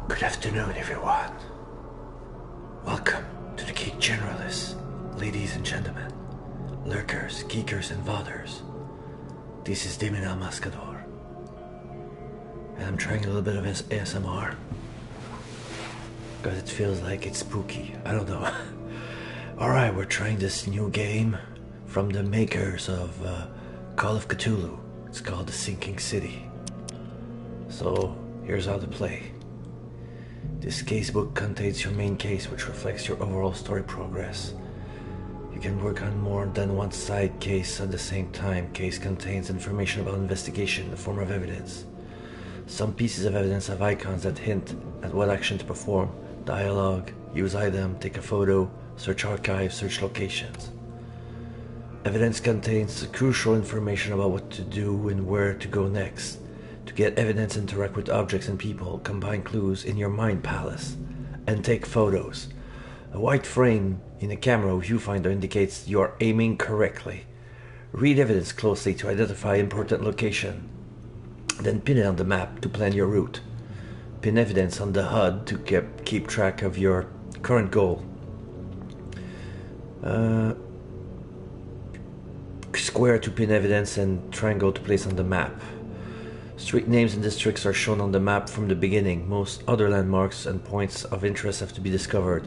Good afternoon, everyone. Welcome to the Geek Generalists, ladies and gentlemen, lurkers, geekers, and voders. This is Damon El Mascador, and I'm trying a little bit of ASMR because it feels like it's spooky. I don't know. Alright, we're trying this new game from the makers of Call of Cthulhu. It's called The Sinking City. So, here's how to play. This casebook contains your main case, which reflects your overall story progress. You can work on more than one side case at the same time. Case contains information about investigation in the form of evidence. Some pieces of evidence have icons that hint at what action to perform. Dialogue, use item, take a photo, search archive, search locations. Evidence contains crucial information about what to do and where to go next. To get evidence, interact with objects and people, combine clues in your mind palace, and take photos. A white frame in a camera viewfinder indicates you are aiming correctly. Read evidence closely to identify important location. Then pin it on the map to plan your route. Pin evidence on the HUD to keep track of your current goal. Square to pin evidence and triangle to place on the map. Street names and districts are shown on the map from the beginning. Most other landmarks and points of interest have to be discovered.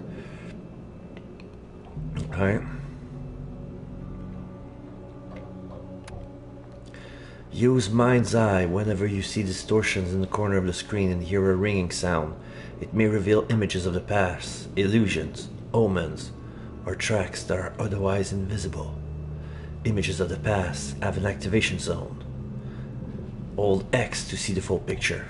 Alright. Use Mind's Eye whenever you see distortions in the corner of the screen and hear a ringing sound. It may reveal images of the past, illusions, omens, or tracks that are otherwise invisible. Images of the past have an activation zone. Hold X to see the full picture.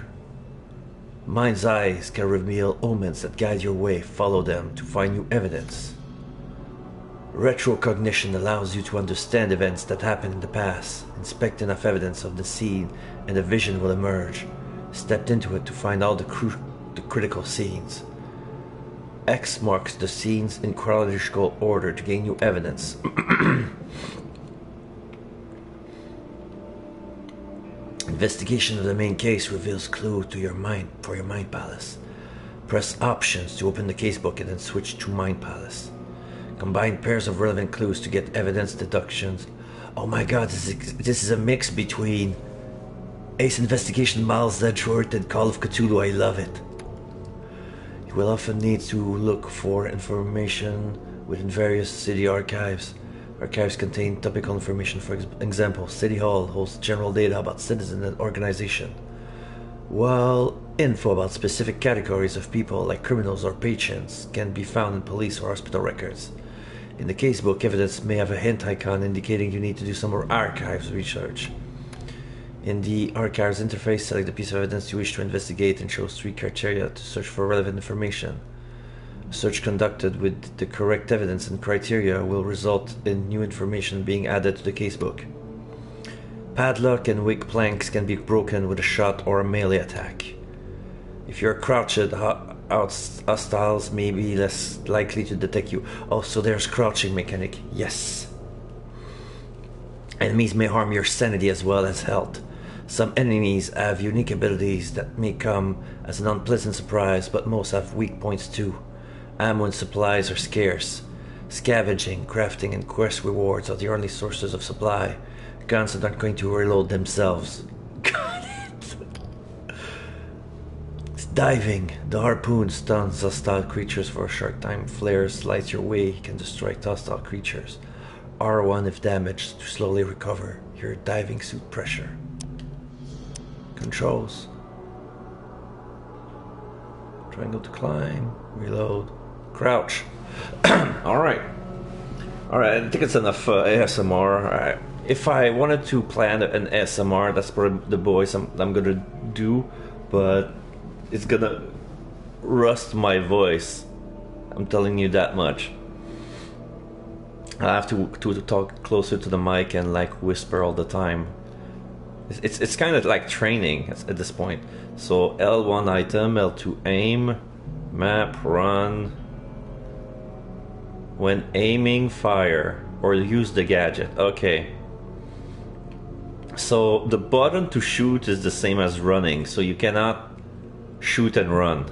Mind's eyes can reveal omens that guide your way. Follow them to find new evidence. Retrocognition allows you to understand events that happened in the past. Inspect enough evidence of the scene and a vision will emerge. Step into it to find all the critical scenes. X marks the scenes in chronological order to gain new evidence. Investigation of the main case reveals clue to your mind for your mind palace. Press options to open the casebook and then switch to mind palace. Combine pairs of relevant clues to get evidence deductions. Oh my god, this is a mix between Ace Investigation, Miles Edgeworth, and Call of Cthulhu. I love it. You will often need to look for information within various city archives. Archives contain topical information. For example, City Hall hosts general data about citizens and organization, while info about specific categories of people like criminals or patients can be found in police or hospital records. In the casebook, evidence may have a hint icon indicating you need to do some more archives research. In the archives interface, select the piece of evidence you wish to investigate and shows 3 criteria to search for relevant information. A search conducted with the correct evidence and criteria will result in new information being added to the casebook. Padlock and weak planks can be broken with a shot or a melee attack. If you're crouched, hostiles may be less likely to detect you. Also, there's crouching mechanic. Yes. Enemies may harm your sanity as well as health. Some enemies have unique abilities that may come as an unpleasant surprise, but most have weak points too. Ammo and supplies are scarce. Scavenging, crafting, and quest rewards are the only sources of supply. Guns are not going to reload themselves. Got it! It's diving. The harpoon stuns hostile creatures for a short time. Flares light your way, can destroy hostile creatures. R1 if damaged to slowly recover your diving suit pressure. Controls. Triangle to climb. Reload. Crouch. Alright. Alright, I think it's enough ASMR. Alright. If I wanted to plan an ASMR, that's probably the voice I'm gonna do, but it's gonna rust my voice. I'm telling you that much. I have to talk closer to the mic and like whisper all the time. It's kind of like training at this point. So L1 item, L2 aim, map, run. When aiming, fire, or use the gadget. Okay. So the button to shoot is the same as running, so you cannot shoot and run.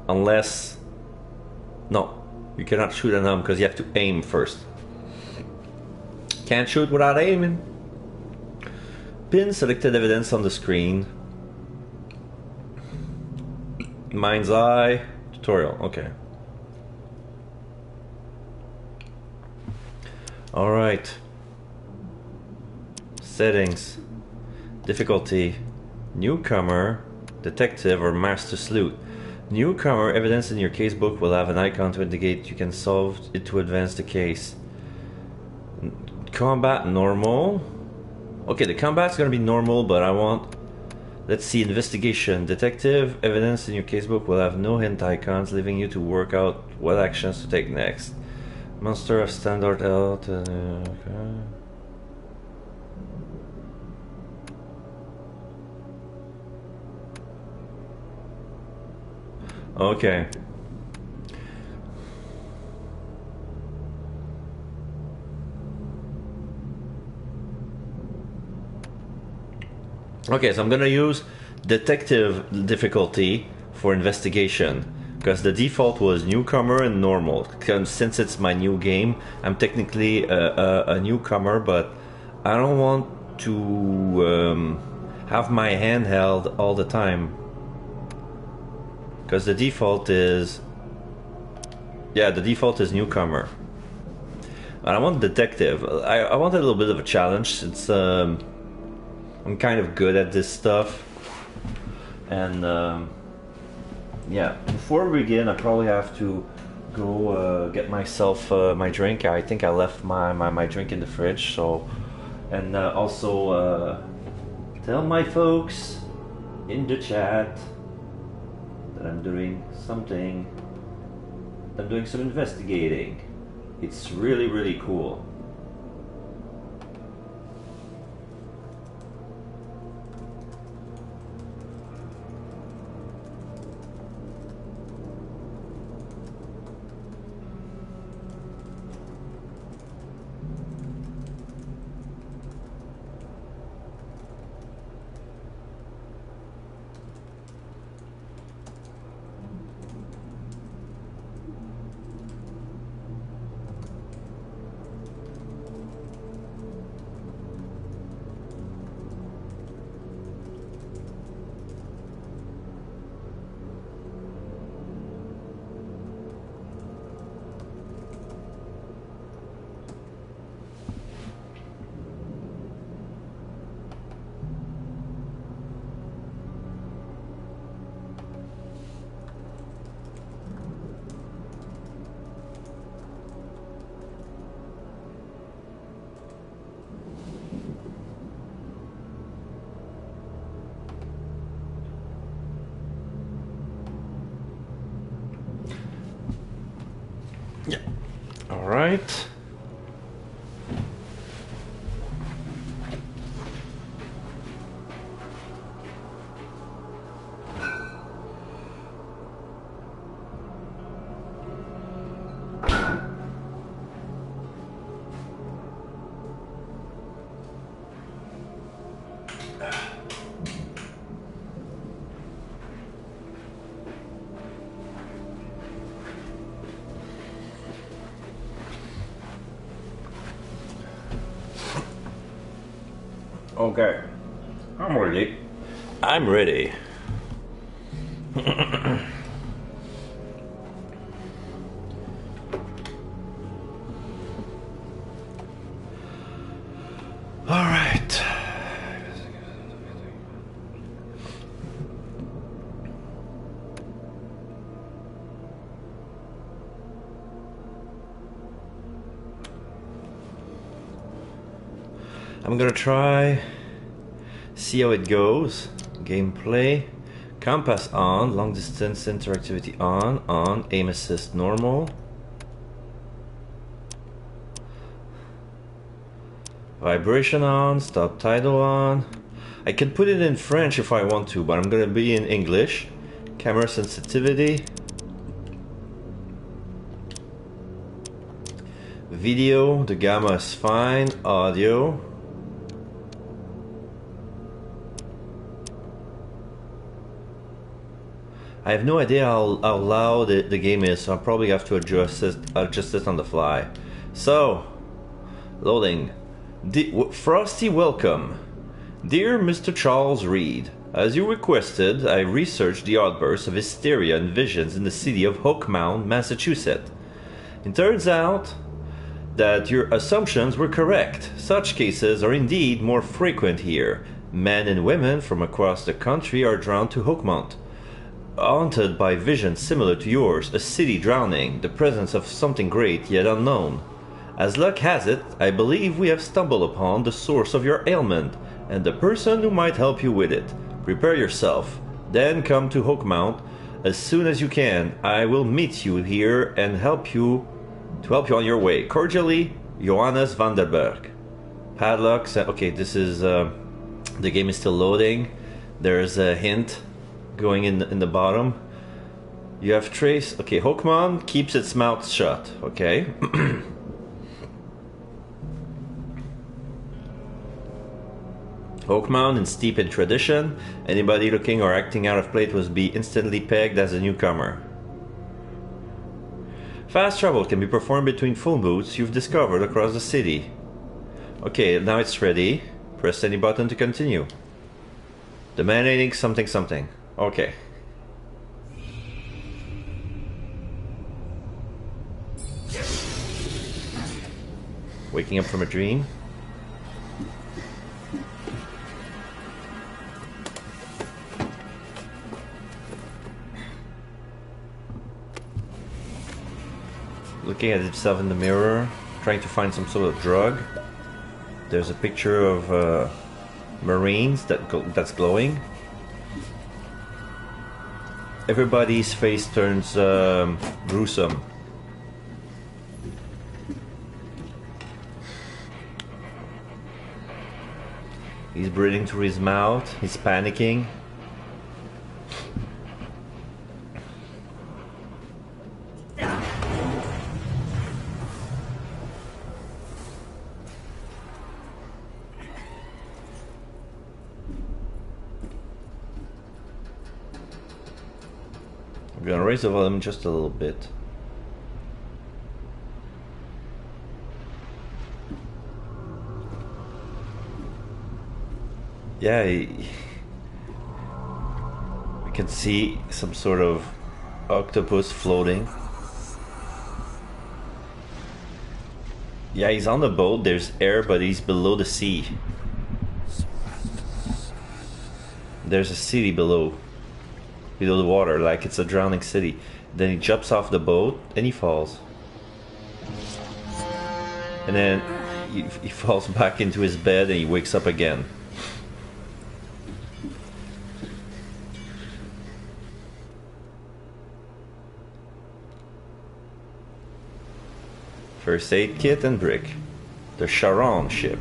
Unless... No, you cannot shoot at them because you have to aim first. Can't shoot without aiming. Pin selected evidence on the screen. Mind's Eye. Tutorial, okay. Alright. Settings. Difficulty. Newcomer, Detective, or Master Sleuth. Newcomer, evidence in your casebook will have an icon to indicate you can solve it to advance the case. Combat, normal. Okay, the combat's gonna be normal, but I want... Let's see, investigation. Detective, evidence in your casebook will have no hint icons, leaving you to work out what actions to take next. Monster of standard health. Okay. Okay. Okay, so I'm gonna use detective difficulty for investigation because the default was newcomer and normal. Since it's my new game, I'm technically a newcomer, but I don't want to have my hand held all the time because the default is... Yeah, the default is newcomer. And I want detective. I want a little bit of a challenge since I'm kind of good at this stuff. And yeah, before we begin, I probably have to go get myself my drink. I think I left my drink in the fridge, so... And also tell my folks in the chat that I'm doing something. I'm doing some investigating. It's really, really cool. Yeah. All right. Okay. I'm ready. I'm ready. All right. I'm gonna try, see how it goes. Gameplay, compass on, long distance interactivity on, aim assist normal. Vibration on, stop title on. I can put it in French if I want to, but I'm gonna be in English. Camera sensitivity. Video, the gamma is fine. Audio. I have no idea how loud the game is, so I'll probably have to adjust it on the fly. So, loading. Frosty welcome. Dear Mr. Charles Reed, as you requested, I researched the outbursts of hysteria and visions in the city of Oakmount, Massachusetts. It turns out that your assumptions were correct. Such cases are indeed more frequent here. Men and women from across the country are drawn to Oakmount, haunted by visions similar to yours, a city drowning, the presence of something great yet unknown. As luck has it, I believe we have stumbled upon the source of your ailment, and the person who might help you with it. Prepare yourself, then come to Oakmount as soon as you can. I will meet you here and help you on your way. Cordially, Johannes Vanderberg. Padlocks. Okay, this is the game is still loading. There's a hint going in the bottom. You have trace. Okay, Oakmount keeps its mouth shut. Okay. Oakmount is steep in tradition. Anybody looking or acting out of place will be instantly pegged as a newcomer. Fast travel can be performed between phone booths you've discovered across the city. Okay, now it's ready. Press any button to continue. Demanding something something. Okay. Waking up from a dream. Looking at himself in the mirror, trying to find some sort of drug. There's a picture of Marines that's glowing. Everybody's face turns gruesome. He's breathing through his mouth. He's panicking. I'm gonna raise the volume just a little bit. Yeah, we can see some sort of octopus floating. Yeah, he's on the boat, there's air, but he's below the sea. There's a city below the water, like it's a drowning city. Then he jumps off the boat and he falls. And then he falls back into his bed and he wakes up again. First aid kit and brick. The Charon ship.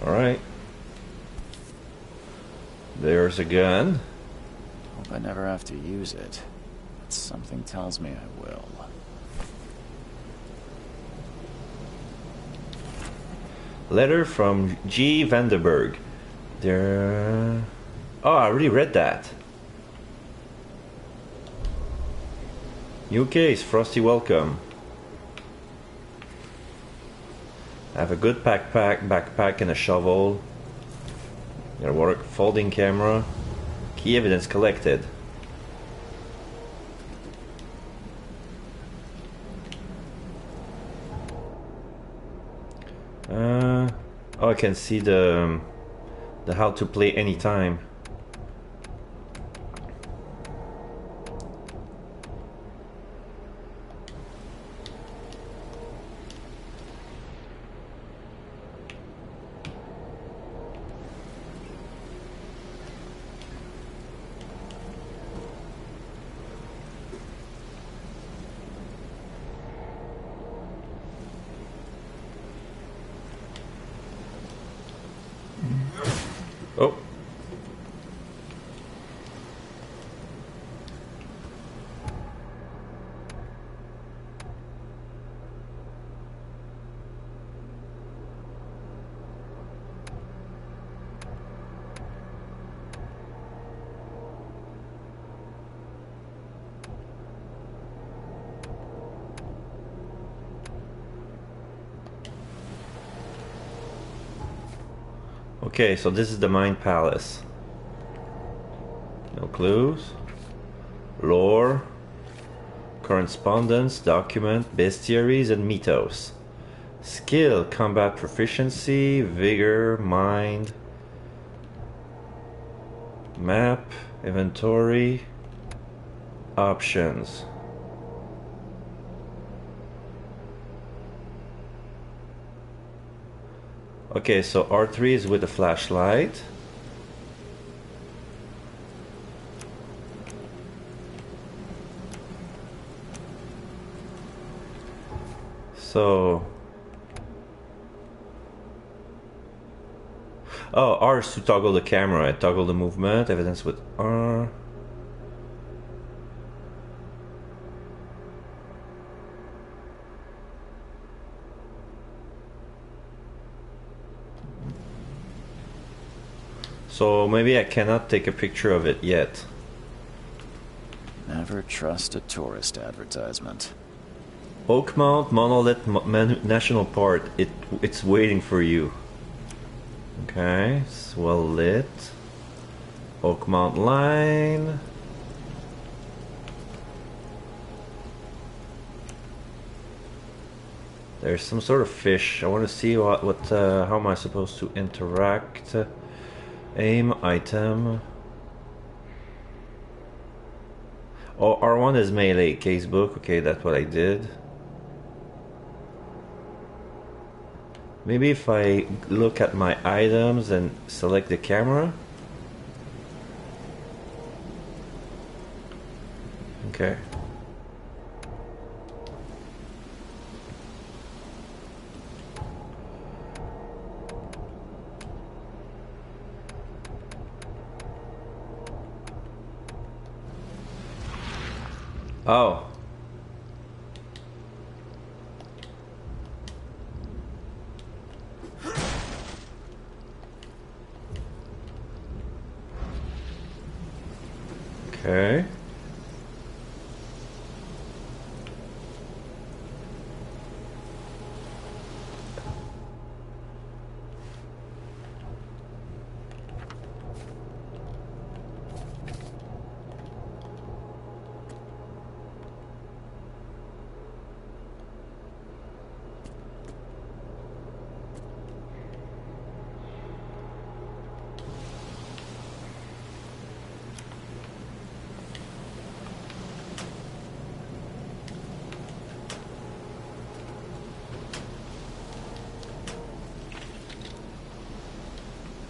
Alright. There's a gun. Hope I never have to use it. But something tells me I will. Letter from G. Vanderberg. There. Oh, I already read that. New case, Frosty welcome. I have a good backpack and a shovel. Got a water folding camera. Key evidence collected. Oh, I can see the how to play anytime. Oh. Okay, so this is the Mind Palace. No clues. Lore. Correspondence, document, bestiaries, and mythos. Skill, combat proficiency, vigor, mind. Map, inventory, options. Okay, so R3 is with a flashlight. So... Oh, R is to toggle the camera. I toggle the movement, evidence with R. So maybe I cannot take a picture of it yet. Never trust a tourist advertisement. Oakmount Monolith National Park. It's waiting for you. Okay, it's well lit. Oakmount line. There's some sort of fish. I want to see how am I supposed to interact? Aim, item. Oh, R1 is melee, casebook. Okay, that's what I did. Maybe if I look at my items and select the camera. Okay. Oh. Okay.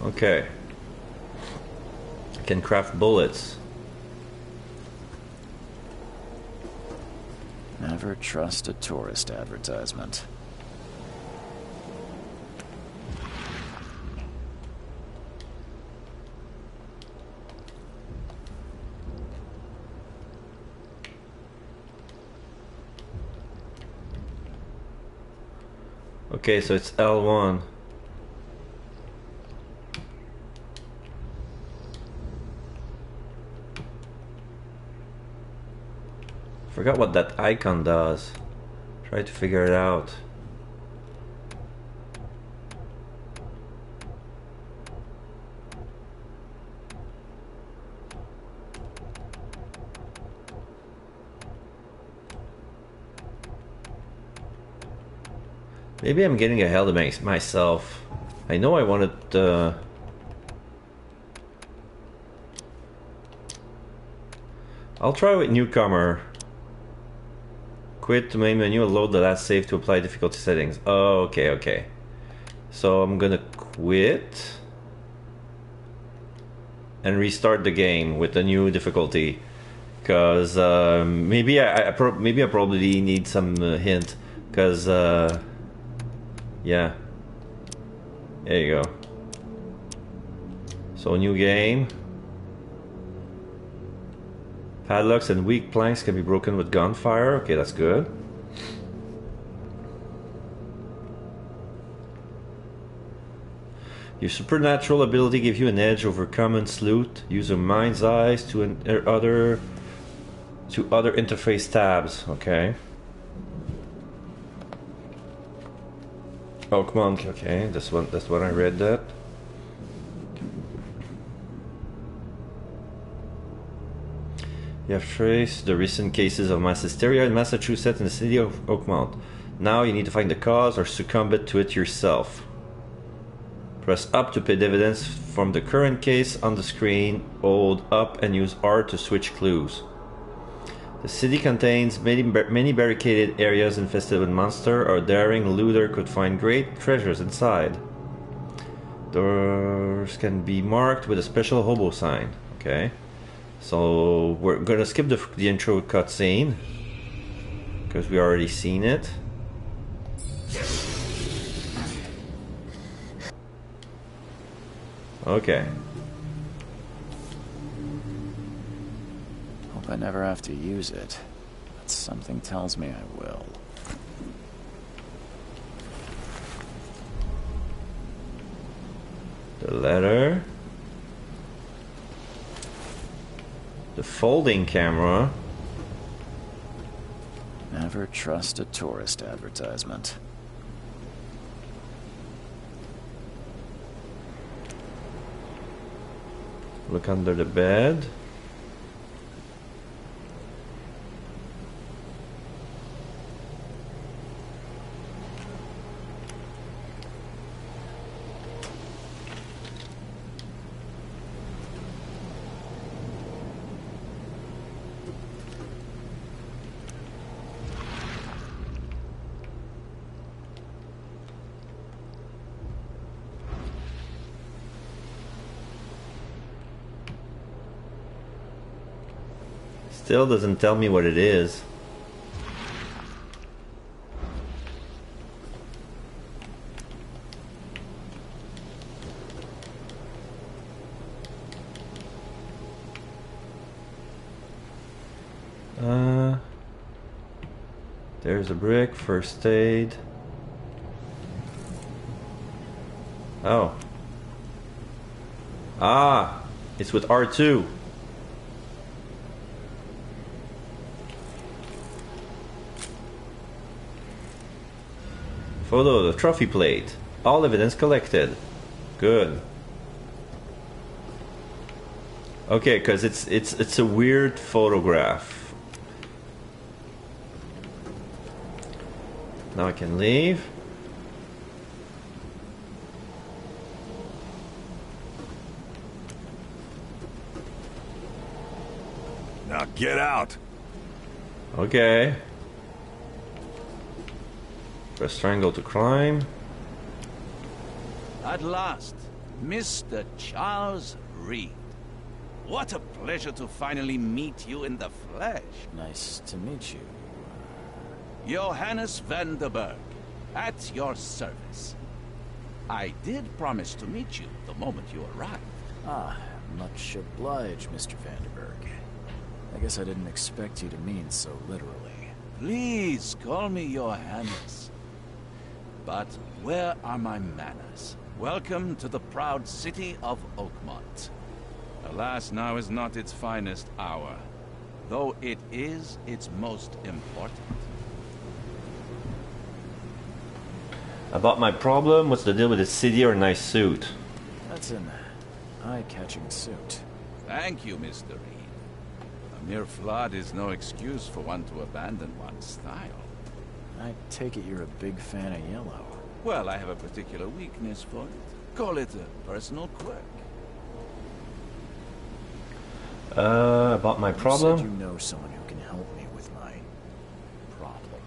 Okay. I can craft bullets. Never trust a tourist advertisement. Okay, so it's L1. Forgot what that icon does. Try to figure it out. Maybe I'm getting ahead of myself. I know I wanted I'll try with newcomer. Quit the main menu and load the last save to apply difficulty settings. Oh, okay. So I'm gonna quit and restart the game with the new difficulty, because maybe I probably need some hint, because yeah, there you go. So new game. Padlocks and weak planks can be broken with gunfire. Okay, that's good. Your supernatural ability gives you an edge over common sleuth. Use your mind's eyes to other interface tabs. Okay. Oh, come on. Okay, that's one I read that. You have traced the recent cases of mass hysteria in Massachusetts and the city of Oakmont. Now you need to find the cause or succumb to it yourself. Press up to pay dividends from the current case on the screen. Hold up and use R to switch clues. The city contains many barricaded areas infested with monsters. A daring looter could find great treasures inside. Doors can be marked with a special hobo sign. Okay. So we're gonna skip the intro cutscene because we already seen it. Okay. Hope I never have to use it, but something tells me I will. The letter. The folding camera. Never trust a tourist advertisement. Look under the bed. Still doesn't tell me what it is. There's a brick, first aid. Oh. Ah, it's with R2. Photo of the trophy plate. All evidence collected. Good. Okay, because it's a weird photograph. Now I can leave. Now get out. Okay. Press triangle to climb. At last, Mr. Charles Reed. What a pleasure to finally meet you in the flesh. Nice to meet you. Johannes Vanderberg, at your service. I did promise to meet you the moment you arrived. Ah, much obliged, Mr. Vanderberg. I guess I didn't expect you to mean so literally. Please call me Johannes. But where are my manners? Welcome to the proud city of Oakmont. Alas, now is not its finest hour, though it is its most important. About my problem, what's the deal with the city or a nice suit? That's an eye-catching suit. Thank you, Mr. Reed. A mere flood is no excuse for one to abandon one's style. I take it you're a big fan of yellow. Well, I have a particular weakness for it. Call it a personal quirk. About my problem? You said you know someone who can help me with my problem.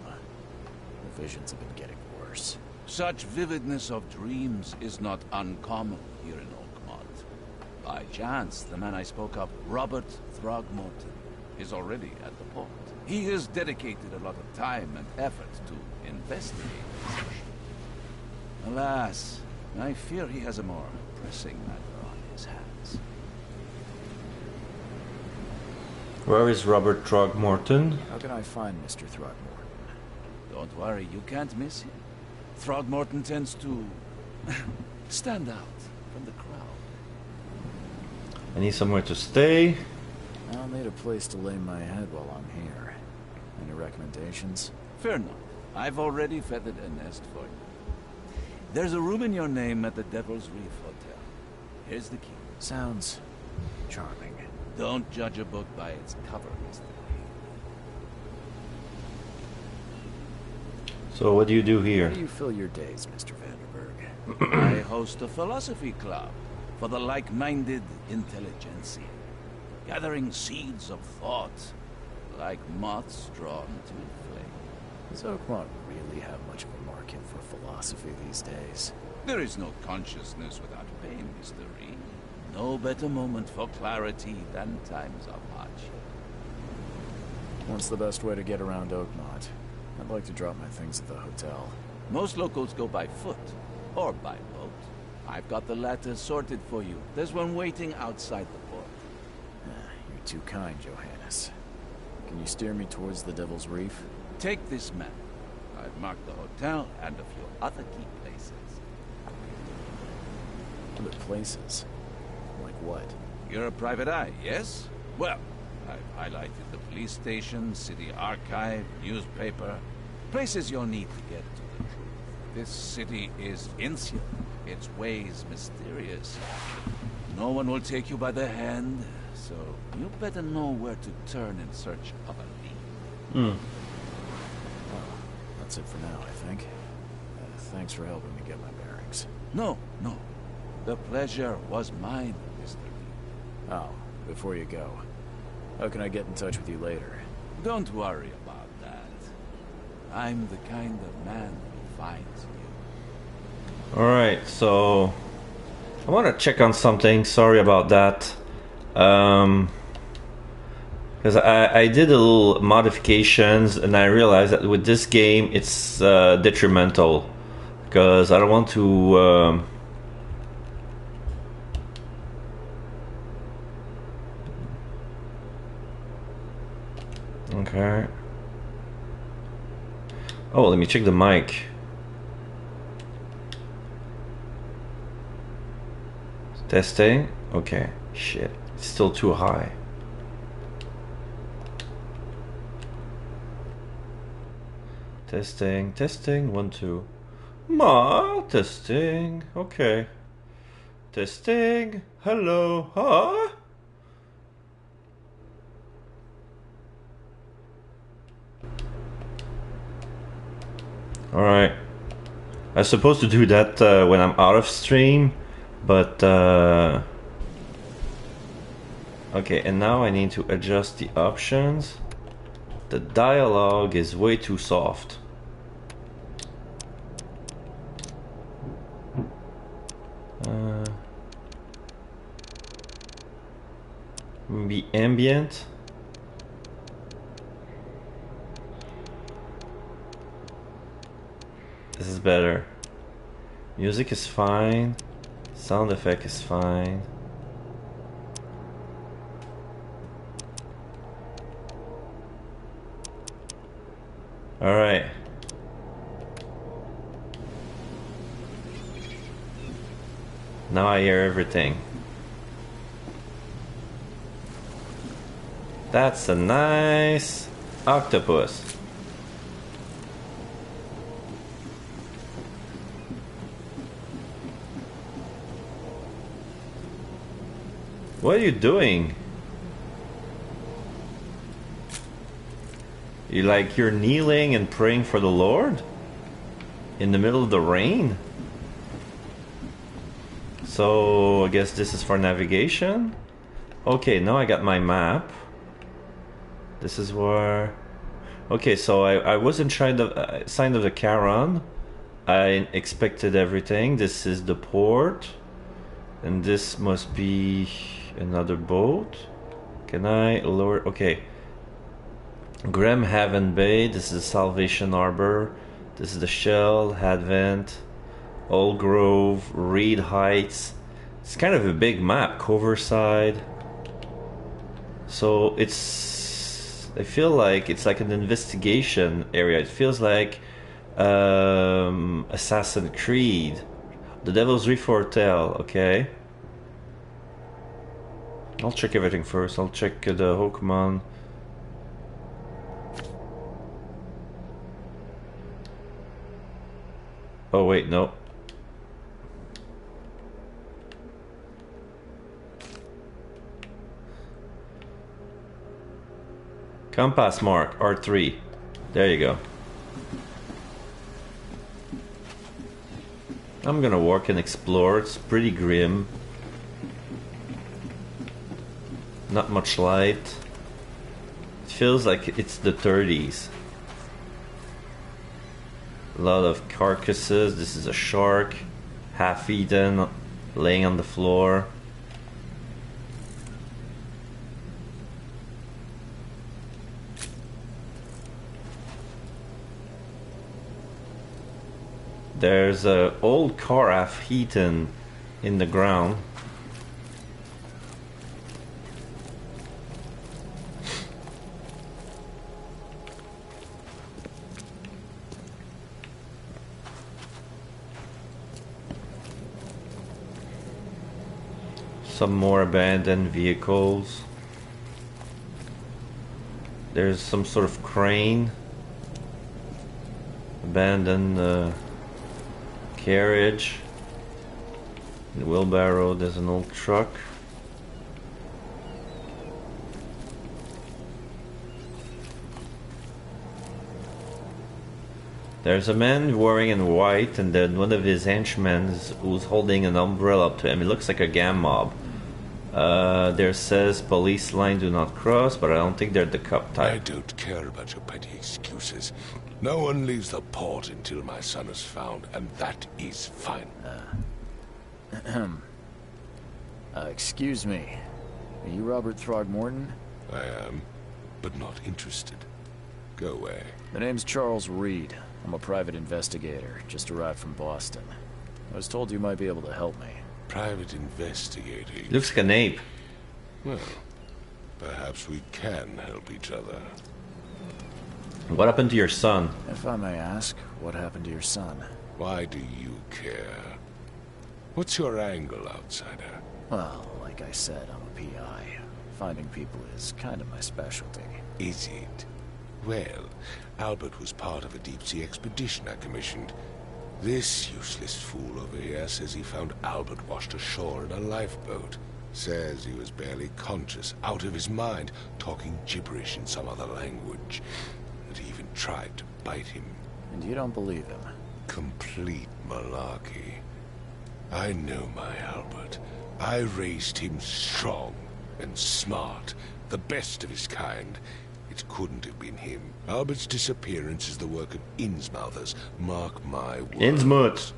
The visions have been getting worse. Such vividness of dreams is not uncommon here in Oakmont. By chance, the man I spoke of, Robert Throgmorton, is already at the port. He has dedicated a lot of time and effort to investigate this issue. Alas, I fear he has a more pressing matter on his hands. Where is Robert Throgmorton? How can I find Mr. Throgmorton? Don't worry, you can't miss him. Throgmorton tends to stand out from the crowd. I need somewhere to stay. I'll need a place to lay my head while I'm here. Any recommendations? Fear not. I've already feathered a nest for you. There's a room in your name at the Devil's Reef Hotel. Here's the key. Sounds charming. Don't judge a book by its cover, Mr. So what do you do here? How do you fill your days, Mr. Vanderberg? I host a philosophy club for the like-minded intelligentsia, gathering seeds of thought like moths drawn to a flame. Does Oakmont really have much of a market for philosophy these days? There is no consciousness without pain, Mr. Reed. No better moment for clarity than times of hardship. What's the best way to get around Oakmont? I'd like to drop my things at the hotel. Most locals go by foot or by boat. I've got the latter sorted for you. There's one waiting outside the port. You're too kind, Johannes. Can you steer me towards the Devil's Reef? Take this map. I've marked the hotel and a few other key places. Other places? Like what? You're a private eye, yes? Well, I've highlighted the police station, city archive, newspaper. Places you'll need to get to the truth. This city is insular, its ways mysterious. No one will take you by the hand, so you better know where to turn in search of a lead. That's it for now, I think. Thanks for helping me get my bearings. No. The pleasure was mine, Mr. Lee. Oh, before you go, how can I get in touch with you later? Don't worry about that. I'm the kind of man who finds you. Alright, so I want to check on something. Sorry about that. Because I did a little modifications and I realized that with this game it's detrimental. Because I don't want to... Okay. Oh, let me check the mic. Testing. Okay. Shit. It's still too high. Testing. 1, 2. Testing. Okay. Testing. Hello. Huh? Alright. I'm supposed to do that when I'm out of stream, but okay, and now I need to adjust the options. The dialogue is way too soft. Maybe ambient. This is better. Music is fine. Sound effect is fine. Alright. Now I hear everything. That's a nice octopus. What are you doing? You're kneeling and praying for the Lord? In the middle of the rain? So, I guess this is for navigation? Okay, now I got my map. This is where... Okay, so I was inside of, sign of the Charon. I expected everything. This is the port. And this must be another boat. Can I lower... Okay. Grimhaven Bay. This is Salvation Harbor. This is the Shell, Advent, Old Grove, Reed Heights. It's kind of a big map. Coverside. So it's... I feel like it's like an investigation area. It feels like Assassin's Creed. The Devil's Reef Hotel, okay. I'll check everything first. I'll check the Hokman. Oh wait, no. Compass mark, R3. There you go. I'm gonna walk and explore. It's pretty grim. Not much light. It feels like it's the 30s. A lot of carcasses. This is a shark. Half eaten, laying on the floor. There's an old car half eaten in the ground. Some more abandoned vehicles. There's some sort of crane. Abandoned carriage. In the wheelbarrow, there's an old truck. There's a man wearing in white, and then one of his henchmen who's holding an umbrella up to him. It looks like a gang mob. There says police line do not cross, but I don't think they're the cop type. I don't care about your petty excuses. No one leaves the port until my son is found, and that is fine. Excuse me. Are you Robert Throgmorton? I am, but not interested. Go away. The name's Charles Reed. I'm a private investigator, just arrived from Boston. I was told you might be able to help me. Private investigating. Looks like an ape. Well, perhaps we can help each other. What happened to your son? If I may ask, what happened to your son? Why do you care? What's your angle, outsider? Well, like I said, I'm a PI. Finding people is kind of my specialty. Is it? Well, Albert was part of a deep-sea expedition I commissioned. This useless fool over here says he found Albert washed ashore in a lifeboat. Says he was barely conscious, out of his mind, talking gibberish in some other language. That he even tried to bite him. And you don't believe him? Complete malarkey. I know my Albert. I raised him strong and smart, the best of his kind. It couldn't have been him. Albert's disappearance is the work of Innsmouthers. Mark my words. Innsmouth.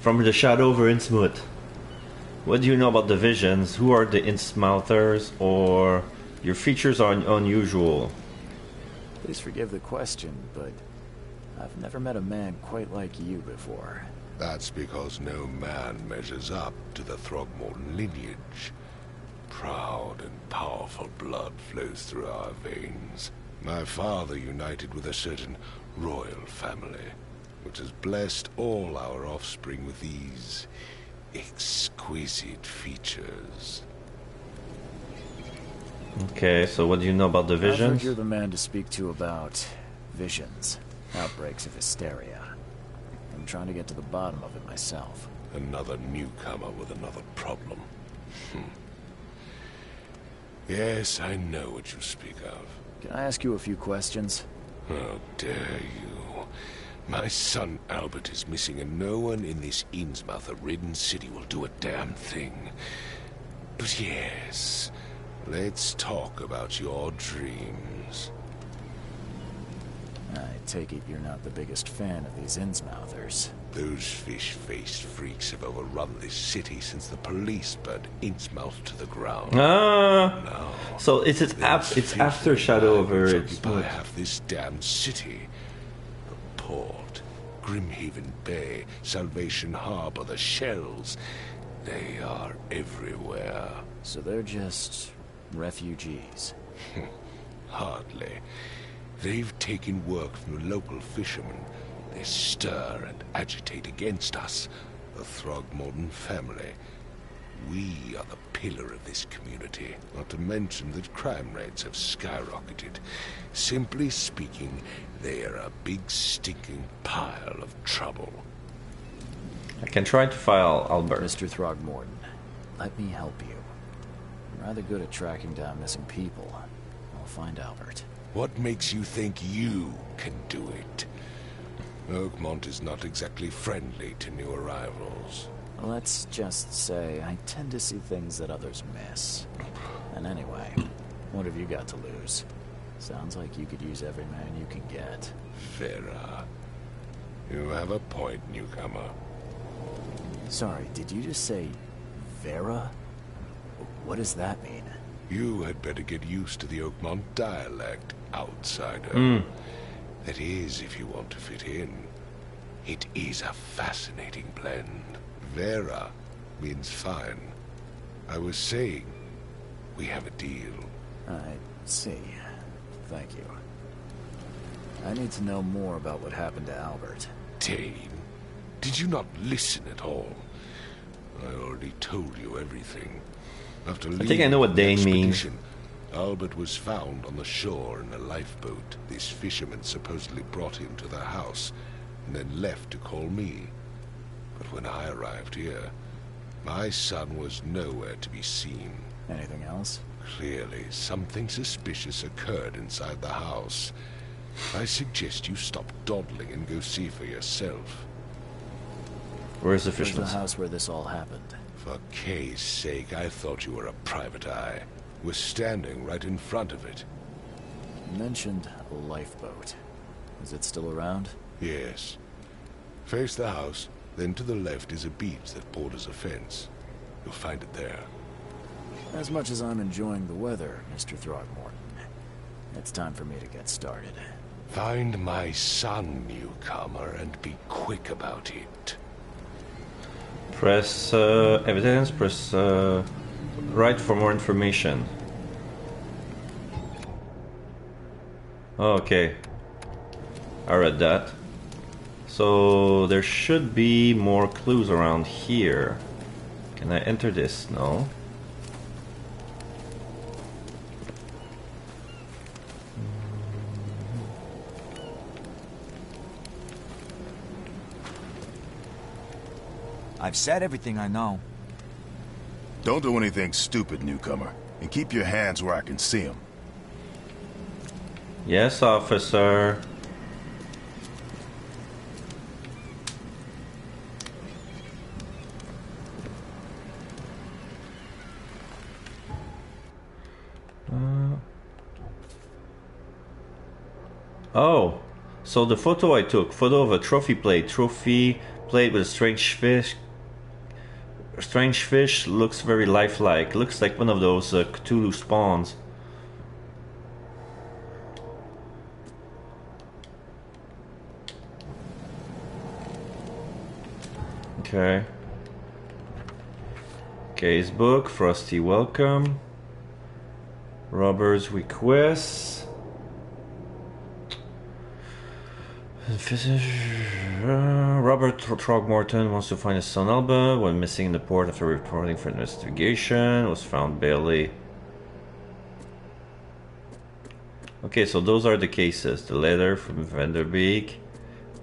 From the shadow over Innsmouth. What do you know about the visions? Who are the Innsmouthers? Or your features are unusual? Please forgive the question, but I've never met a man quite like you before. That's because no man measures up to the Throgmorton lineage. Proud and powerful blood flows through our veins. My father united with a certain royal family, which has blessed all our offspring with these exquisite features. Okay, so what do you know about the I've heard visions? you're the man to speak to about visions, outbreaks of hysteria. I'm trying to get to the bottom of it myself. Another newcomer with another problem. Yes, I know what you speak of. Can I ask you a few questions? How dare you? My son Albert is missing, and no one in this Innsmouth-ridden city will do a damn thing. But yes, let's talk about your dreams. I take it you're not the biggest fan of these Innsmouthers. Those fish-faced freaks have overrun this city since the police burned Innsmouth to the ground. Ah, so it's after Shadow over occupy Innsmouth. half this damned city. The port, Grimhaven Bay, Salvation Harbor, the Shells. They are everywhere. So they're just refugees. Hardly. They've taken work from the local fishermen. They stir and agitate against us, the Throgmorton family. We are the pillar of this community, not to mention that crime rates have skyrocketed. Simply speaking, they are a big stinking pile of trouble. I can try to file Albert. Mr. Throgmorton, let me help you. I'm rather good at tracking down missing people. I'll find Albert. What makes you think you can do it? Oakmont is not exactly friendly to new arrivals. Let's just say I tend to see things that others miss. And anyway, what have you got to lose? Sounds like you could use every man you can get. Vera. You have a point, newcomer. Sorry, did you just say Vera? What does that mean? You had better get used to the Oakmont dialect, outsider. That is, if you want to fit in. It is a fascinating blend. Vera means fine. I was saying, we have a deal. I see. Thank you. I need to know more about what happened to Albert. Dane, did you not listen at all? I already told you everything. After I think I know what Dane means. Albert was found on the shore in a lifeboat. This fisherman supposedly brought him to the house, and then left to call me. But when I arrived here, my son was nowhere to be seen. Anything else? Clearly, something suspicious occurred inside the house. I suggest you stop dawdling and go see for yourself. Where's the Where's the fisherman's? house where this all happened? For Kay's sake, I thought you were a private eye. We're standing right in front of it. You mentioned a lifeboat. Is it still around? Yes. Face the house, then to the left is a beach that borders a fence. You'll find it there. As much as I'm enjoying the weather, Mr. Throgmorton, it's time for me to get started. Find my son, newcomer, and be quick about it. Press evidence, press right for more information. Okay. I read that. So there should be more clues around here. Can I enter this? No. I've said everything I know. Don't do anything stupid, newcomer. And keep your hands where I can see them. Yes, officer. Oh, so the photo I took, photo of a trophy plate with a strange fish. Strange fish looks very lifelike. Looks like one of those Cthulhu spawns. Okay. Case book, Frosty welcome. Robert's request. Robert Throgmorton wants to find his son Albert. Went missing in the port after reporting for investigation. Was found barely. Okay, so those are the cases. The letter from Vanderbeek.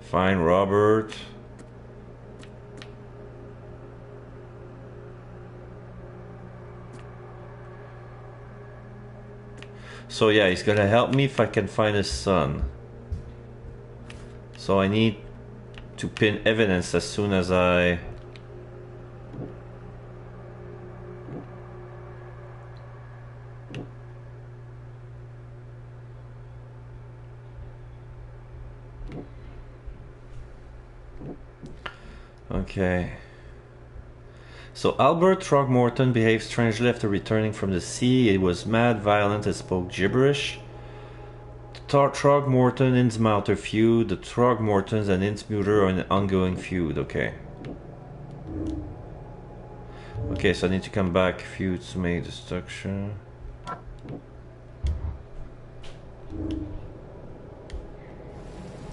Find Robert. So yeah, he's gonna help me if I can find his son. So I need to pin evidence as soon as I... Okay. So Albert Throgmorton behaved strangely after returning from the sea. He was mad, violent, and spoke gibberish. Throgmorton, Innsmouth feud. The Throgmortons and Innsmuter are in an ongoing feud. Okay. Okay, so I need to come back. Feuds to make destruction.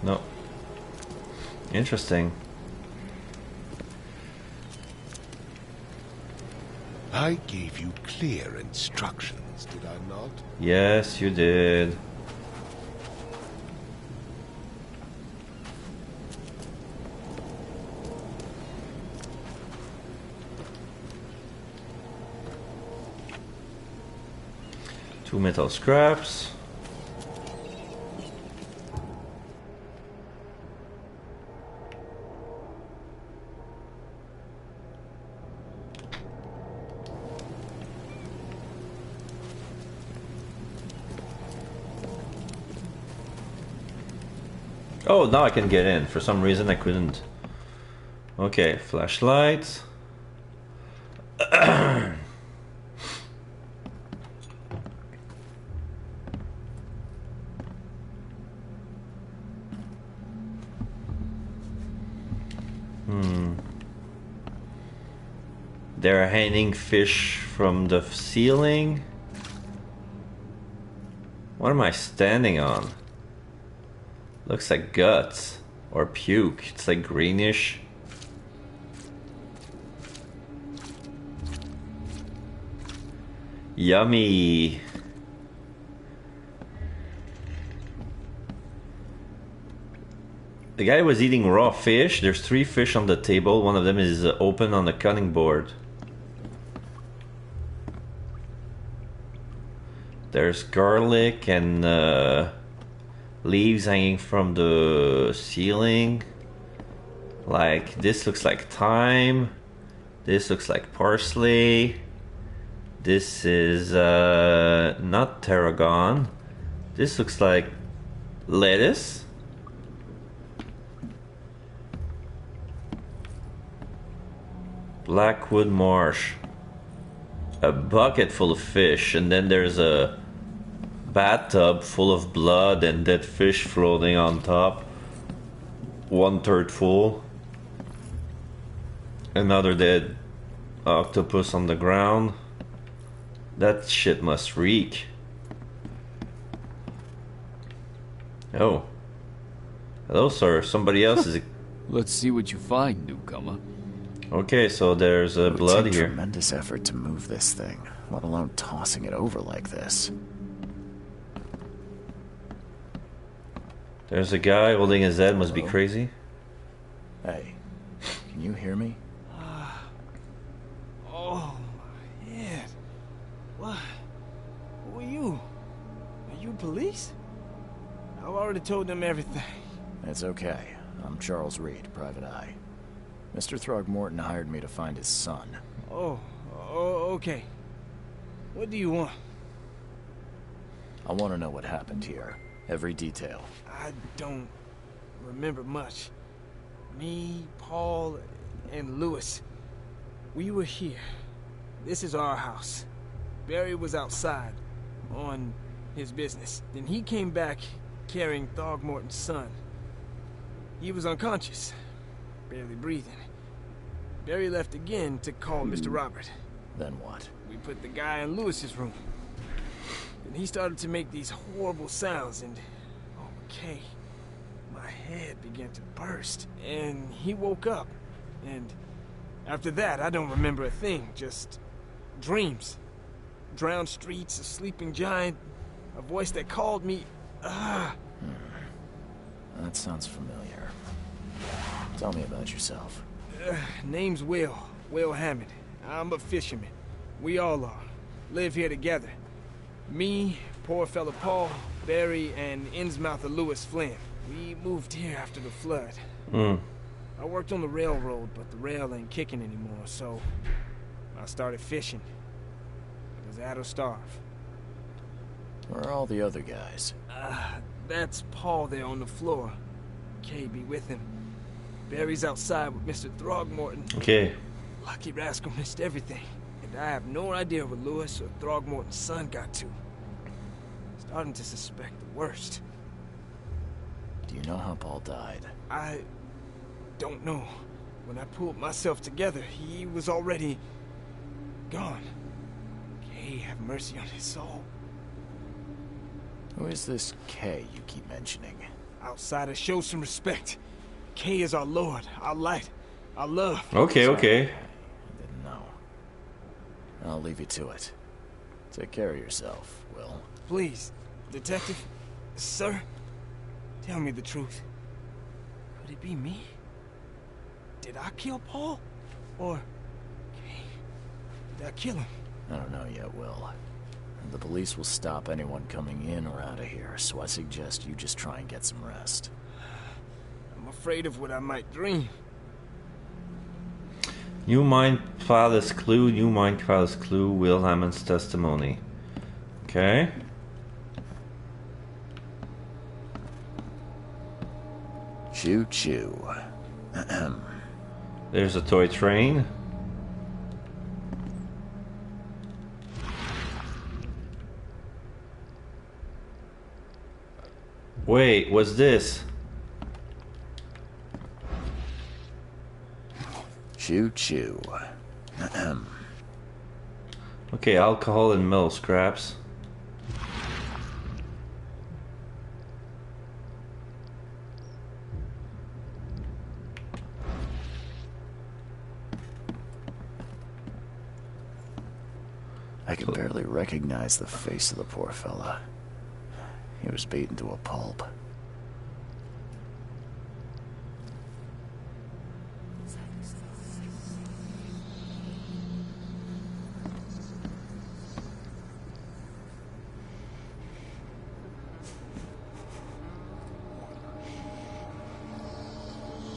No. Interesting. I gave you clear instructions, did I not? Yes, you did. Two metal scraps. Oh, now I can get in. For some reason I couldn't. Okay, flashlight. They're hanging fish from the ceiling. What am I standing on? Looks like guts or puke. It's like greenish. Yummy. The guy was eating raw fish. There's 3 fish on the table. One of them is open on the cutting board. There's garlic and leaves hanging from the ceiling. Like, this looks like thyme. This looks like parsley. This is not tarragon. This looks like lettuce. Blackwood marsh. A bucket full of fish, and then there's a bathtub full of blood and dead fish floating on top. 1/3 full. Another dead octopus on the ground. That shit must reek. Oh. Hello, sir. Somebody else is... Let's see what you find, newcomer. Okay, so there's It would blood take here. tremendous effort to move this thing, let alone tossing it over like this. There's a guy holding his head, must be Hello? crazy. Hey, can you hear me? Oh, my head. What? Who are you? Are you police? I've already told them everything. It's okay. I'm Charles Reed, Private Eye. Mr. Throgmorton hired me to find his son. Oh, okay. What do you want? I want to know what happened here. Every detail. I don't remember much. Me, Paul, and Lewis. We were here. This is our house. Barry was outside, on his business. Then he came back carrying Throgmorton's son. He was unconscious, barely breathing. Barry left again to call Mr. Robert. Then what? We put the guy in Lewis's room. And he started to make these horrible sounds and... Okay. My head began to burst. And he woke up. And after that, I don't remember a thing. Just dreams. Drowned streets, a sleeping giant, a voice that called me. That sounds familiar. Tell me about yourself. Name's Will. Will Hammond. I'm a fisherman. We all are. Live here together. Me, poor fella Paul, Barry, and Innsmouther Lewis Flynn. We moved here after the flood. I worked on the railroad, but the rail ain't kicking anymore, so I started fishing. It was at or starve. Where are all the other guys? That's Paul there on the floor. Kay be with him. Barry's outside with Mr. Throgmorton. Okay. Lucky rascal missed everything. And I have no idea where Lewis or Throgmorton's son got to. Starting to suspect the worst. Do you know how Paul died? I don't know. When I pulled myself together, he was already gone. Kay have mercy on his soul. Who is this Kay you keep mentioning? Outsiders, show some respect. Kay is our lord, our light, our love. Okay, okay. I didn't know. I'll leave you to it. Take care of yourself, Will. Please, detective, sir, tell me the truth. Could it be me? Did I kill Paul? Or Kay? Did I kill him? I don't know yet, Will. The police will stop anyone coming in or out of here, so I suggest you just try and get some rest. I'm afraid of what I might dream. New Mind Palace Clue, New Mind Palace Clue, Will Hammond's testimony. Okay. Choo choo. There's a toy train. Wait, what's this? Choo choo. Okay, alcohol and metal scraps. I can barely recognize the face of the poor fella. He was beaten to a pulp.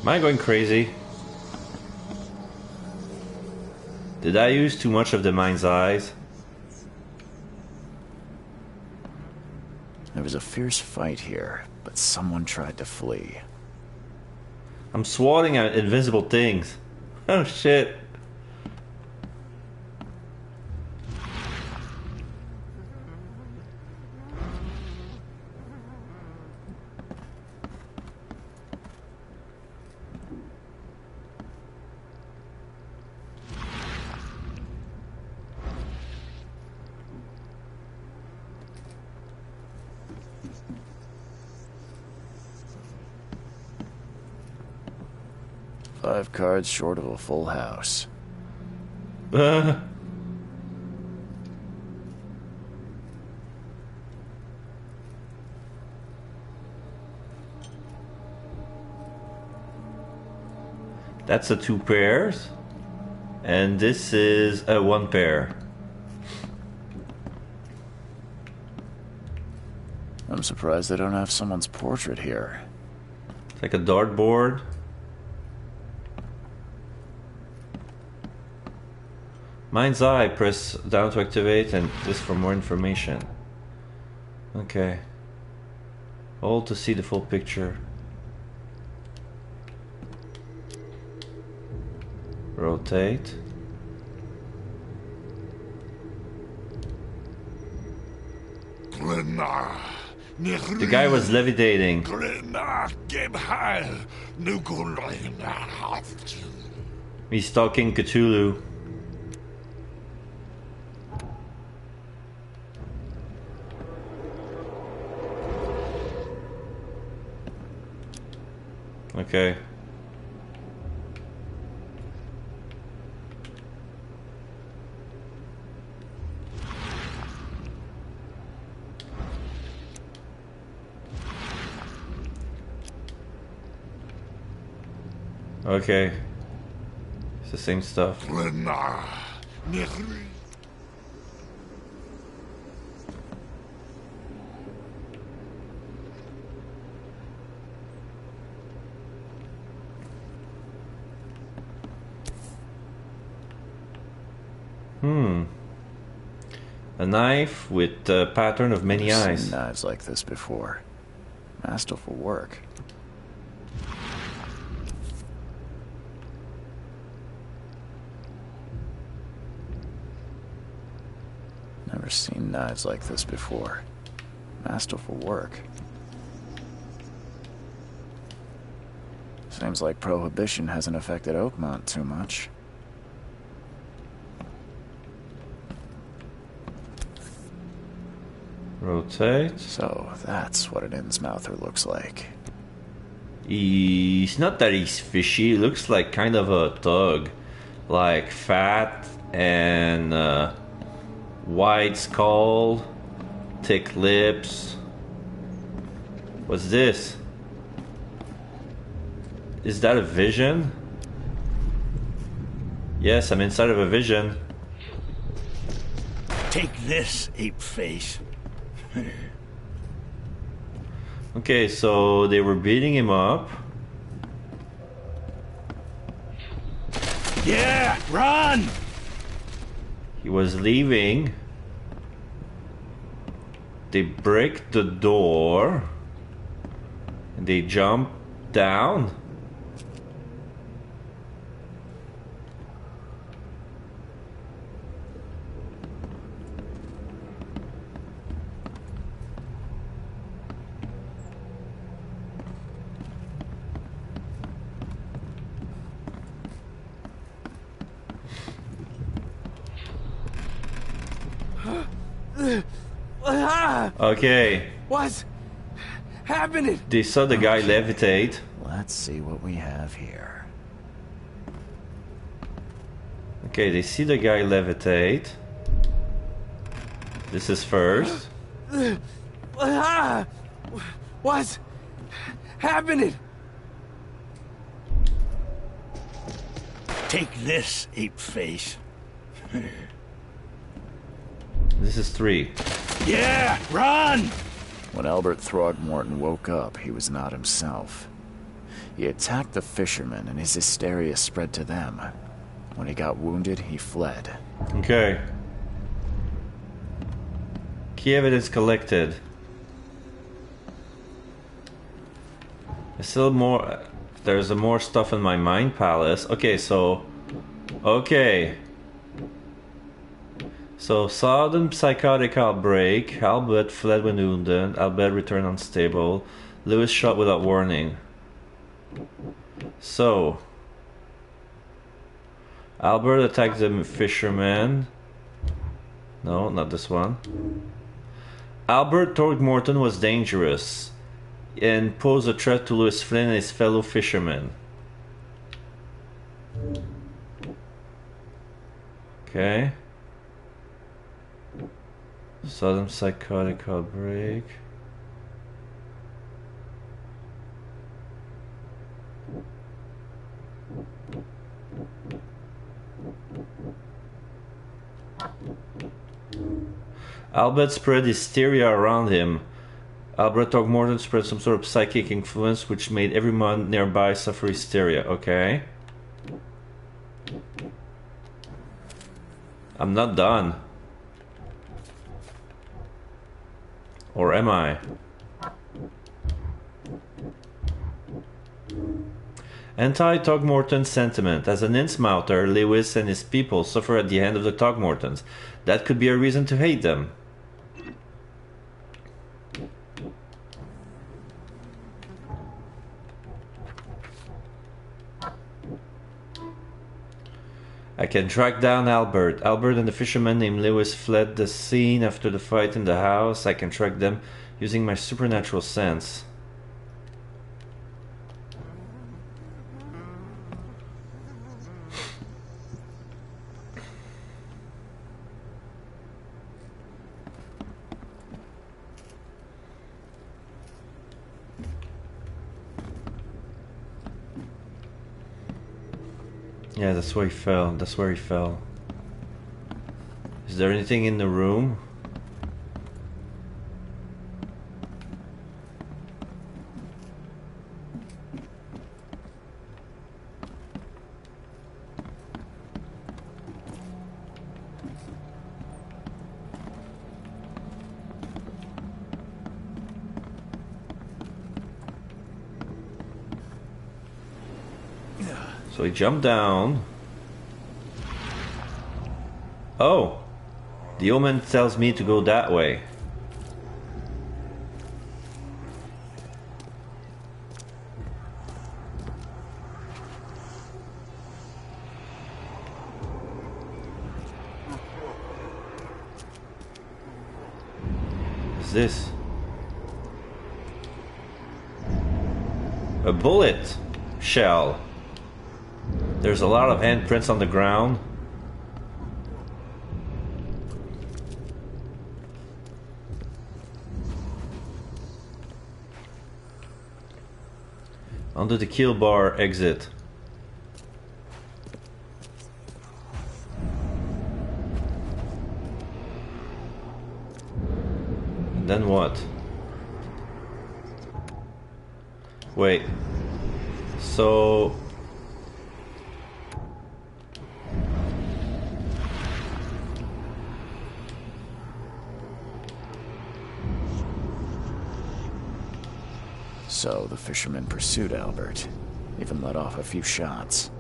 Am I going crazy? Did I use too much of the mind's eyes? There was a fierce fight here, but someone tried to flee. I'm swatting at invisible things. Oh shit. Five cards short of a full house. That's a 2 pairs. And this is a 1 pair. I'm surprised they don't have someone's portrait here. It's like a dartboard. Mind's eye, press down to activate, and this for more information. Okay. Hold to see the full picture. Rotate. The guy was levitating. He's talking Cthulhu. Okay. Okay. It's the same stuff. A knife with a pattern of many I've eyes. seen knives like this before. Masterful work. Never seen knives like this before. Masterful work. Seems like Prohibition hasn't affected Oakmont too much. Rotate. So, that's what an Innsmouther looks like. He's not that he's fishy. He looks like kind of a thug. Like fat and wide skull, thick lips. What's this? Is that a vision? Yes, I'm inside of a vision. Take this, ape face. Okay, so they were beating him up. Yeah, run! He was leaving. They break the door. And they jump down. Okay. What's happening? They saw the guy levitate. Let's see what we have here. Okay, they see the guy levitate. This is first. What's happening? Take this, ape face. This is 3. Yeah, run! When Albert Throgmorton woke up, he was not himself. He attacked the fishermen, and his hysteria spread to them. When he got wounded, he fled. Okay. Key evidence collected. There's still more. There's more stuff in my mind palace. Okay, so. Okay. So, sudden psychotic outbreak. Albert fled when wounded. Albert returned unstable. Lewis shot without warning. So. Albert attacked the fisherman. No, not this one. Albert Throgmorton was dangerous and posed a threat to Lewis Flynn and his fellow fishermen. Okay. Sudden psychotic outbreak. Albert spread hysteria around him. Albert Throgmorton spread some sort of psychic influence which made everyone nearby suffer hysteria. Okay. I'm not done. Or am I? Anti-Throgmorton sentiment. As an Innsmouther, Lewis and his people suffer at the hand of the Throgmortons. That could be a reason to hate them. I can track down Albert. Albert and the fisherman named Lewis fled the scene after the fight in the house. I can track them using my supernatural sense. Yeah, that's where he fell. That's where he fell. Is there anything in the room? So he jumped down. Oh! The omen tells me to go that way. What's this? A bullet shell. There's a lot of handprints on the ground. Under the kill bar, exit. And then what? Wait. So... So the fisherman pursued Albert, even let off a few shots.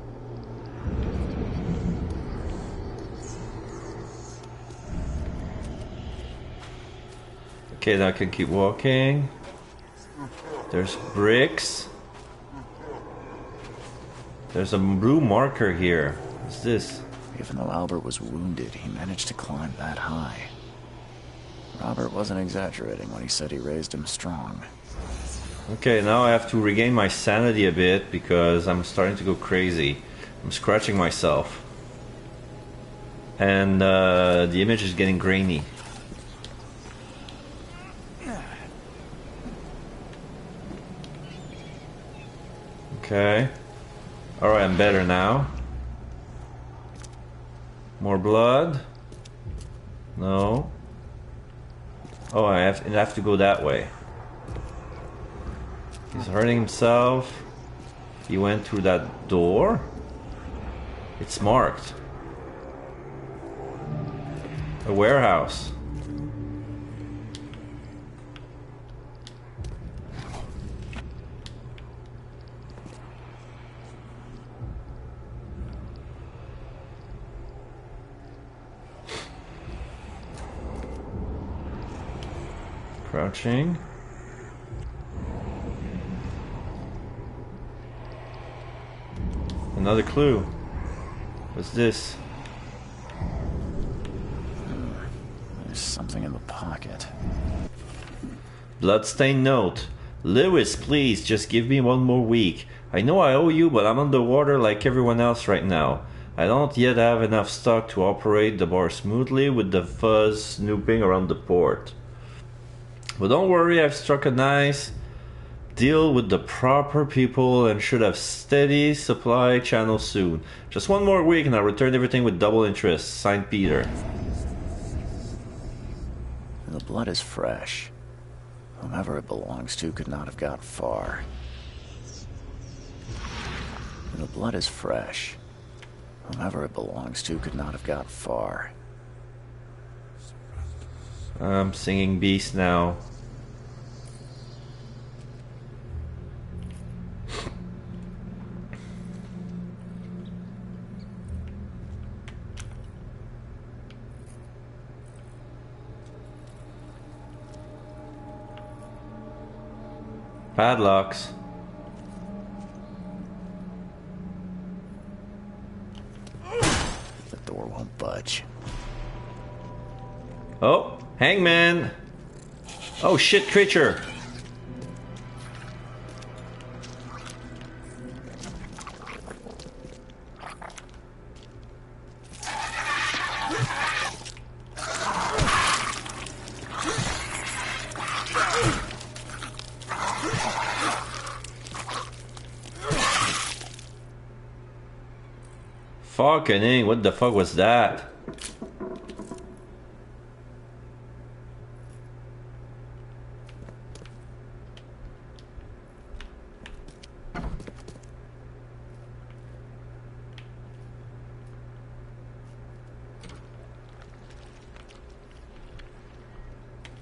Okay, now I can keep walking. There's bricks. There's a blue marker here. What's this? Even though Albert was wounded, he managed to climb that high. Robert wasn't exaggerating when he said he raised him strong. Okay, now I have to regain my sanity a bit because I'm starting to go crazy. I'm scratching myself. And the image is getting grainy. Okay. Alright, I'm better now. More blood? No. Oh, I have to go that way. He's hurting himself. He went through that door. It's marked. A warehouse. Crouching. Another clue. What's this? There's something in the pocket. Bloodstained note. Lewis, please, just give me one more week. I know I owe you, but I'm underwater like everyone else right now. I don't yet have enough stock to operate the bar smoothly with the fuzz snooping around the port. But don't worry, I've struck a nice deal with the proper people and should have steady supply channel soon. Just one more week and I'll return everything with double interest. Signed, Peter. The blood is fresh. Whomever it belongs to could not have got far. The blood is fresh. Whomever it belongs to could not have got far. I'm singing Beast now. Padlocks. The door won't budge. Oh, hangman. Oh shit, creature. Fucking what the fuck was that?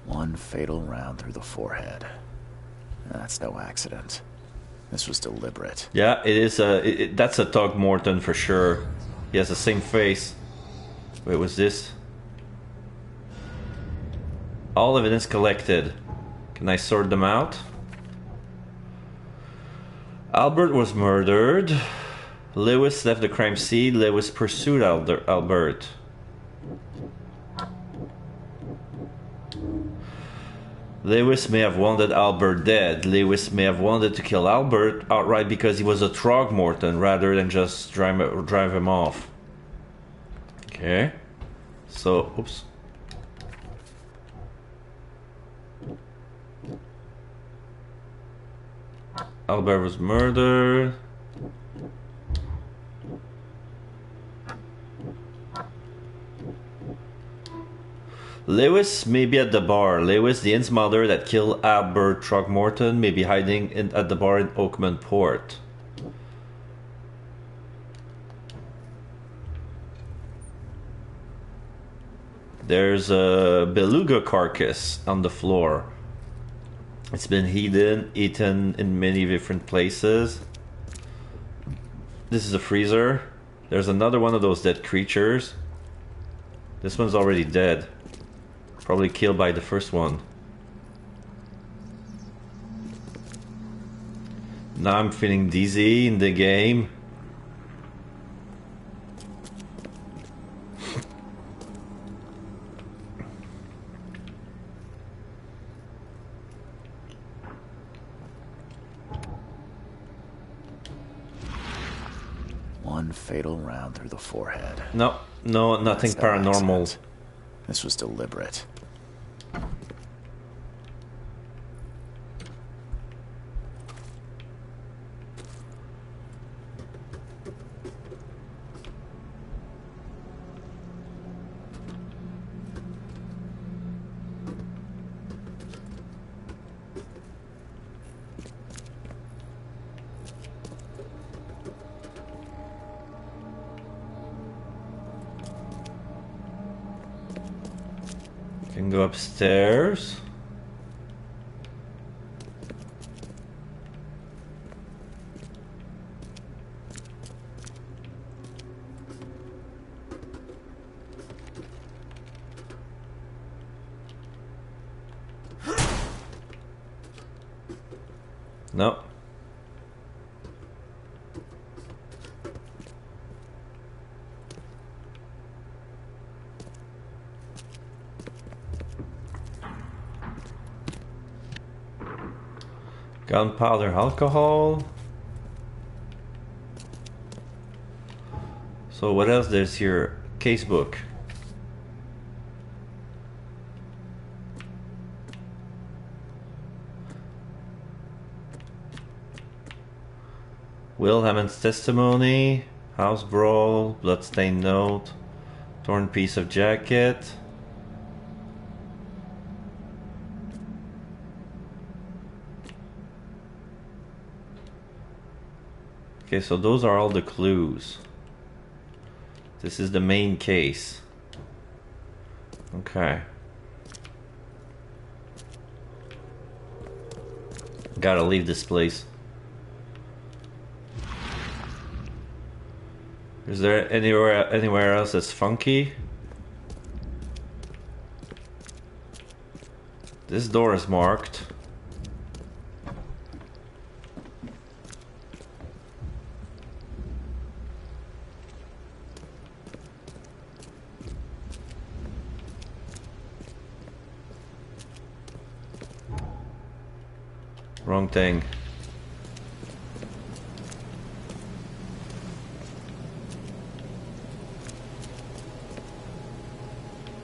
One fatal round through the forehead. That's no accident. This was deliberate. Yeah, it is that's a Throgmorton for sure. He has the same face. Wait, what's this? All evidence collected. Can I sort them out? Albert was murdered. Lewis left the crime scene. Lewis pursued Albert. Lewis may have wanted Albert dead. Lewis may have wanted to kill Albert outright because he was a Throgmorton rather than just drive him off. Okay. So, oops. Albert was murdered. Lewis may be at the bar. Lewis, the inn's mother that killed Albert Throgmorton, may be hiding at the bar in Oakman Port. There's a beluga carcass on the floor. It's been eaten in many different places. This is a freezer. There's another one of those dead creatures. This one's already dead. Probably killed by the first one. Now I'm feeling dizzy in the game. One fatal round through the forehead. No, nothing That's no paranormal. accident. This was deliberate. Can go upstairs. No. Gunpowder alcohol. So what else? There's here casebook. Will Hammond's testimony, house brawl, bloodstained note, torn piece of jacket. Okay, so those are all the clues. This is the main case. Okay. Gotta leave this place. Is there anywhere else that's funky? This door is marked. Wrong thing.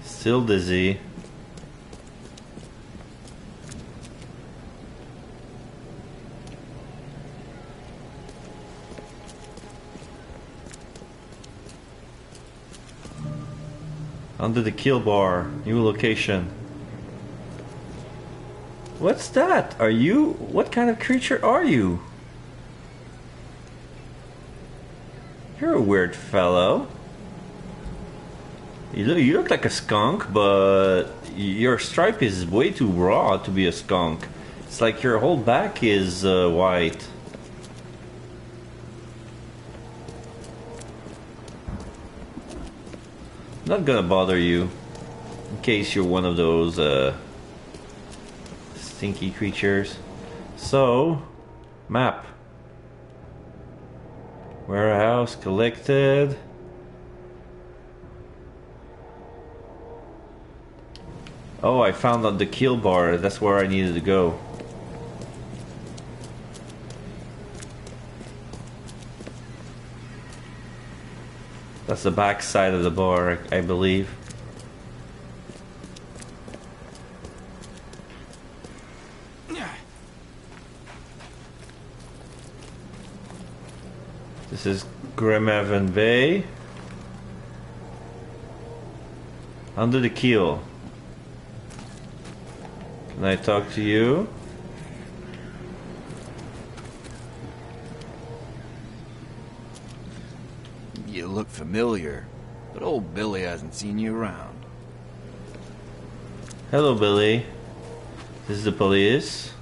Still dizzy. Under the kill bar, new location. What's that? Are you? What kind of creature are you? You're a weird fellow. You look like a skunk, but your stripe is way too broad to be a skunk. It's like your whole back is white. Not gonna bother you, in case you're one of those stinky creatures. So, map. Warehouse collected. Oh, I found out the kill bar. That's where I needed to go. That's the back side of the bar, I believe. This is Grimhaven Bay. Under the keel. Can I talk to you? You look familiar, but old Billy hasn't seen you around. Hello, Billy. This is the police.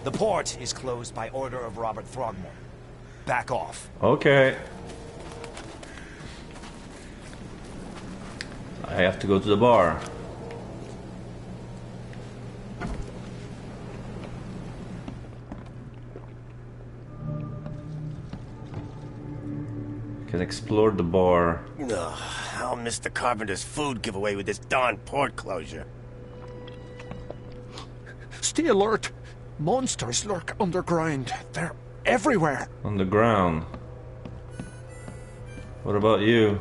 The port is closed by order of Robert Throgmorton. Back off. Okay. I have to go to the bar. Can explore the bar. Ugh, I'll miss the carpenter's food giveaway with this darn port closure. Stay alert. Monsters lurk underground. They're everywhere. On the ground. What about you?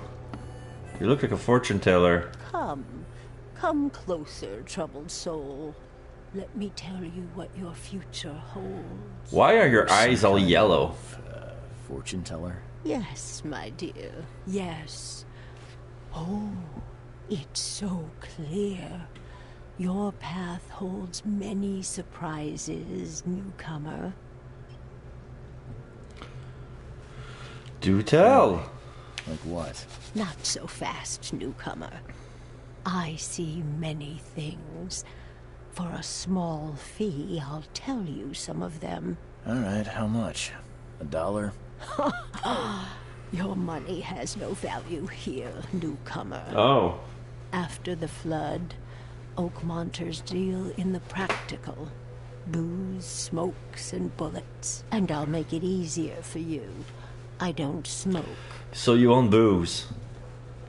You look like a fortune teller. Come closer, troubled soul. Let me tell you what your future holds. Why are your eyes all yellow? Fortune teller? Yes, my dear, yes. Oh, it's so clear. Your path holds many surprises, newcomer. Do tell. Like what? Not so fast, newcomer. I see many things. For a small fee, I'll tell you some of them. All right, how much? $1? Your money has no value here, newcomer. Oh. After the flood, Oakmonters deal in the practical. Booze, smokes, and bullets. And I'll make it easier for you. I don't smoke. So you want booze?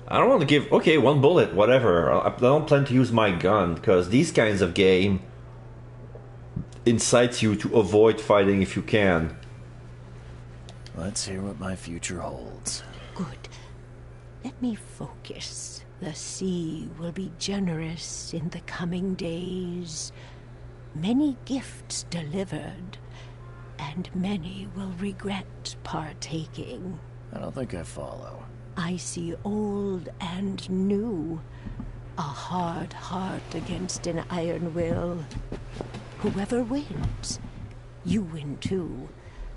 I don't want to give... Okay, 1 bullet, whatever. I don't plan to use my gun, because these kinds of game incites you to avoid fighting if you can. Let's hear what my future holds. Good. Let me focus. The sea will be generous in the coming days. Many gifts delivered, and many will regret partaking. I don't think I follow. I see old and new. A hard heart against an iron will. Whoever wins, you win too.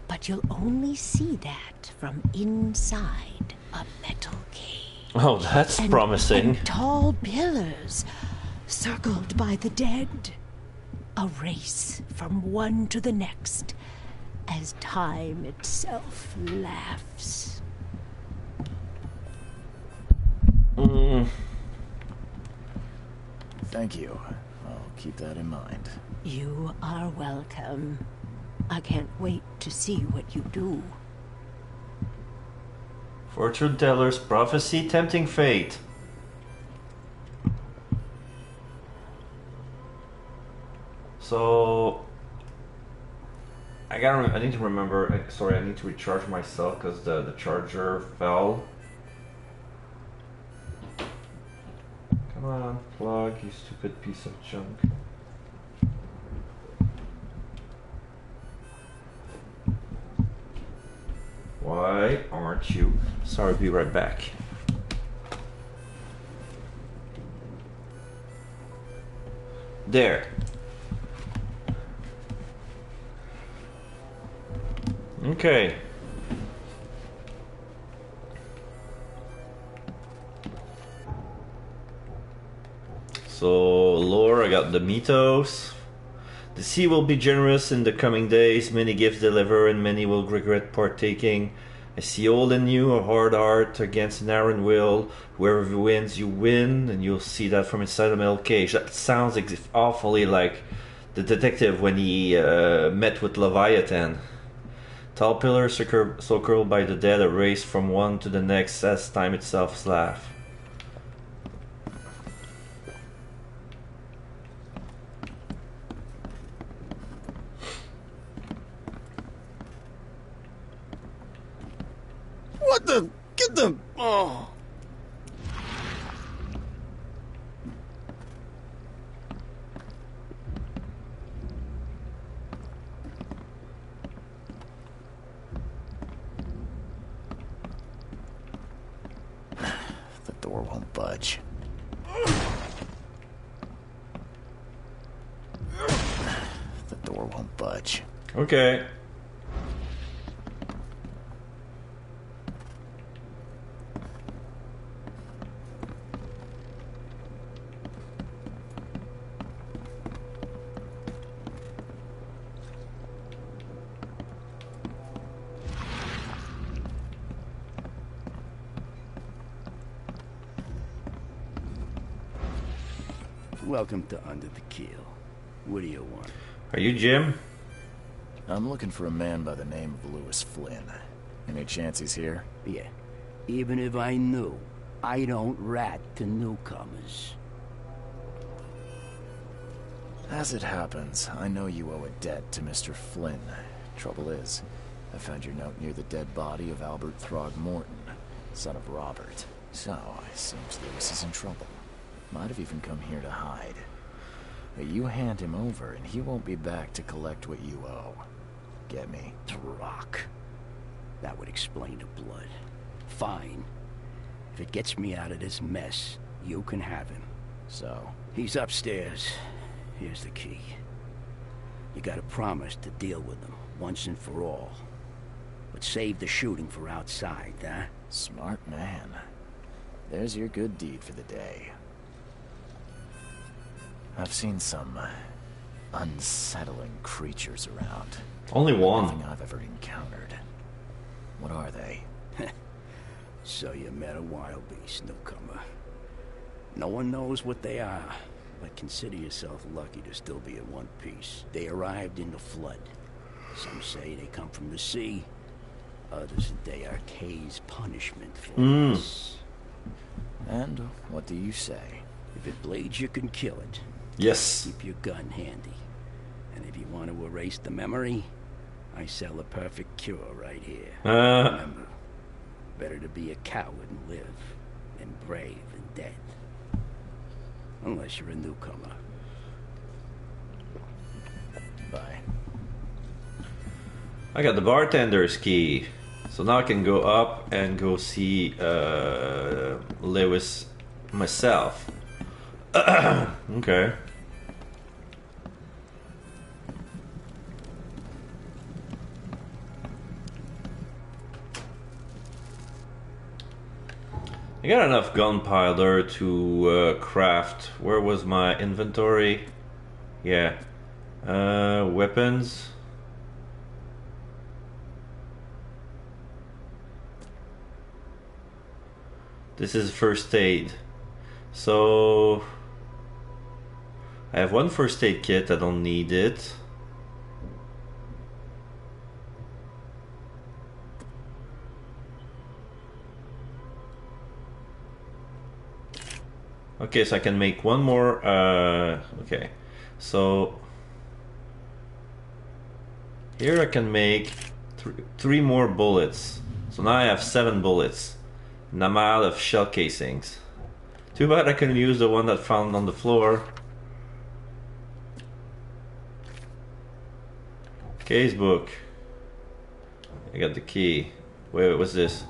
But you'll only see that from inside a metal cage. Oh, that's promising. And tall pillars, circled by the dead. A race from one to the next, as time itself laughs. Thank you. I'll keep that in mind. You are welcome. I can't wait to see what you do. Fortune teller's prophecy tempting fate. So I need to remember. Sorry, I need to recharge myself because the charger fell. Come on, plug, you stupid piece of junk. Why aren't you? Sorry, be right back. There. Okay. So, lore, I got the mythos. The sea will be generous in the coming days. Many gifts deliver, and many will regret partaking. I see old and new, a hard heart against an iron will. Whoever wins, you win, and you'll see that from inside a metal cage. That sounds awfully like the detective when he met with Leviathan. Tall pillars circled by the dead, a race from one to the next as time itself laughs. What the? Get them! Oh. The door won't budge. The door won't budge. Okay. Welcome to Under the Keel. What do you want? Are you Jim? I'm looking for a man by the name of Lewis Flynn. Any chance he's here? Yeah. Even if I knew, I don't rat to newcomers. As it happens, I know you owe a debt to Mr. Flynn. Trouble is, I found your note near the dead body of Albert Throgmorton, son of Robert. So, it seems Lewis is in trouble. Might have even come here to hide. But you hand him over, and he won't be back to collect what you owe. Get me? Throck. That would explain the blood. Fine. If it gets me out of this mess, you can have him. So? He's upstairs. Here's the key. You gotta promise to deal with him, once and for all. But save the shooting for outside, huh? Smart man. There's your good deed for the day. I've seen some unsettling creatures around. Only one. Nothing I've ever encountered. What are they? So you met a wild beast, newcomer. No one knows what they are, but consider yourself lucky to still be in one piece. They arrived in the flood. Some say they come from the sea. Others they are Kay's punishment for us. And what do you say? If it bleeds, you can kill it. Yes. Keep your gun handy. And if you want to erase the memory, I sell a perfect cure right here. Remember, better to be a coward and live than brave and dead. Unless you're a newcomer. Bye. I got the bartender's key. So now I can go up and go see Lewis myself. Okay. I got enough gunpowder to craft. Where was my inventory? Yeah. Weapons. This is first aid. So I have one first aid kit, I don't need it. Okay, so I can make one more, okay. So here I can make three more bullets. So now I have 7 bullets. And I'm out of shell casings. Too bad I couldn't use the one that found on the floor. Case book. I got the key. Wait, what's this?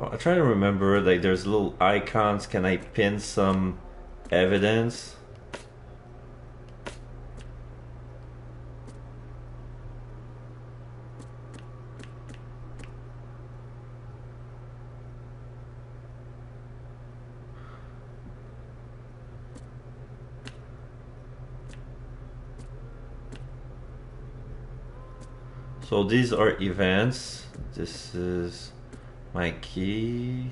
I'm trying to remember, like there's little icons. Can I pin some evidence? So these are events. This is my key.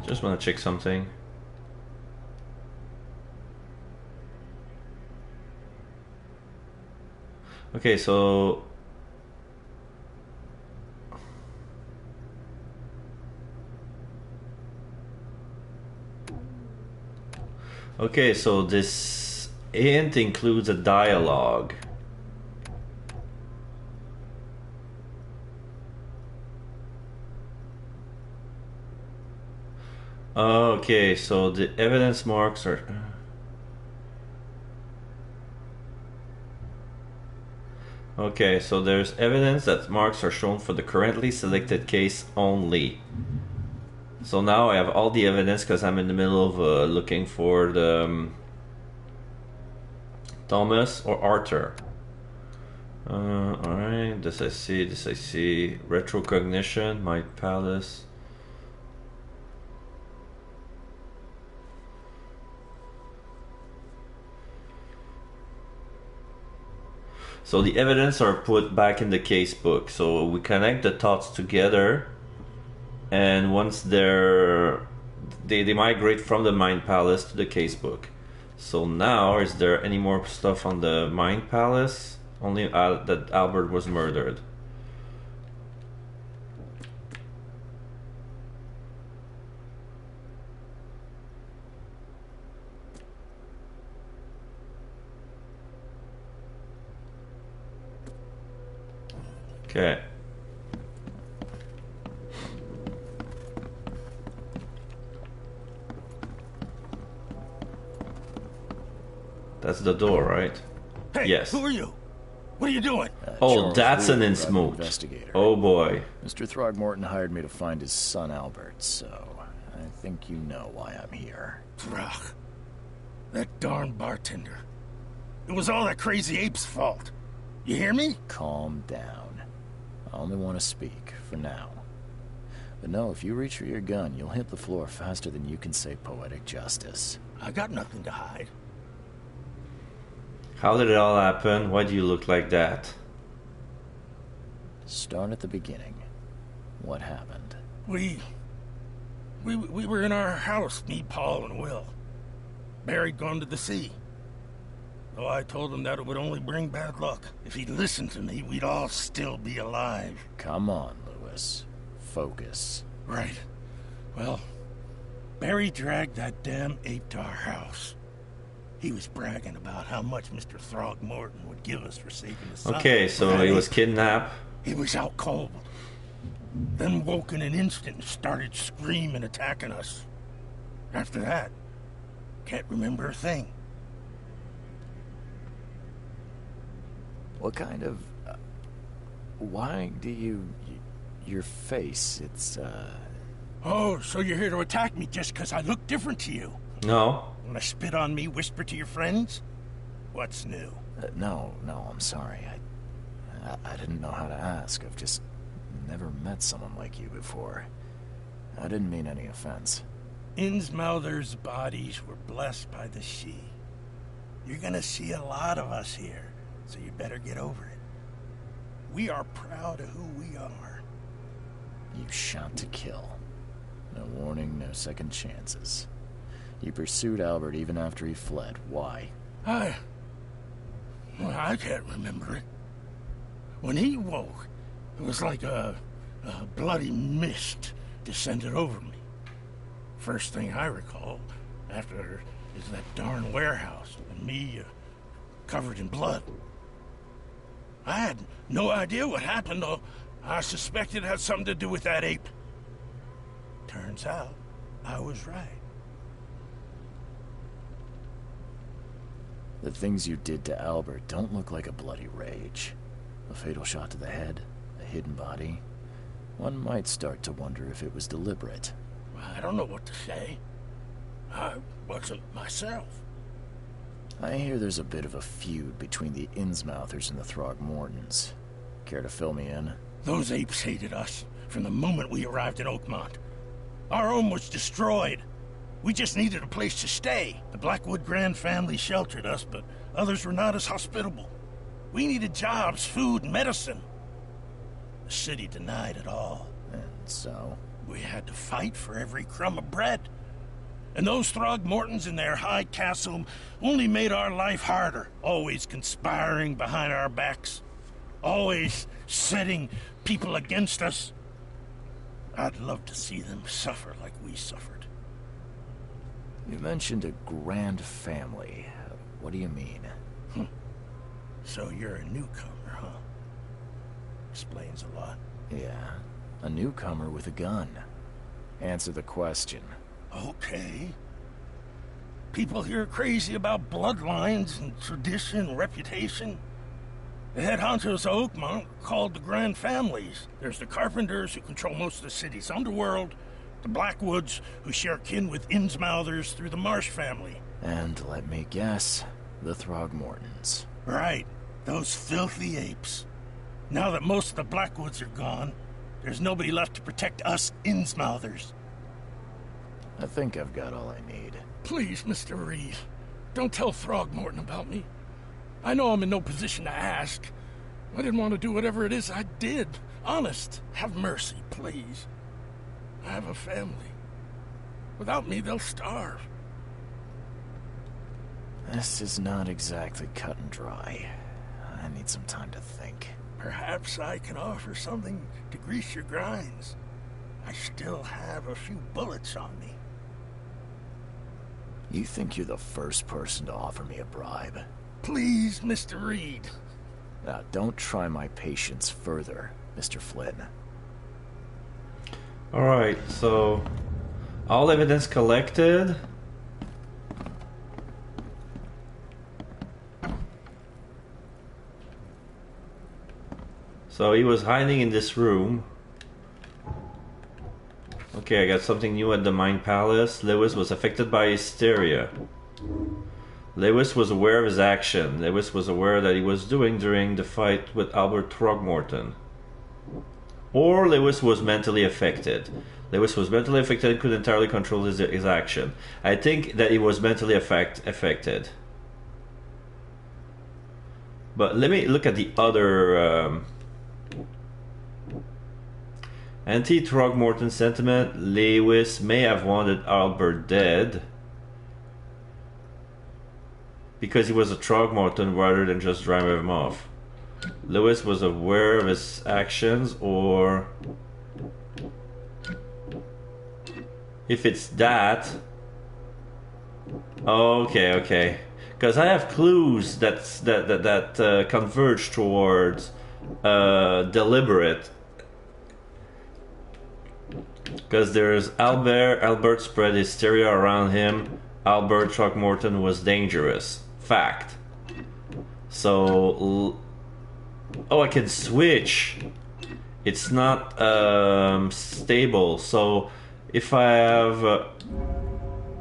Just want to check something. Okay, so this hint includes a dialogue. Okay, so the evidence marks are Okay, so there's evidence that marks are shown for the currently selected case only. So now I have all the evidence because I'm in the middle of looking for the Thomas or Arthur. Alright, this I see. Retrocognition, my palace. So the evidence are put back in the case book. So we connect the thoughts together, and once they migrate from the Mind Palace to the case book. So now, is there any more stuff on the Mind Palace? Only that Albert was murdered. Okay. That's the door, right? Hey, yes. Who are you? What are you doing? Oh, that's an Innsmouth. Oh boy. Mr. Throgmorton hired me to find his son Albert, so I think you know why I'm here. Throg. That darn bartender. It was all that crazy ape's fault. You hear me? Calm down. I only want to speak, for now. But no, if you reach for your gun, you'll hit the floor faster than you can say poetic justice. I got nothing to hide. How did it all happen? Why do you look like that? Start at the beginning. What happened? We were in our house, me, Paul, and Will. Barry'd gone to the sea. Though I told him that it would only bring bad luck. If he'd listened to me, we'd all still be alive. Come on, Lewis. Focus. Right. Well, Barry dragged that damn ape to our house. He was bragging about how much Mr. Throgmorton would give us for saving his son. Okay, so he was kidnapped. He was out cold. Then woke in an instant and started screaming, attacking us. After that, can't remember a thing. What kind of... why do you... your face, it's, Oh, so you're here to attack me just because I look different to you? No. Want to spit on me, whisper to your friends? What's new? No, I'm sorry. I didn't know how to ask. I've just never met someone like you before. I didn't mean any offense. Innsmouther's bodies were blessed by the sea. You're gonna see a lot of us here, so you better get over it. We are proud of who we are. You shot to kill. No warning, no second chances. You pursued Albert even after he fled. Why? I can't remember it. When he woke, it was like a bloody mist descended over me. First thing I recall after is that darn warehouse and me covered in blood. I had no idea what happened, though. I suspected it had something to do with that ape. Turns out, I was right. The things you did to Albert don't look like a bloody rage. A fatal shot to the head, a hidden body. One might start to wonder if it was deliberate. I don't know what to say. I wasn't myself. I hear there's a bit of a feud between the Innsmouthers and the Throgmortons. Care to fill me in? Those apes hated us from the moment we arrived in Oakmont. Our home was destroyed. We just needed a place to stay. The Blackwood Grand family sheltered us, but others were not as hospitable. We needed jobs, food, and medicine. The city denied it all. And so? We had to fight for every crumb of bread. And those Throgmortons in their high castle only made our life harder, always conspiring behind our backs, always setting people against us. I'd love to see them suffer like we suffered. You mentioned a grand family. What do you mean? So you're a newcomer, huh? Explains a lot. Yeah, a newcomer with a gun. Answer the question. Okay. People here are crazy about bloodlines and tradition and reputation. The head honchos of Oakmont are called the Grand Families. There's the Carpenters, who control most of the city's underworld, the Blackwoods, who share kin with Innsmouthers through the Marsh family. And let me guess, the Throgmortons. Right, those filthy apes. Now that most of the Blackwoods are gone, there's nobody left to protect us Innsmouthers. I think I've got all I need. Please, Mr. Reed, don't tell Throgmorton about me. I know I'm in no position to ask. I didn't want to do whatever it is I did. Honest, have mercy, please. I have a family. Without me, they'll starve. This is not exactly cut and dry. I need some time to think. Perhaps I can offer something to grease your grinds. I still have a few bullets on me. You think you're the first person to offer me a bribe? Please, Mr. Reed. Now, don't try my patience further, Mr. Flynn. Alright, so... all evidence collected. So he was hiding in this room. Okay, I got something new at the Mind Palace. Lewis was affected by hysteria. Lewis was aware of his action. Lewis was aware that he was doing during the fight with Albert Throgmorton. Or Lewis was mentally affected. Lewis was mentally affected and could entirely control his action. I think that he was mentally affected. But let me look at the other... Anti-Throgmorton sentiment. Lewis may have wanted Albert dead because he was a Throgmorton rather than just drive him off. Lewis was aware of his actions, or if it's that, okay, because I have clues that converge towards deliberate. Because there's Albert spread hysteria around him. Albert Throgmorton was dangerous. Fact. So, oh, I can switch. It's not stable. So, if I have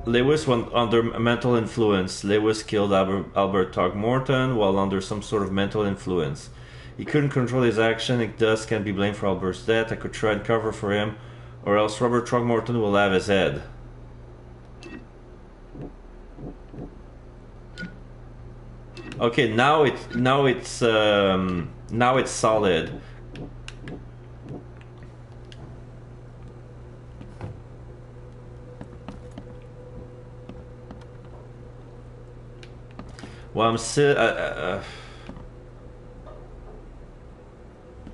Lewis under mental influence, Lewis killed Albert Throgmorton while under some sort of mental influence. He couldn't control his action. It thus can be blamed for Albert's death. I could try and cover for him, or else Robert Throgmorton will have his head. Okay, now it's solid. Well, I'm still.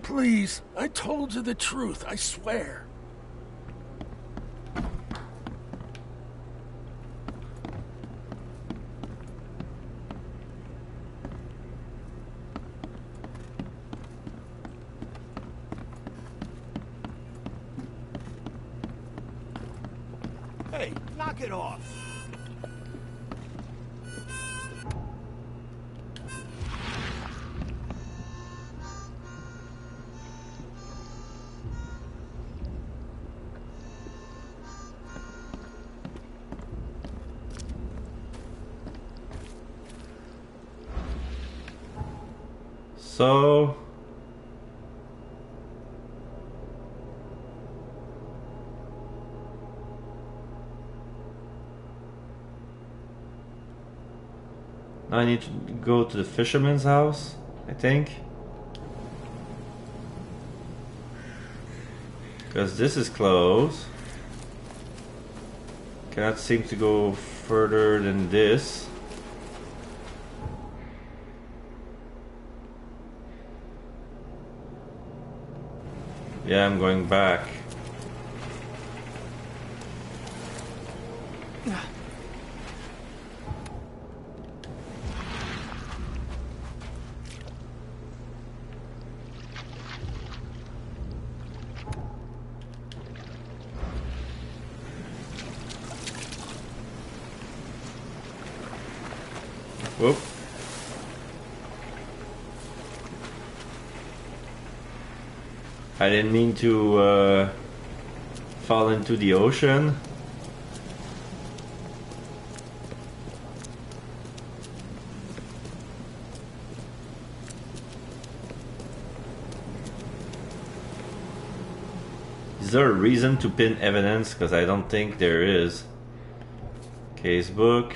Please, I told you the truth, I swear. Hey, knock it off. So I need to go to the fisherman's house, I think. Because this is closed. Cannot seem to go further than this. Yeah, I'm going back. Whoop. I didn't mean to fall into the ocean. Is there a reason to pin evidence? Because I don't think there is. Casebook.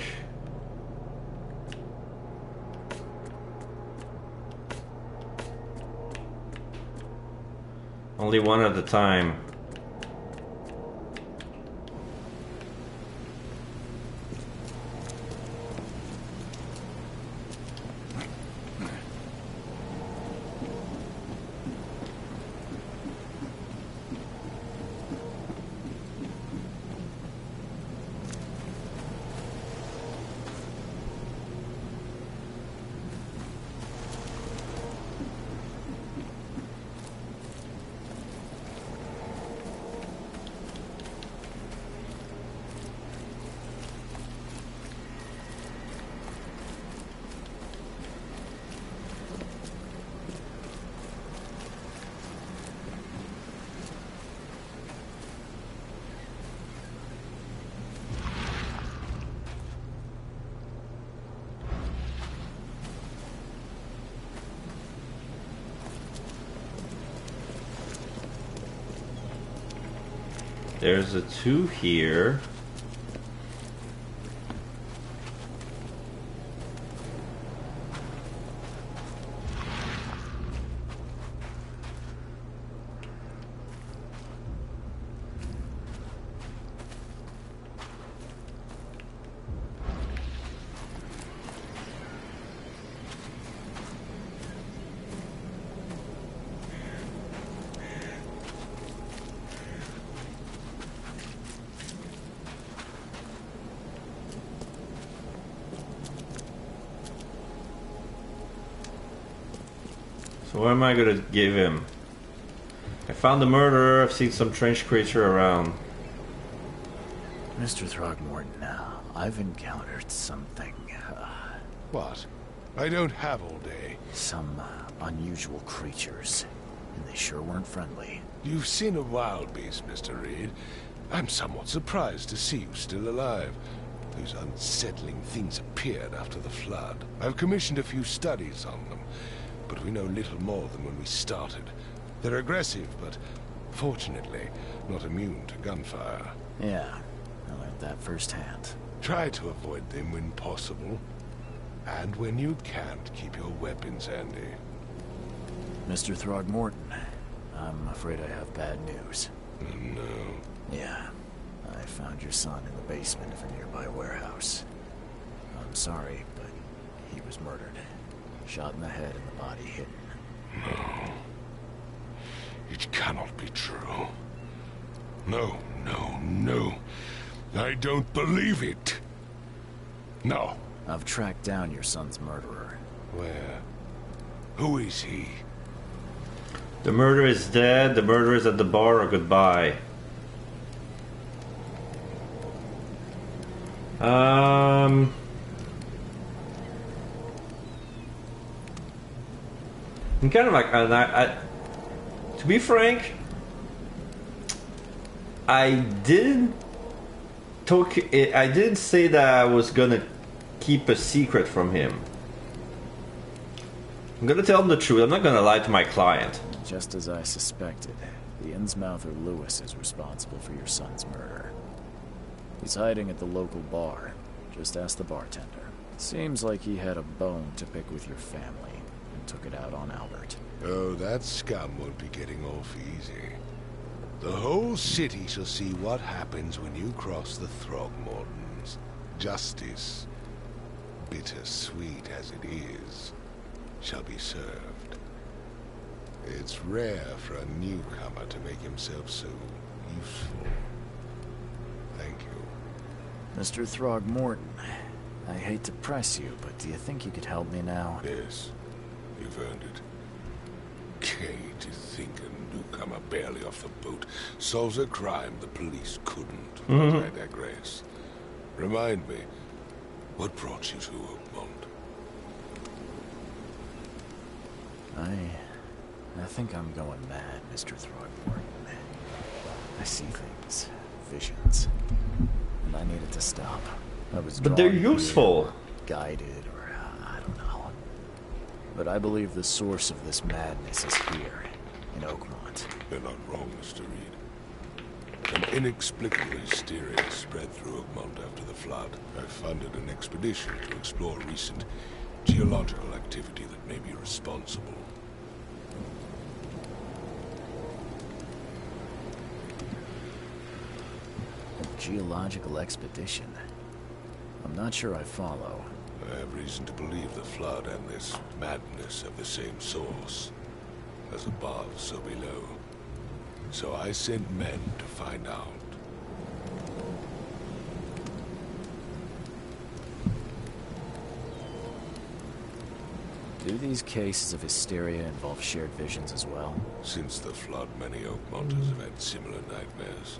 Only one at a time. There's a 2 here. So what am I gonna give him? I found the murderer. I've seen some strange creature around. Mr. Throgmorton, I've encountered something. What? I don't have all day. Some unusual creatures. And they sure weren't friendly. You've seen a wild beast, Mr. Reed. I'm somewhat surprised to see you still alive. Those unsettling things appeared after the flood. I've commissioned a few studies on them, but we know little more than when we started. They're aggressive, but fortunately not immune to gunfire. Yeah, I learned that firsthand. Try to avoid them when possible. And when you can't, keep your weapons handy. Mr. Throgmorton, I'm afraid I have bad news. No. Yeah, I found your son in the basement of a nearby warehouse. I'm sorry, but he was murdered. Shot in the head and the body hidden. No. It cannot be true. No, no, no. I don't believe it. No. I've tracked down your son's murderer. Where? Who is he? The murderer is dead. The murderer is at the bar, or goodbye. I'm kind of like, to be frank, I didn't say that I was gonna keep a secret from him. I'm gonna tell him the truth. I'm not gonna lie to my client. Just as I suspected, the Innsmouther Lewis is responsible for your son's murder. He's hiding at the local bar. Just ask the bartender. Seems like he had a bone to pick with your family and took it out on Albert. Oh, that scum won't be getting off easy. The whole city shall see what happens when you cross the Throgmortons. Justice, bittersweet as it is, shall be served. It's rare for a newcomer to make himself so useful. Thank you. Mr. Throgmorton, I hate to press you, but do you think you could help me now? Yes, you've earned it. Kay, to think a newcomer barely off the boat solves a crime the police couldn't. But I digress. Remind me, what brought you to Oakmont? I think I'm going mad, Mr. Throgmorton. I see things, visions, and I need it to stop. I was But they're drawn useful. here, guided, or I don't know. But I believe the source of this madness is here, in Oakmont. You're not wrong, Mr. Reed. An inexplicable hysteria spread through Oakmont after the flood. I funded an expedition to explore recent geological activity that may be responsible. A geological expedition? I'm not sure I follow. I have reason to believe the flood and this madness have the same source. As above, so below. So I sent men to find out. Do these cases of hysteria involve shared visions as well? Since the flood, many Oakmonters have had similar nightmares.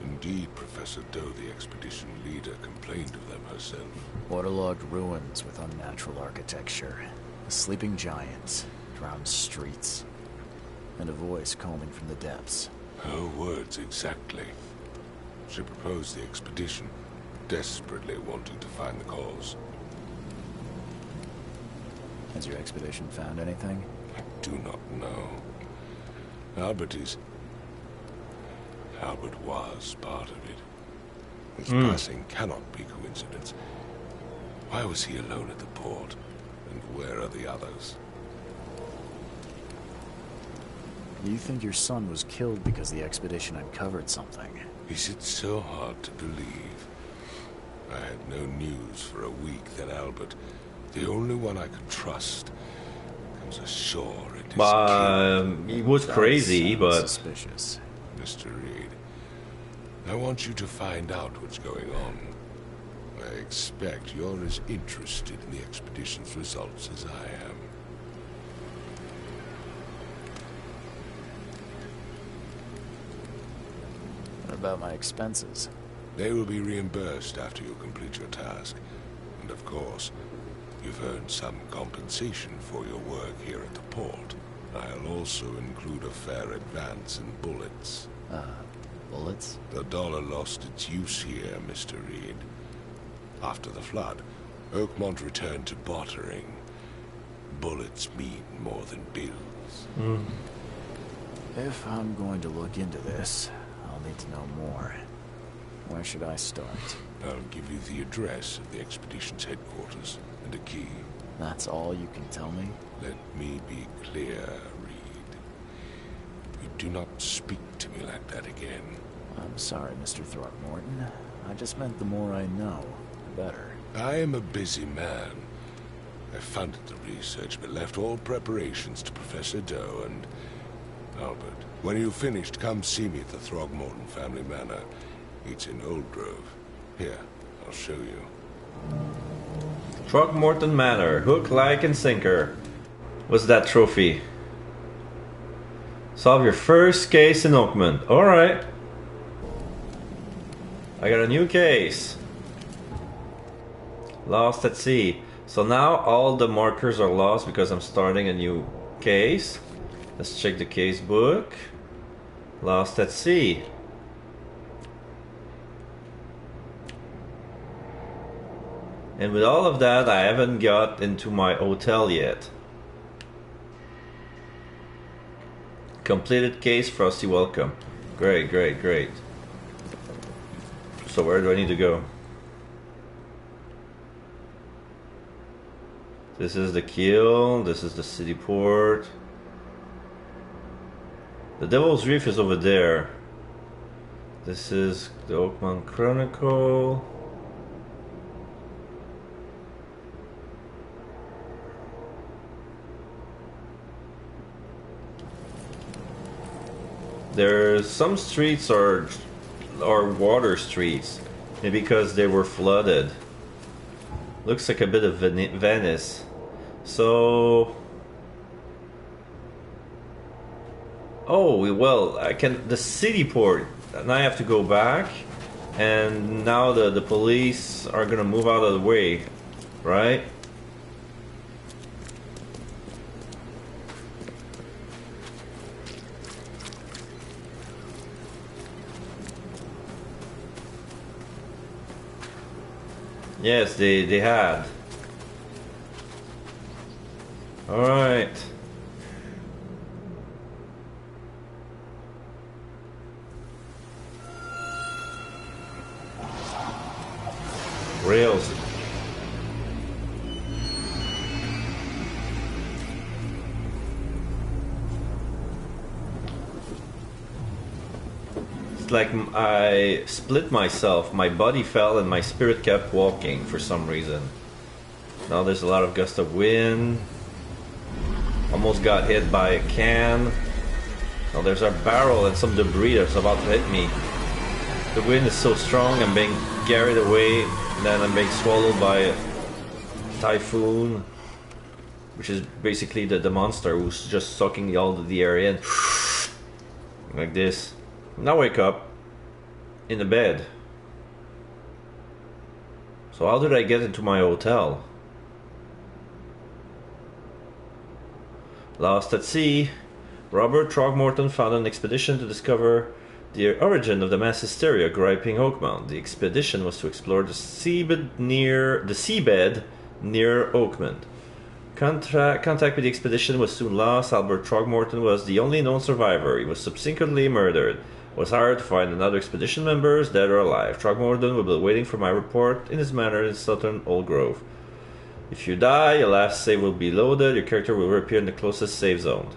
Indeed, Professor Doe, the expedition leader, complained of them herself. Waterlogged ruins with unnatural architecture, a sleeping giant, drowned streets, and a voice calling from the depths. Her words exactly. She proposed the expedition, desperately wanting to find the cause. Has your expedition found anything? I do not know. Albert was part of it. His passing cannot be coincidence. Why was he alone at the port? And where are the others? You think your son was killed because the expedition uncovered something? Is it so hard to believe? I had no news for a week that Albert, the only one I could trust, comes ashore and is killed. He was crazy, but suspicious. Mr. Reed, I want you to find out what's going on. I expect you're as interested in the expedition's results as I am. What about my expenses? They will be reimbursed after you complete your task. And of course, you've earned some compensation for your work here at the port. I'll also include a fair advance in bullets. Bullets? The dollar lost its use here, Mr. Reed. After the flood, Oakmont returned to bartering. Bullets mean more than bills. If I'm going to look into this, I'll need to know more. Where should I start? I'll give you the address of the expedition's headquarters and a key. That's all you can tell me? Let me be clear, Reed. You do not speak to me like that again. I'm sorry, Mr. Throckmorton. I just meant the more I know, the better. I am a busy man. I funded the research, but left all preparations to Professor Doe and Albert. When you've finished, come see me at the Throgmorton family manor. It's in Old Grove. Here, I'll show you. Throgmorton Manor, hook, line, and sinker. What's that trophy? Solve your first case in Oakmont. Alright. I got a new case. Lost at sea. So now all the markers are lost because I'm starting a new case. Let's check the case book. Lost at sea. And with all of that, I haven't got into my hotel yet. Completed case, Frosty, welcome. Great, great, great. So where do I need to go? This is the keel, this is the city port. The Devil's Reef is over there. This is the Oakmont Chronicle. There's some streets are water streets, maybe because they were flooded. Looks like a bit of Venice. So, oh well, I can the city port. Now I have to go back, and now the police are gonna move out of the way, right? Yes, they had. Alright. Rails. It's like I split myself. My body fell and my spirit kept walking for some reason. Now there's a lot of gust of wind. Almost got hit by a can. Now there's a barrel and some debris that's about to hit me. The wind is so strong, I'm being carried away, and then I'm being swallowed by a typhoon, which is basically the monster who's just sucking all the air in. Like this. Now wake up in the bed. So how did I get into my hotel? Lost at sea, Robert Throgmorton found an expedition to discover the origin of the mass hysteria gripping Oakmount. The expedition was to explore the seabed near Oakmount. Contact with the expedition was soon lost. Albert Throgmorton was the only known survivor. He was subsequently murdered. Was hired to find another expedition members, dead or alive. Throgmorton will be waiting for my report in his manor in Southern Old Grove. If you die, your last save will be loaded. Your character will reappear in the closest save zone.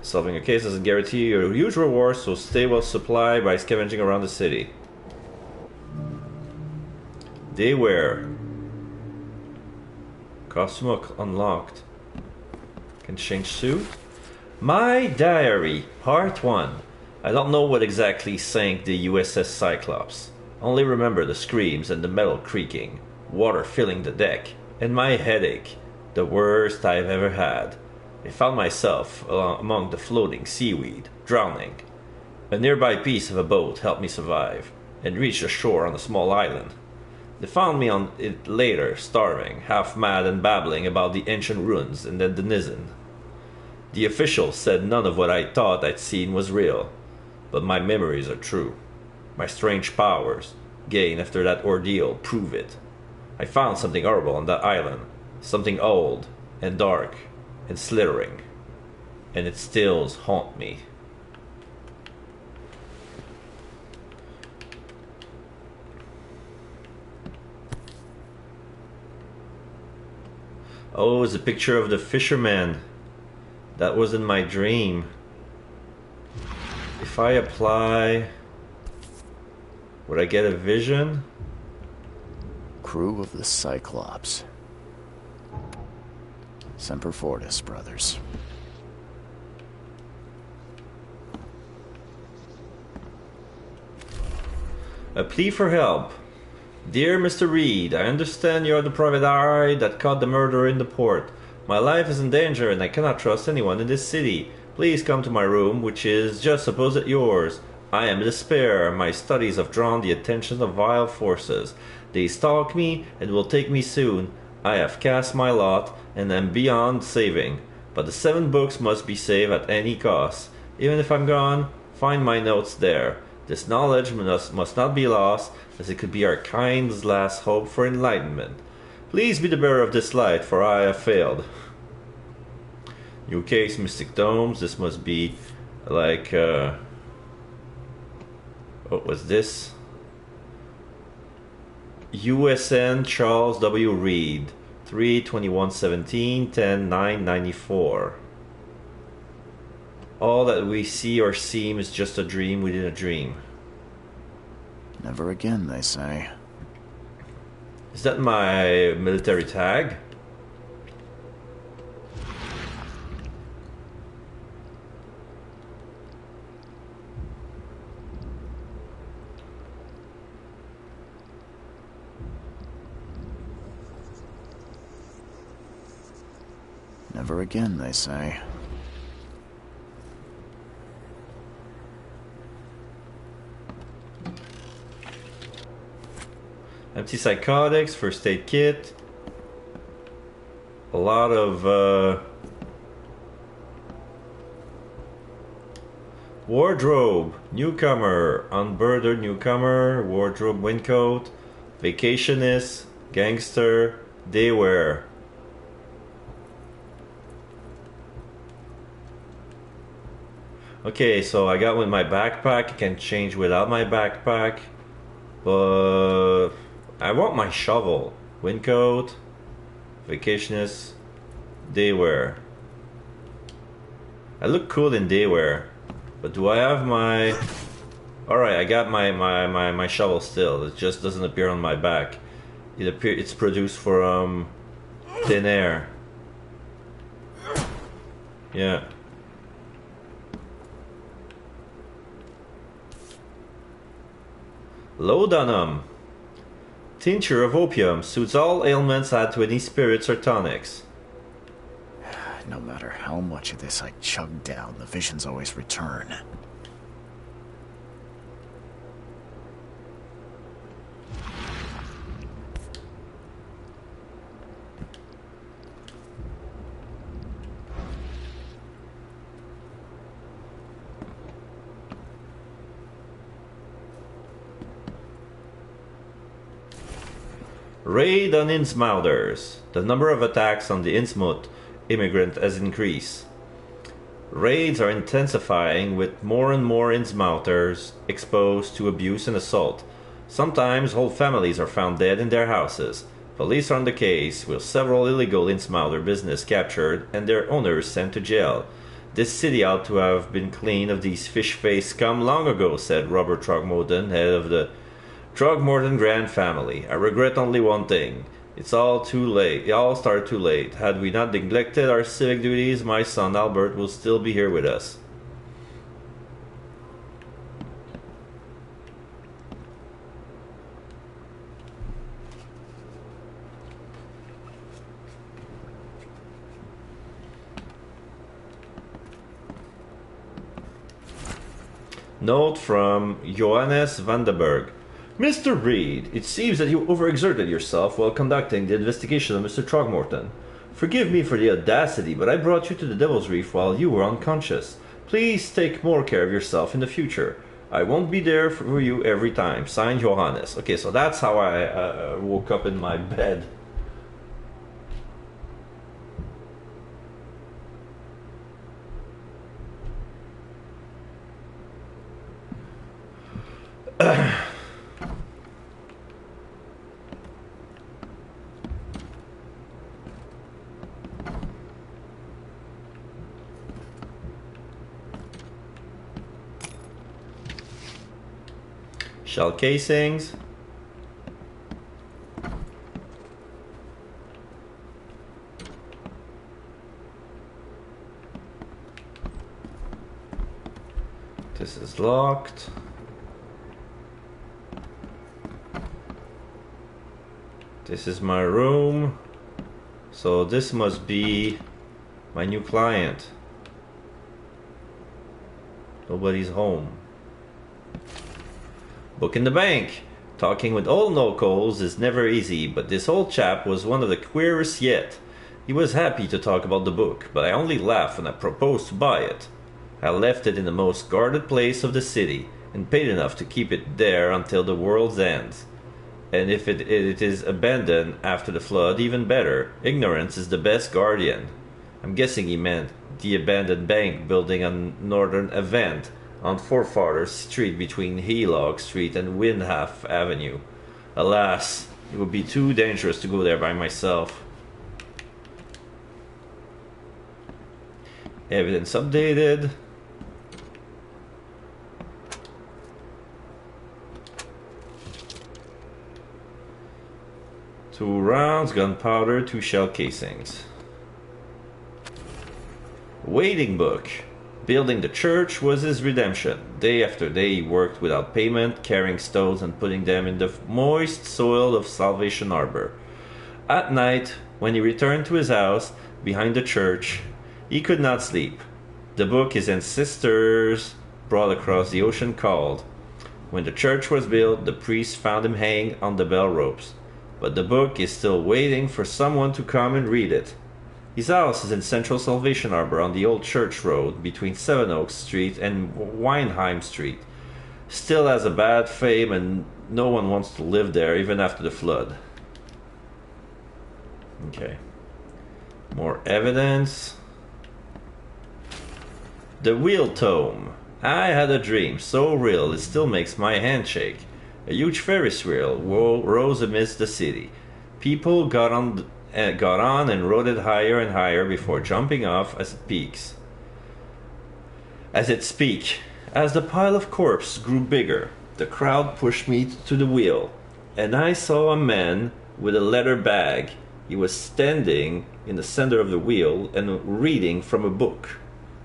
Solving a case doesn't guarantee you a huge reward, so stay well supplied by scavenging around the city. Daywear. Costume unlocked. Can change suit. My Diary, Part 1. I don't know what exactly sank the USS Cyclops. Only remember the screams and the metal creaking, water filling the deck, and my headache, the worst I've ever had. I found myself among the floating seaweed, drowning. A nearby piece of a boat helped me survive, and reached the shore on a small island. They found me on it later, starving, half mad and babbling about the ancient ruins and the denizen. The officials said none of what I thought I'd seen was real, but my memories are true. My strange powers, gained after that ordeal, prove it. I found something horrible on that island, something old and dark and slithering, and it still haunts me. Oh, it's a picture of the fisherman. That was in my dream. If I apply, would I get a vision? Crew of the Cyclops. Semper Fortis, brothers. A plea for help. Dear Mr. Reed, I understand you are the private eye that caught the murderer in the port. My life is in danger and I cannot trust anyone in this city. Please come to my room, which is just opposite yours. I am in despair. My studies have drawn the attention of vile forces. They stalk me and will take me soon. I have cast my lot and am beyond saving. But the 7 books must be saved at any cost. Even if I'm gone, find my notes there. This knowledge must not be lost, as it could be our kind's last hope for enlightenment. Please be the bearer of this light, for I have failed. New case, Mystic Domes. This must be like... what was this? USN Charles W. Reed, 3/21/17, 10/9/94. All that we see or seem is just a dream within a dream. Never again, they say. Is that my military tag? Never again, they say. Antipsychotics, first aid kit. A lot of wardrobe, newcomer, unburdened newcomer, wardrobe, windcoat, vacationist, Gangster, Dayware. Okay, so I got with my backpack. I can change without my backpack. But I want my shovel. Windcoat, Vacationist, Dayware. I look cool in Dayware. But do I have my... Alright, I got my shovel still. It just doesn't appear on my back. It's produced from thin air. Yeah. Laudanum. Tincture of opium suits all ailments, add to any spirits or tonics. No matter how much of this I chug down, the visions always return. Raid on Innsmouters. The number of attacks on the Innsmouth immigrant has increased. Raids are intensifying with more and more Innsmouters exposed to abuse and assault. Sometimes whole families are found dead in their houses. Police are on the case, with several illegal Innsmouter business captured and their owners sent to jail. This city ought to have been clean of these fish-faced scum long ago, said Robert Throgmorton, head of the Throgmorton Grand family. I regret only one thing. It's all too late. It all started too late. Had we not neglected our civic duties, my son Albert will still be here with us. Note from Johannes Vandenberg. Mr. Reed, it seems that you overexerted yourself while conducting the investigation of Mr. Throgmorton. Forgive me for the audacity, but I brought you to the Devil's Reef while you were unconscious. Please take more care of yourself in the future. I won't be there for you every time. Signed, Johannes. Okay, so that's how I woke up in my bed. Shell casings. This is locked. This is my room. So this must be my new client. Nobody's home. Book in the bank. Talking with old Nokols is never easy, but this old chap was one of the queerest yet. He was happy to talk about the book, but I only laughed when I proposed to buy it. I left it in the most guarded place of the city, and paid enough to keep it there until the world's end. And if it is abandoned after the flood, even better. Ignorance is the best guardian. I'm guessing he meant the abandoned bank building on Northern Avent, on Forefathers Street between Heelog Street and Windhalf Avenue. Alas, it would be too dangerous to go there by myself. Evidence updated. Two rounds, gunpowder, 2 shell casings. Waiting book. Building the church was his redemption. Day after day he worked without payment, carrying stones and putting them in the moist soil of Salvation Harbor. At night, when he returned to his house behind the church, he could not sleep. The book his ancestors brought across the ocean called. When the church was built, the priest found him hanging on the bell ropes. But the book is still waiting for someone to come and read it. His house is in central Salvation Harbor on the Old Church Road between Sevenoaks Street and Weinheim Street. Still has a bad fame and no one wants to live there even after the flood. Okay. More evidence. The Wheel Tome. I had a dream so real it still makes my hand shake. A huge Ferris wheel rose amidst the city. People got on and rode it higher and higher before jumping off as it peaks. As it speak, as the pile of corpses grew bigger, the crowd pushed me to the wheel, and I saw a man with a leather bag. He was standing in the center of the wheel and reading from a book.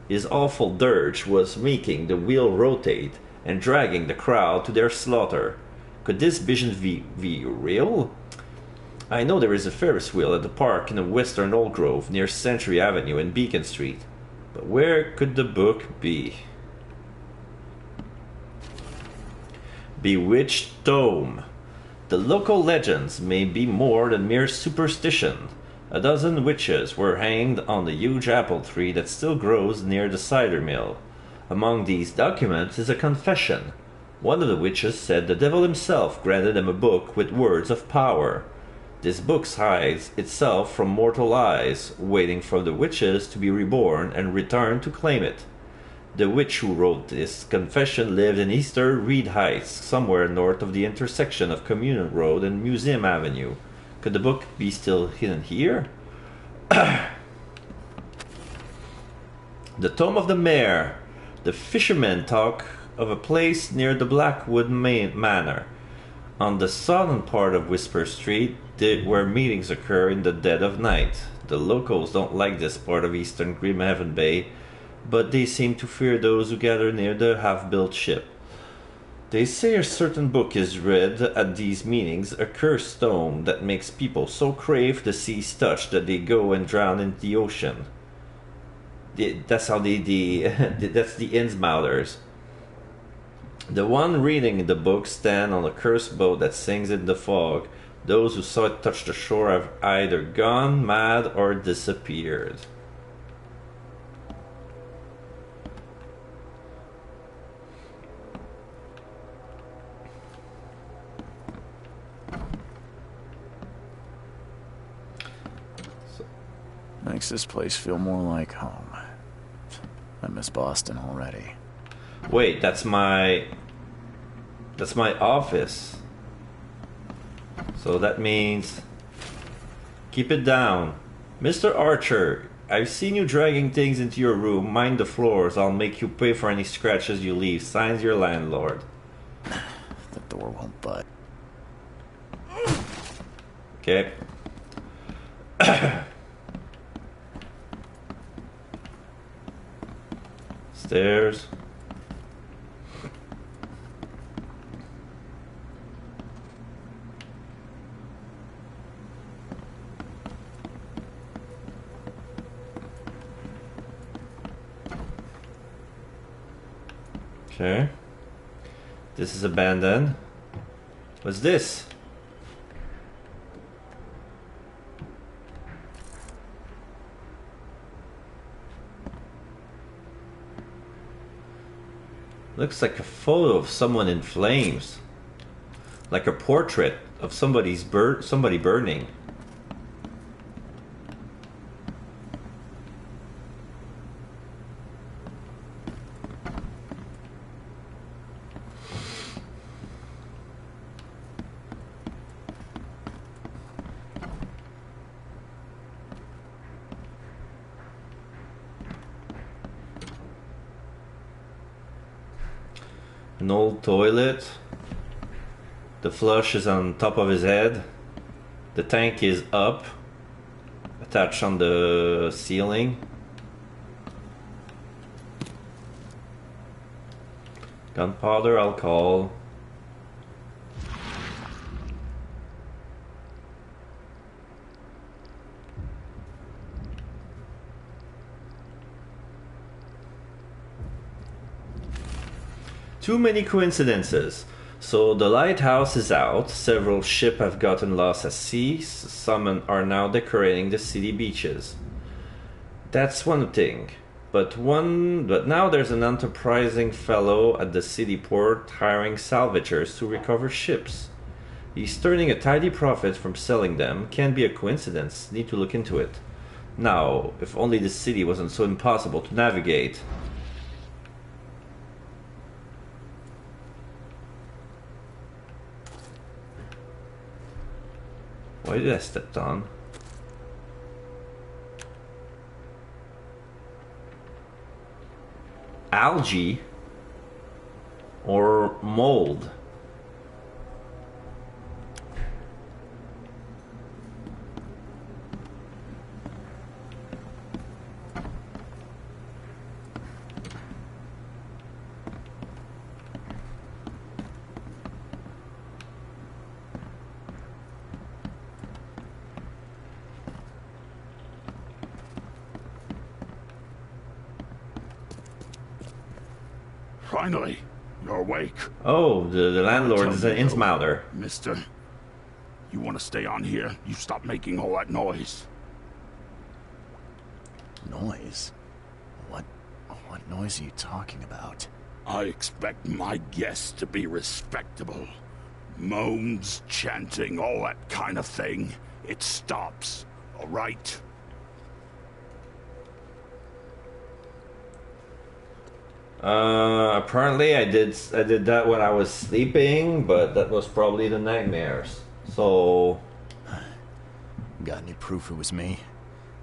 His awful dirge was making the wheel rotate and dragging the crowd to their slaughter. Could this vision be real? I know there is a Ferris wheel at the park in the western Old Grove near Century Avenue and Beacon Street. But where could the book be? Bewitched Tome. The local legends may be more than mere superstition. A dozen witches were hanged on the huge apple tree that still grows near the cider mill. Among these documents is a confession. One of the witches said the devil himself granted them a book with words of power. This book hides itself from mortal eyes, waiting for the witches to be reborn and return to claim it. The witch who wrote this confession lived in Easter Reed Heights, somewhere north of the intersection of Communion Road and Museum Avenue. Could the book be still hidden here? The Tome of the Mayor. The fishermen talk of a place near the Blackwood Manor, on the southern part of Whisper Street, where meetings occur in the dead of night. The locals don't like this part of eastern Grimhaven Bay, but they seem to fear those who gather near the half-built ship. They say a certain book is read at these meetings, a cursed tome that makes people so crave the sea's touch that they go and drown in the ocean. That's how that's the Innsmouters. The one reading the book stand on a cursed boat that sings in the fog. Those who saw it touch the shore have either gone mad or disappeared. Makes this place feel more like home. I miss Boston already. Wait, that's my office. So that means keep it down. Mr. Archer, I've seen you dragging things into your room. Mind the floors. I'll make you pay for any scratches you leave. Signs your landlord. The door won't budge. Okay. Stairs. Okay. This is abandoned. What's this? Looks like a photo of someone in flames. Like a portrait of somebody burning. An old toilet. The flush is on top of his head. The tank is up, attached on the ceiling. Gunpowder, alcohol. Too many coincidences. So the lighthouse is out, several ships have gotten lost at sea, some are now decorating the city beaches. That's one thing. But now there's an enterprising fellow at the city port hiring salvagers to recover ships. He's turning a tidy profit from selling them. Can't be a coincidence. Need to look into it. Now, if only this city wasn't so impossible to navigate. Why did I step on? Algae or mold? Finally, you're awake. Oh, the landlord is an Innsmouter. Mister, you want to stay on here? You stop making all that noise. Noise? What noise are you talking about? I expect my guests to be respectable. Moans, chanting, all that kind of thing. It stops, all right? Apparently I did that when I was sleeping, but that was probably the nightmares. So, got any proof it was me?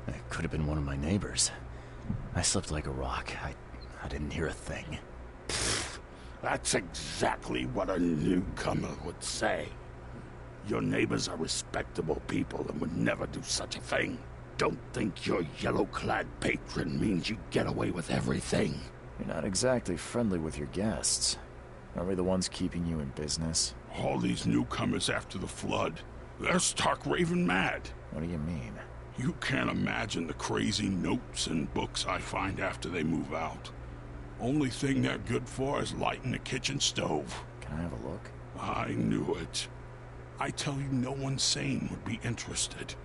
It could have been one of my neighbors. I slept like a rock. I didn't hear a thing. That's exactly what a newcomer would say. Your neighbors are respectable people and would never do such a thing. Don't think your yellow-clad patron means you get away with everything. You're not exactly friendly with your guests. Are we the ones keeping you in business? All these newcomers after the flood, they're stark raving mad. What do you mean? You can't imagine the crazy notes and books I find after they move out. Only thing they're good for is lighting the kitchen stove. Can I have a look? I knew it. I tell you, no one sane would be interested.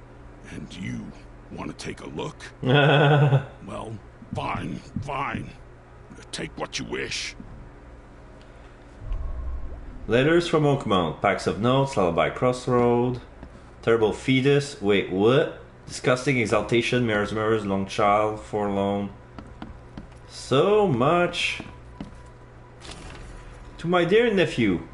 And you want to take a look? Well, fine. Take what you wish. Letters from Oakmount. Packs of notes. Lullaby Crossroad. Terrible fetus. Wait, what? Disgusting exaltation. Mirrors, long child. Forlorn. So much. To my dear nephew.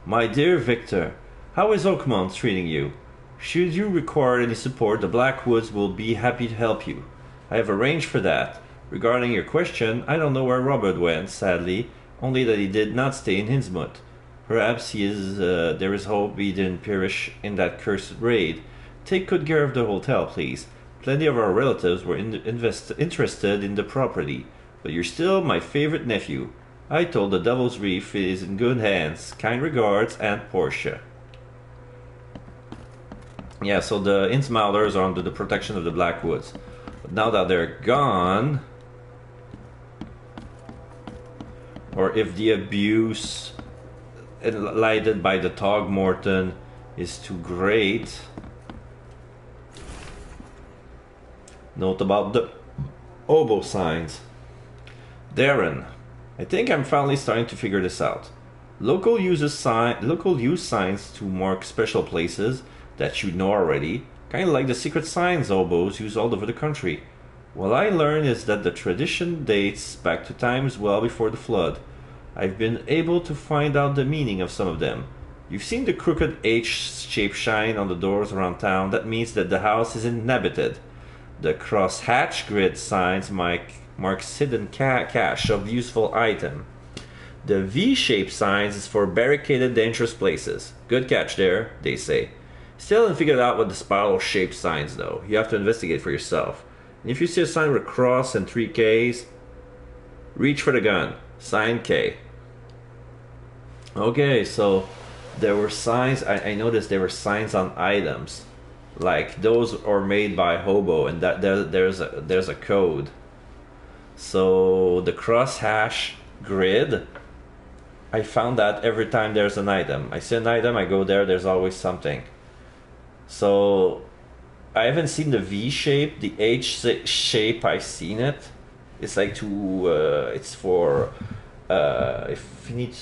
My dear Victor. How is Oakmount treating you? Should you require any support, the Blackwoods will be happy to help you. I have arranged for that. Regarding your question, I don't know where Robert went, sadly, only that he did not stay in Innsmouth. Perhaps there is hope he didn't perish in that cursed raid. Take good care of the hotel, please. Plenty of our relatives were interested in the property, but you're still my favorite nephew. I told the Devil's Reef it is in good hands. Kind regards, Aunt Portia. Yeah, so the Innsmouters are under the protection of the Blackwoods. But now that they're gone, or if the abuse lighted by the Throgmorton is too great. Note about the oboe signs. Darren, I think I'm finally starting to figure this out. Local use signs to mark special places that you know already, kind of like the secret signs oboes use all over the country. What I learned is that the tradition dates back to times well before the flood. I've been able to find out the meaning of some of them. You've seen the crooked H-shaped shine on the doors around town. That means that the house is inhabited. The cross-hatch grid signs marks hidden cache of useful item. The V-shaped signs is for barricaded dangerous places. Good catch there, they say. Still haven't figured out what the spiral-shaped signs though. You have to investigate for yourself. And if you see a sign with a cross and 3 Ks, reach for the gun. Sign K. Okay, so there were signs. I noticed there were signs on items. Like those are made by Hobo, and that there's a code. So the crosshash grid, I found that every time there's an item. I see an item, I go there, there's always something. So I haven't seen the V shape. The H shape, I've seen it. It's like it's for if you need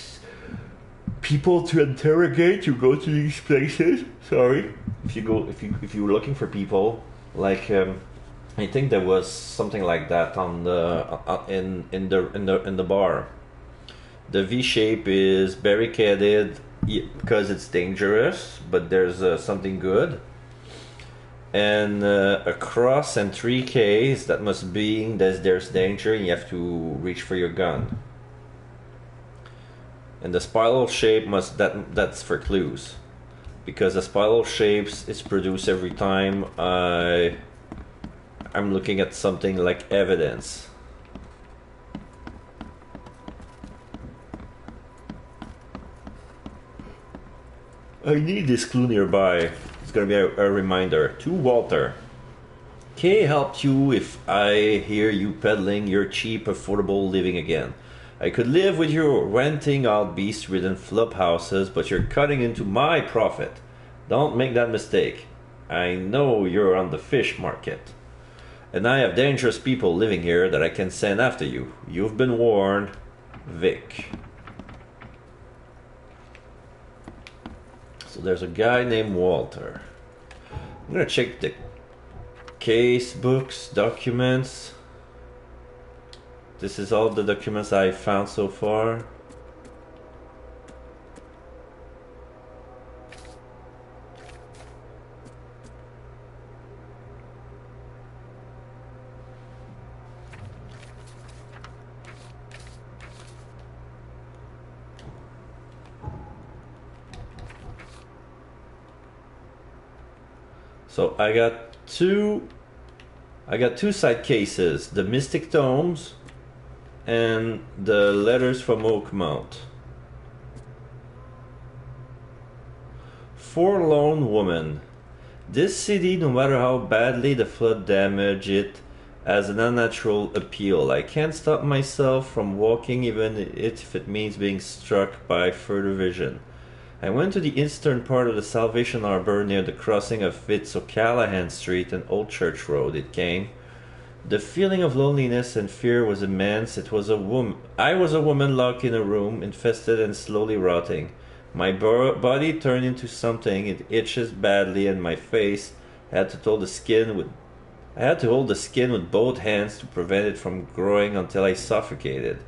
people to interrogate, you go to these places. Sorry, if you were looking for people, like I think there was something like that on the in the bar. The V shape is barricaded because it's dangerous, but there's something good. And a cross and 3 Ks, that must be there's danger and you have to reach for your gun. And the spiral shape that's for clues, because the spiral shapes is produced every time I'm looking at something like evidence. I need this clue nearby. It's gonna be a reminder. To Walter. K helped you if I hear you peddling your cheap, affordable living again. I could live with you renting out beast-ridden flop houses, but you're cutting into my profit. Don't make that mistake. I know you're on the fish market. And I have dangerous people living here that I can send after you. You've been warned. Vic. So there's a guy named Walter. I'm gonna check the case books, documents. This is all the documents I found so far. So I got two side cases, the Mystic Tomes and the Letters from Oakmount. Forlorn Woman. This city, no matter how badly the flood damaged it, has an unnatural appeal. I can't stop myself from walking even if it means being struck by further vision. I went to the eastern part of the Salvation Arbor near the crossing of Fitz O'Callahan Street and Old Church Road. It came. The feeling of loneliness and fear was immense. I was a woman locked in a room, infested and slowly rotting. My body turned into something. It itches badly, and my face I had to hold the skin with both hands to prevent it from growing until I suffocated.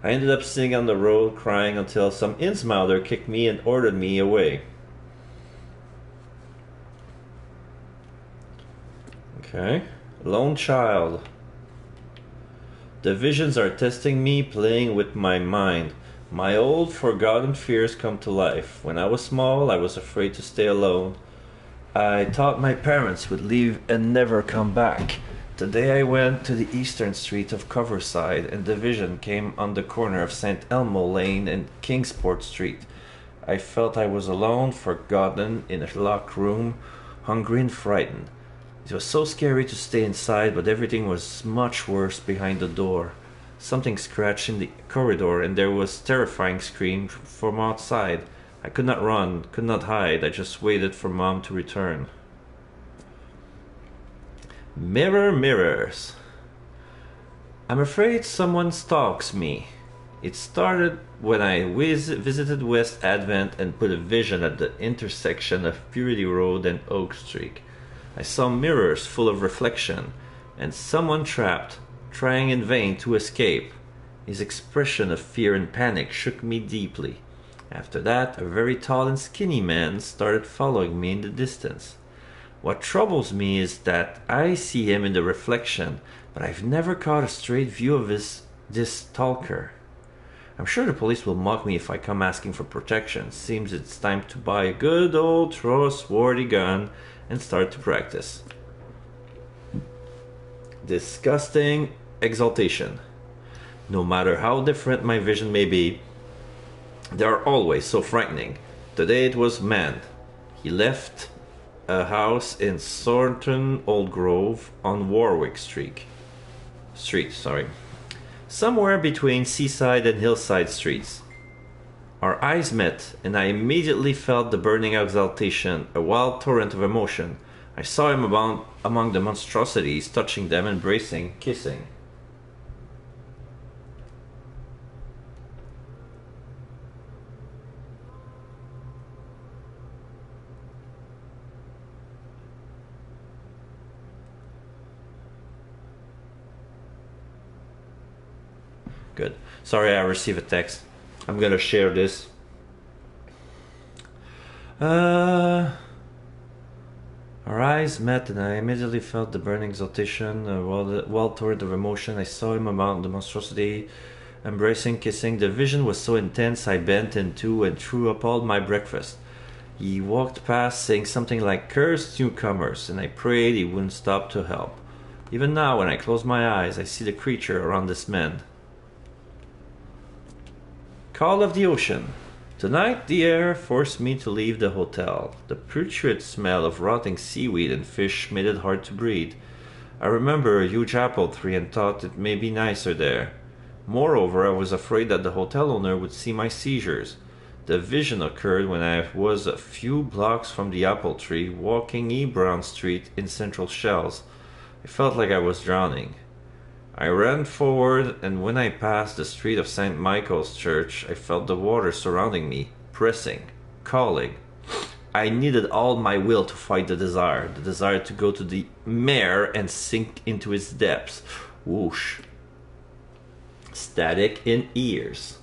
I ended up sitting on the road crying until some Innsmouther kicked me and ordered me away. Okay. Lone child. The visions are testing me, playing with my mind. My old forgotten fears come to life. When I was small, I was afraid to stay alone. I thought my parents would leave and never come back. Today I went to the eastern street of Coverside, and the vision came on the corner of St. Elmo Lane and Kingsport Street. I felt I was alone, forgotten, in a locked room, hungry and frightened. It was so scary to stay inside, but everything was much worse behind the door. Something scratched in the corridor, and there was terrifying scream from outside. I could not run, could not hide. I just waited for Mom to return. Mirror, mirrors. I'm afraid someone stalks me. It started when I visited West Advent and put a vision at the intersection of Purity Road and Oak Street. I saw mirrors full of reflection, and someone trapped, trying in vain to escape. His expression of fear and panic shook me deeply. After that, a very tall and skinny man started following me in the distance. What troubles me is that I see him in the reflection, but I've never caught a straight view of this stalker. I'm sure the police will mock me if I come asking for protection. Seems it's time to buy a good old trustworthy gun and start to practice. Disgusting exaltation. No matter how different my vision may be, they are always so frightening. Today it was man. He left a house in Thornton Old Grove on Warwick Street. Somewhere between Seaside and Hillside Streets. Our eyes met, and I immediately felt the burning exaltation, a wild torrent of emotion. I saw him among the monstrosities, touching them, embracing, kissing. Good. Sorry, I received a text. I'm gonna share this. Our eyes met, and I immediately felt the burning exaltation, well toward of emotion. I saw him among the monstrosity, embracing, kissing. The vision was so intense I bent in two and threw up all my breakfast. He walked past, saying something like, "Cursed newcomers," and I prayed he wouldn't stop to help. Even now, when I close my eyes, I see the creature around this man. Call of the ocean. Tonight, the air forced me to leave the hotel. The putrid smell of rotting seaweed and fish made it hard to breathe. I remember a huge apple tree and thought it may be nicer there. Moreover, I was afraid that the hotel owner would see my seizures. The vision occurred when I was a few blocks from the apple tree, walking E. Brown Street in Central Shells. I felt like I was drowning. I ran forward, and when I passed the street of St. Michael's Church, I felt the water surrounding me, pressing, calling. I needed all my will to fight the desire to go to the mare and sink into its depths. Whoosh. Static in ears.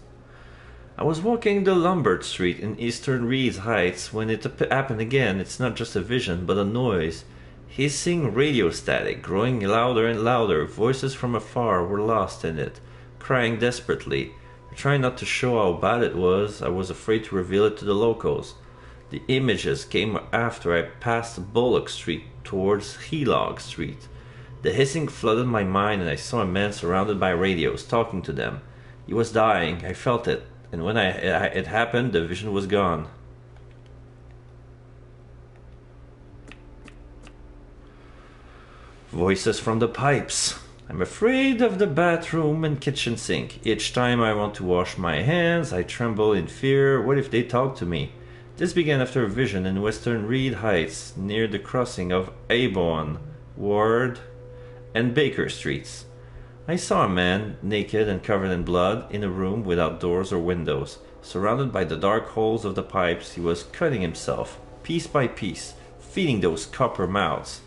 I was walking the Lombard Street in Eastern Reeds Heights when it happened again. It's not just a vision, but a noise. Hissing radio static, growing louder and louder. Voices from afar were lost in it, crying desperately. I tried not to show how bad it was. I was afraid to reveal it to the locals. The images came after I passed Bullock Street towards Helog Street. The hissing flooded my mind, and I saw a man surrounded by radios, talking to them. He was dying. I felt it, and when it happened, the vision was gone. Voices from the pipes. I'm afraid of the bathroom and kitchen sink. Each time I want to wash my hands, I tremble in fear. What if they talk to me? This began after a vision in Western Reed Heights, near the crossing of Avon, Ward, and Baker Streets. I saw a man, naked and covered in blood, in a room without doors or windows. Surrounded by the dark holes of the pipes, he was cutting himself, piece by piece, feeding those copper mouths.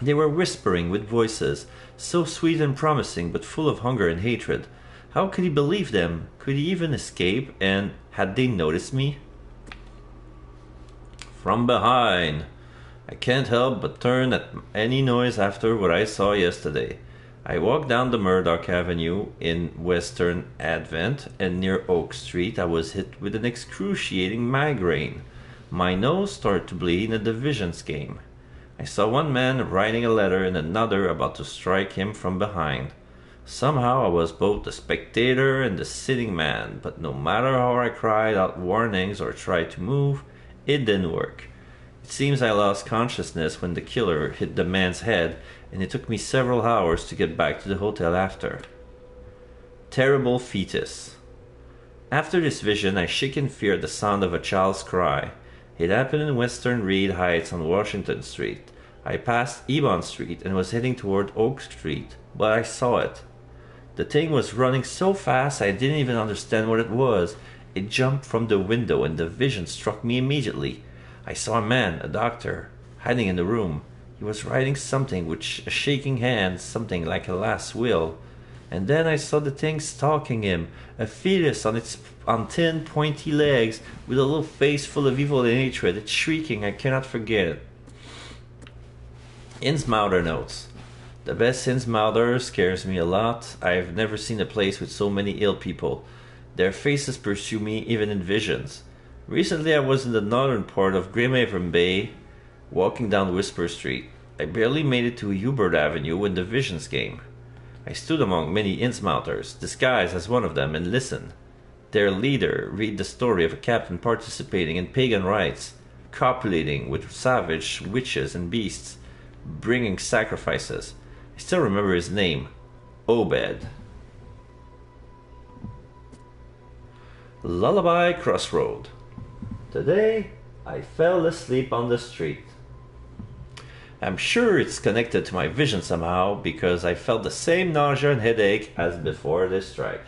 They were whispering with voices, so sweet and promising, but full of hunger and hatred. How could he believe them? Could he even escape? And had they noticed me? From behind. I can't help but turn at any noise after what I saw yesterday. I walked down the Murdoch Avenue in Western Advent, and near Oak Street I was hit with an excruciating migraine. My nose started to bleed, and the visions came. I saw one man writing a letter and another about to strike him from behind. Somehow I was both the spectator and the sitting man, but no matter how I cried out warnings or tried to move, it didn't work. It seems I lost consciousness when the killer hit the man's head, and it took me several hours to get back to the hotel after. Terrible fetus. After this vision, I shook in fear at the sound of a child's cry. It happened in Western Reed Heights on Washington Street. I passed Ebon Street and was heading toward Oak Street, but I saw it. The thing was running so fast I didn't even understand what it was. It jumped from the window, and the vision struck me immediately. I saw a man, a doctor, hiding in the room. He was writing something with a shaking hand, something like a last will. And then I saw the thing stalking him, a fetus on thin, pointy legs, with a little face full of evil and hatred. It's shrieking, I cannot forget it. Innsmouther notes. The best Innsmouther scares me a lot. I've never seen a place with so many ill people. Their faces pursue me even in visions. Recently I was in the northern part of Grimhaven Bay, walking down Whisper Street. I barely made it to Hubert Avenue when the visions came. I stood among many Innsmouthers, disguised as one of them, and listened. Their leader read the story of a captain participating in pagan rites, copulating with savage witches and beasts, bringing sacrifices. I still remember his name, Obed. Lullaby Crossroad. Today, I fell asleep on the street. I'm sure it's connected to my vision somehow, because I felt the same nausea and headache as before this strike.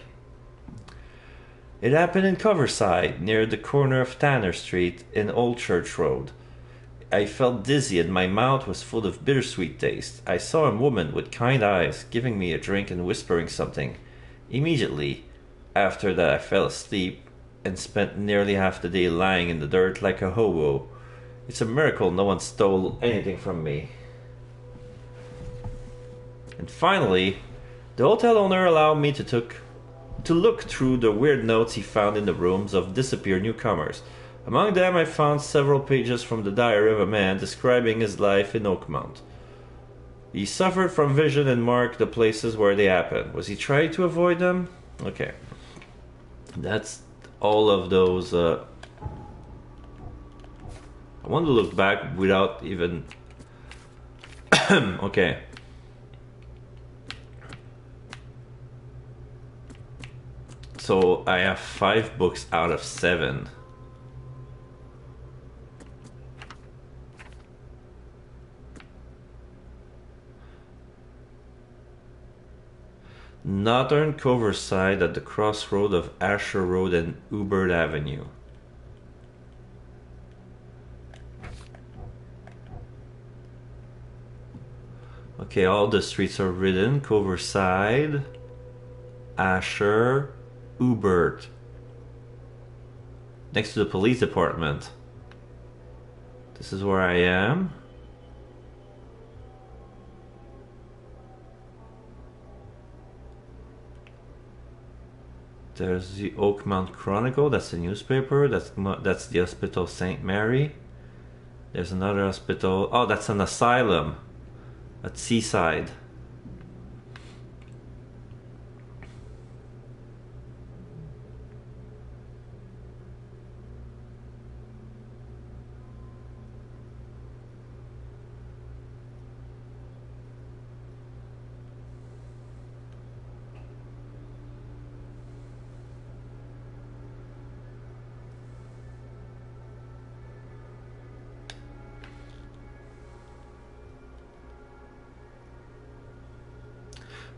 It happened in Coverside, near the corner of Tanner Street in Old Church Road. I felt dizzy and my mouth was full of bittersweet taste. I saw a woman with kind eyes giving me a drink and whispering something. Immediately after that, I fell asleep and spent nearly half the day lying in the dirt like a hobo. It's a miracle no one stole anything from me. And finally, the hotel owner allowed me to look through the weird notes he found in the rooms of disappeared newcomers. Among them, I found several pages from the diary of a man describing his life in Oakmont. He suffered from vision and marked the places where they happened. Was he trying to avoid them? Okay. That's all of those. I want to look back without even... Okay. So I have 5 books out of 7. Northern Coverside at the crossroad of Asher Road and Hubert Avenue. Okay, all the streets are written. Coverside, Asher, Hubert. Next to the police department. This is where I am. There's the Oakmont Chronicle, that's the newspaper, that's the Hospital St. Mary. There's another hospital, oh, that's an asylum at Seaside.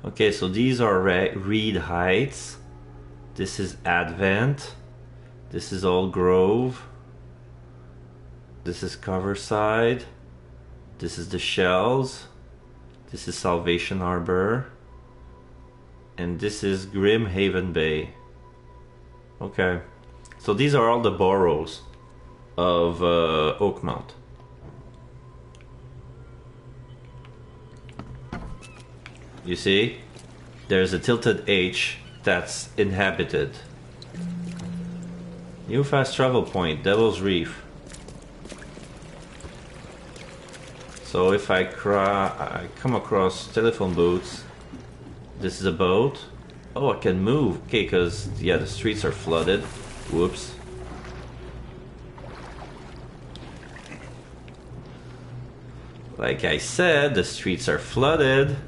Okay, so these are Reed Heights. This is Advent. This is Old Grove. This is Coverside. This is the Shells. This is Salvation Harbor. And this is Grim Haven Bay. Okay, so these are all the boroughs of Oakmont. You see, there's a tilted H that's inhabited. New fast travel point, Devil's Reef. So if I come across telephone booths, this is a boat. Oh, I can move. Okay, because, yeah, the streets are flooded. Whoops. Like I said, the streets are flooded.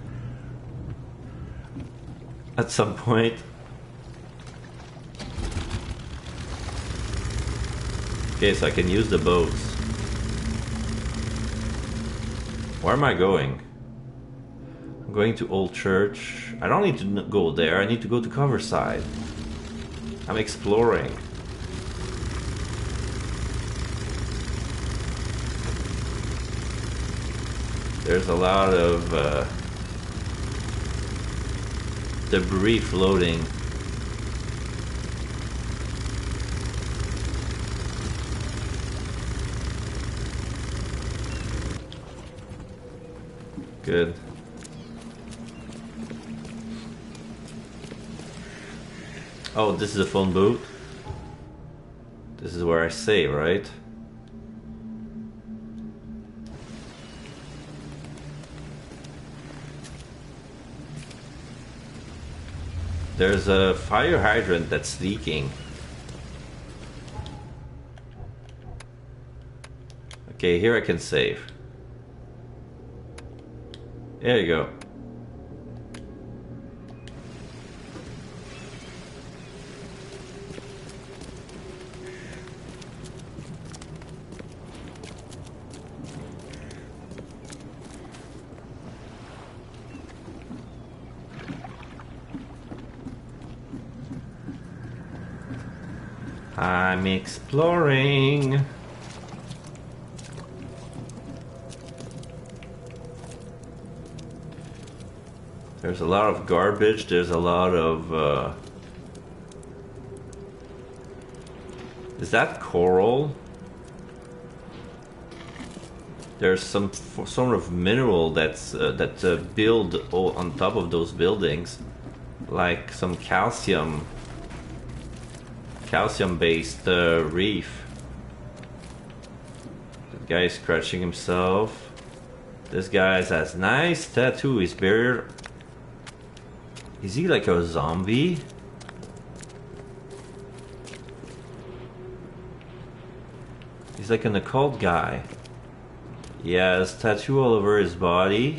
At some point. Okay, so I can use the boats. Where am I going? I'm going to Old Church. I don't need to go there, I need to go to Coverside. I'm exploring. There's a lot of debris floating. Good. Oh, this is a phone booth. This is where I save, right? There's a fire hydrant that's leaking. Okay, here I can save. There you go. I'm exploring. There's a lot of garbage. There's a lot of... Is that coral? There's some sort of mineral that's build on top of those buildings, like some calcium-based reef. The guy is scratching himself. This guy has nice tattoo. His beard. Is he like a zombie? He's like an occult guy. He has tattoo all over his body.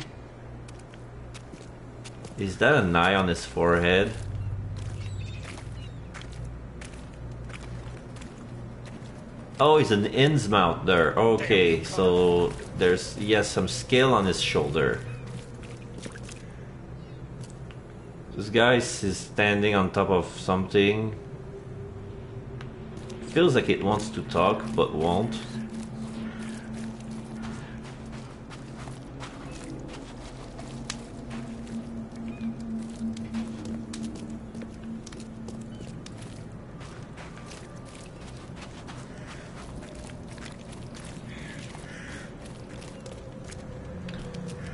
Is that an eye on his forehead? Oh, he's an Innsmouth there. Okay, so he has some scale on his shoulder. This guy is standing on top of something. Feels like it wants to talk, but won't.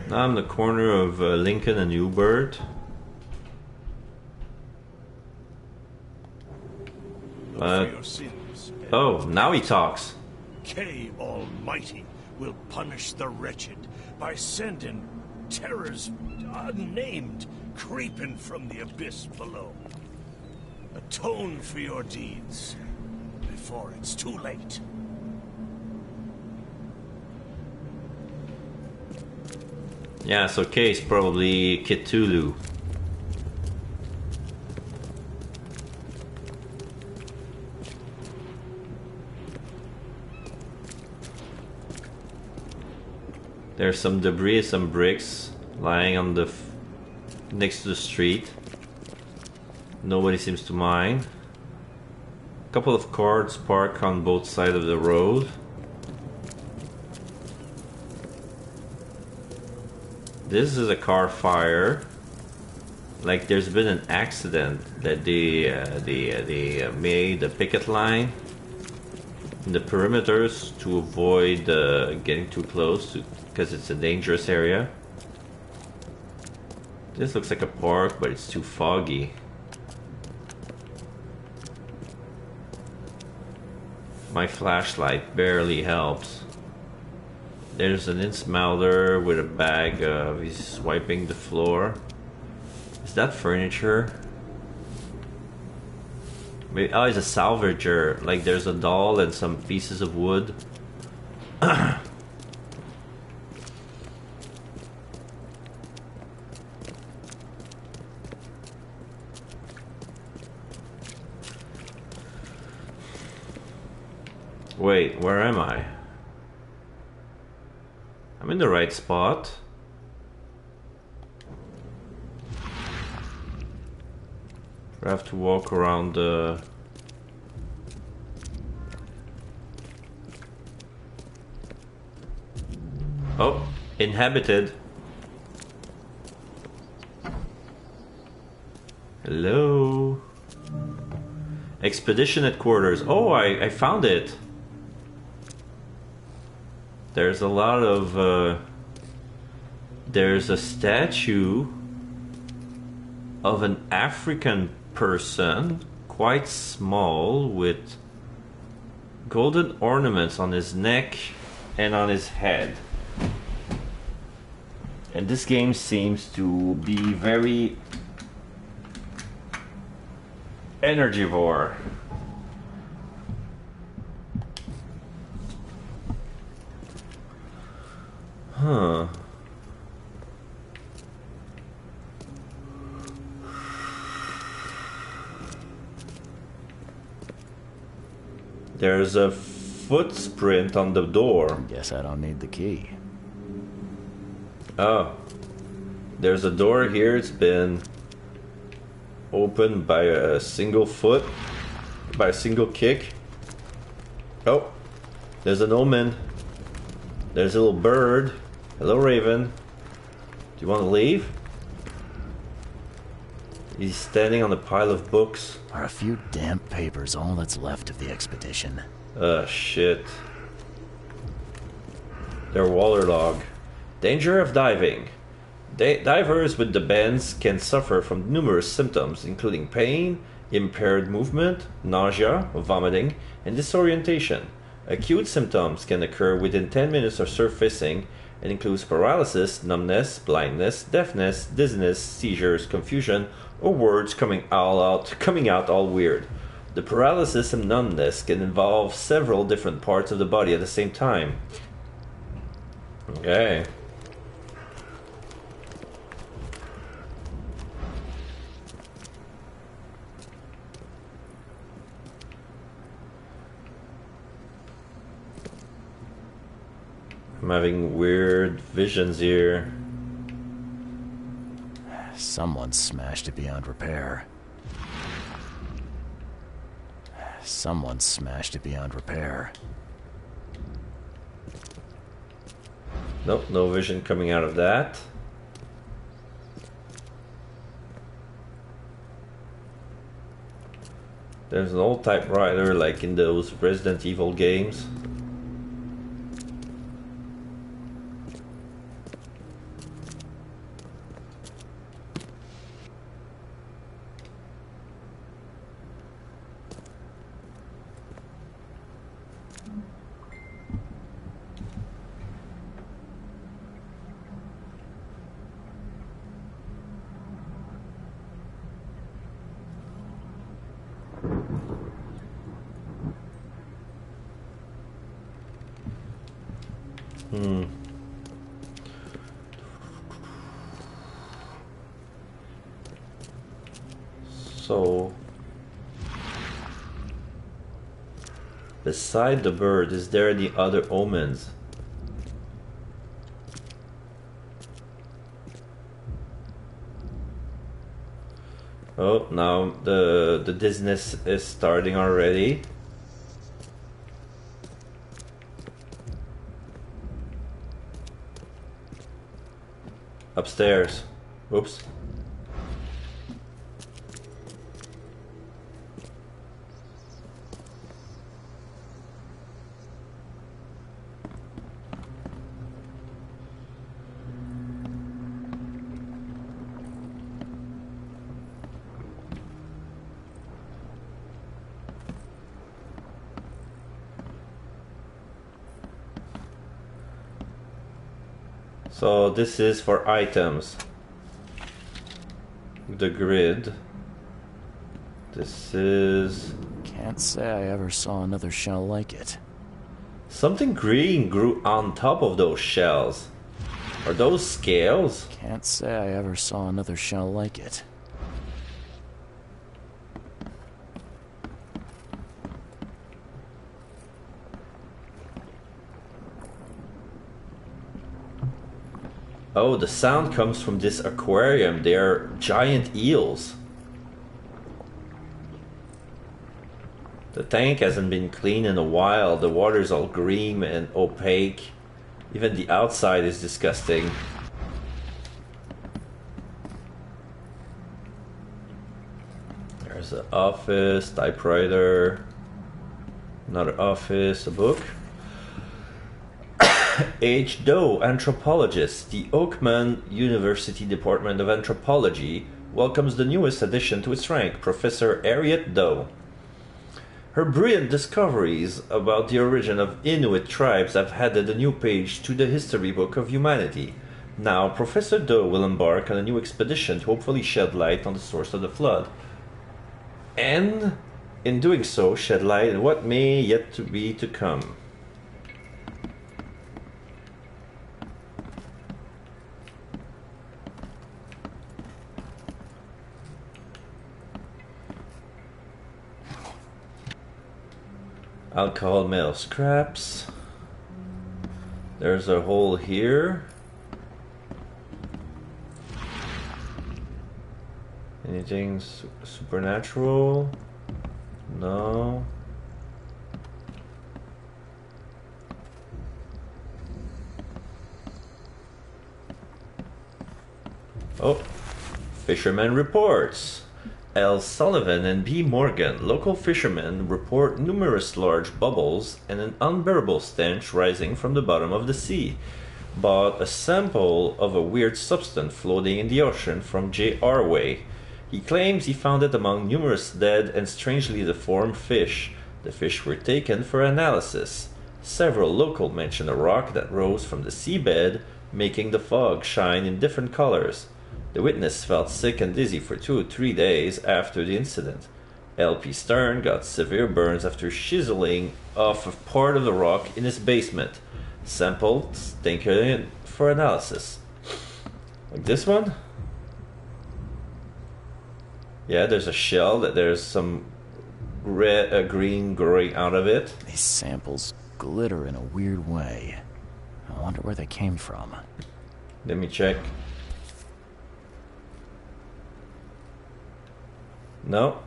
Now I'm in the corner of Lincoln and Hubert. Oh, now he talks. Kay Almighty will punish the wretched by sending terrors unnamed creeping from the abyss below. Atone for your deeds before it's too late. Yeah, so Kay's probably Cthulhu. There's some debris, some bricks lying on the next to the street. Nobody seems to mind. A couple of cars parked on both sides of the road. This is a car fire. Like there's been an accident that they made a picket line in the perimeters to avoid getting too close because it's a dangerous area. This looks like a park, but it's too foggy. My flashlight barely helps. There's an Innsmouther with a bag. He's wiping the floor. Is that furniture? Maybe, oh, it's a salvager. Like there's a doll and some pieces of wood. Wait, where am I? I'm in the right spot. I have to walk around the... Oh, inhabited. Hello. Expedition headquarters. Oh, I found it. There's a lot of... there's a statue of an African person, quite small, with golden ornaments on his neck and on his head. And this game seems to be very energivore. Huh. There's a footprint on the door. Guess I don't need the key. Oh. There's a door here. It's been opened by a single foot, by a single kick. Oh. There's an omen. There's a little bird. Hello, Raven. Do you want to leave? He's standing on a pile of books. Are a few damp papers all that's left of the expedition? Shit. They're waterlogged. Danger of diving. Divers with the bends can suffer from numerous symptoms, including pain, impaired movement, nausea, vomiting, and disorientation. Acute symptoms can occur within 10 minutes of surfacing and includes paralysis, numbness, blindness, deafness, dizziness, seizures, confusion, or words coming out all weird. The paralysis and numbness can involve several different parts of the body at the same time. Okay. I'm having weird visions here. Someone smashed it beyond repair. Someone smashed it beyond repair. Nope, no vision coming out of that. There's an old typewriter like in those Resident Evil games. So, beside the bird, is there any other omens? Oh, now the dizziness is starting already. Upstairs. Oops. So this is for items. The grid. This is... Can't say I ever saw another shell like it. Something green grew on top of those shells. Are those scales? Can't say I ever saw another shell like it. Oh, the sound comes from this aquarium. They are giant eels. The tank hasn't been cleaned in a while. The water's all green and opaque. Even the outside is disgusting. There's an office, typewriter, another office, a book. H. Doe, anthropologist. The Oakman University Department of Anthropology welcomes the newest addition to its rank, Professor Harriet Doe. Her brilliant discoveries about the origin of Inuit tribes have added a new page to the history book of humanity. Now, Professor Doe will embark on a new expedition to hopefully shed light on the source of the flood. And, in doing so, shed light on what may yet to be to come. Alcohol, metal scraps. There's a hole here. Anything supernatural? No. Oh, fisherman reports. L. Sullivan and B. Morgan, local fishermen, report numerous large bubbles and an unbearable stench rising from the bottom of the sea. Bought a sample of a weird substance floating in the ocean from J. Arway. He claims he found it among numerous dead and strangely deformed fish. The fish were taken for analysis. Several locals mention a rock that rose from the seabed, making the fog shine in different colors. The witness felt sick and dizzy for 2 or 3 days after the incident. L.P. Stern got severe burns after chiseling off a part of the rock in his basement. Samples taken for analysis. Like this one? Yeah, there's a shell that there's some red, green growing out of it. These samples glitter in a weird way. I wonder where they came from. Let me check. No.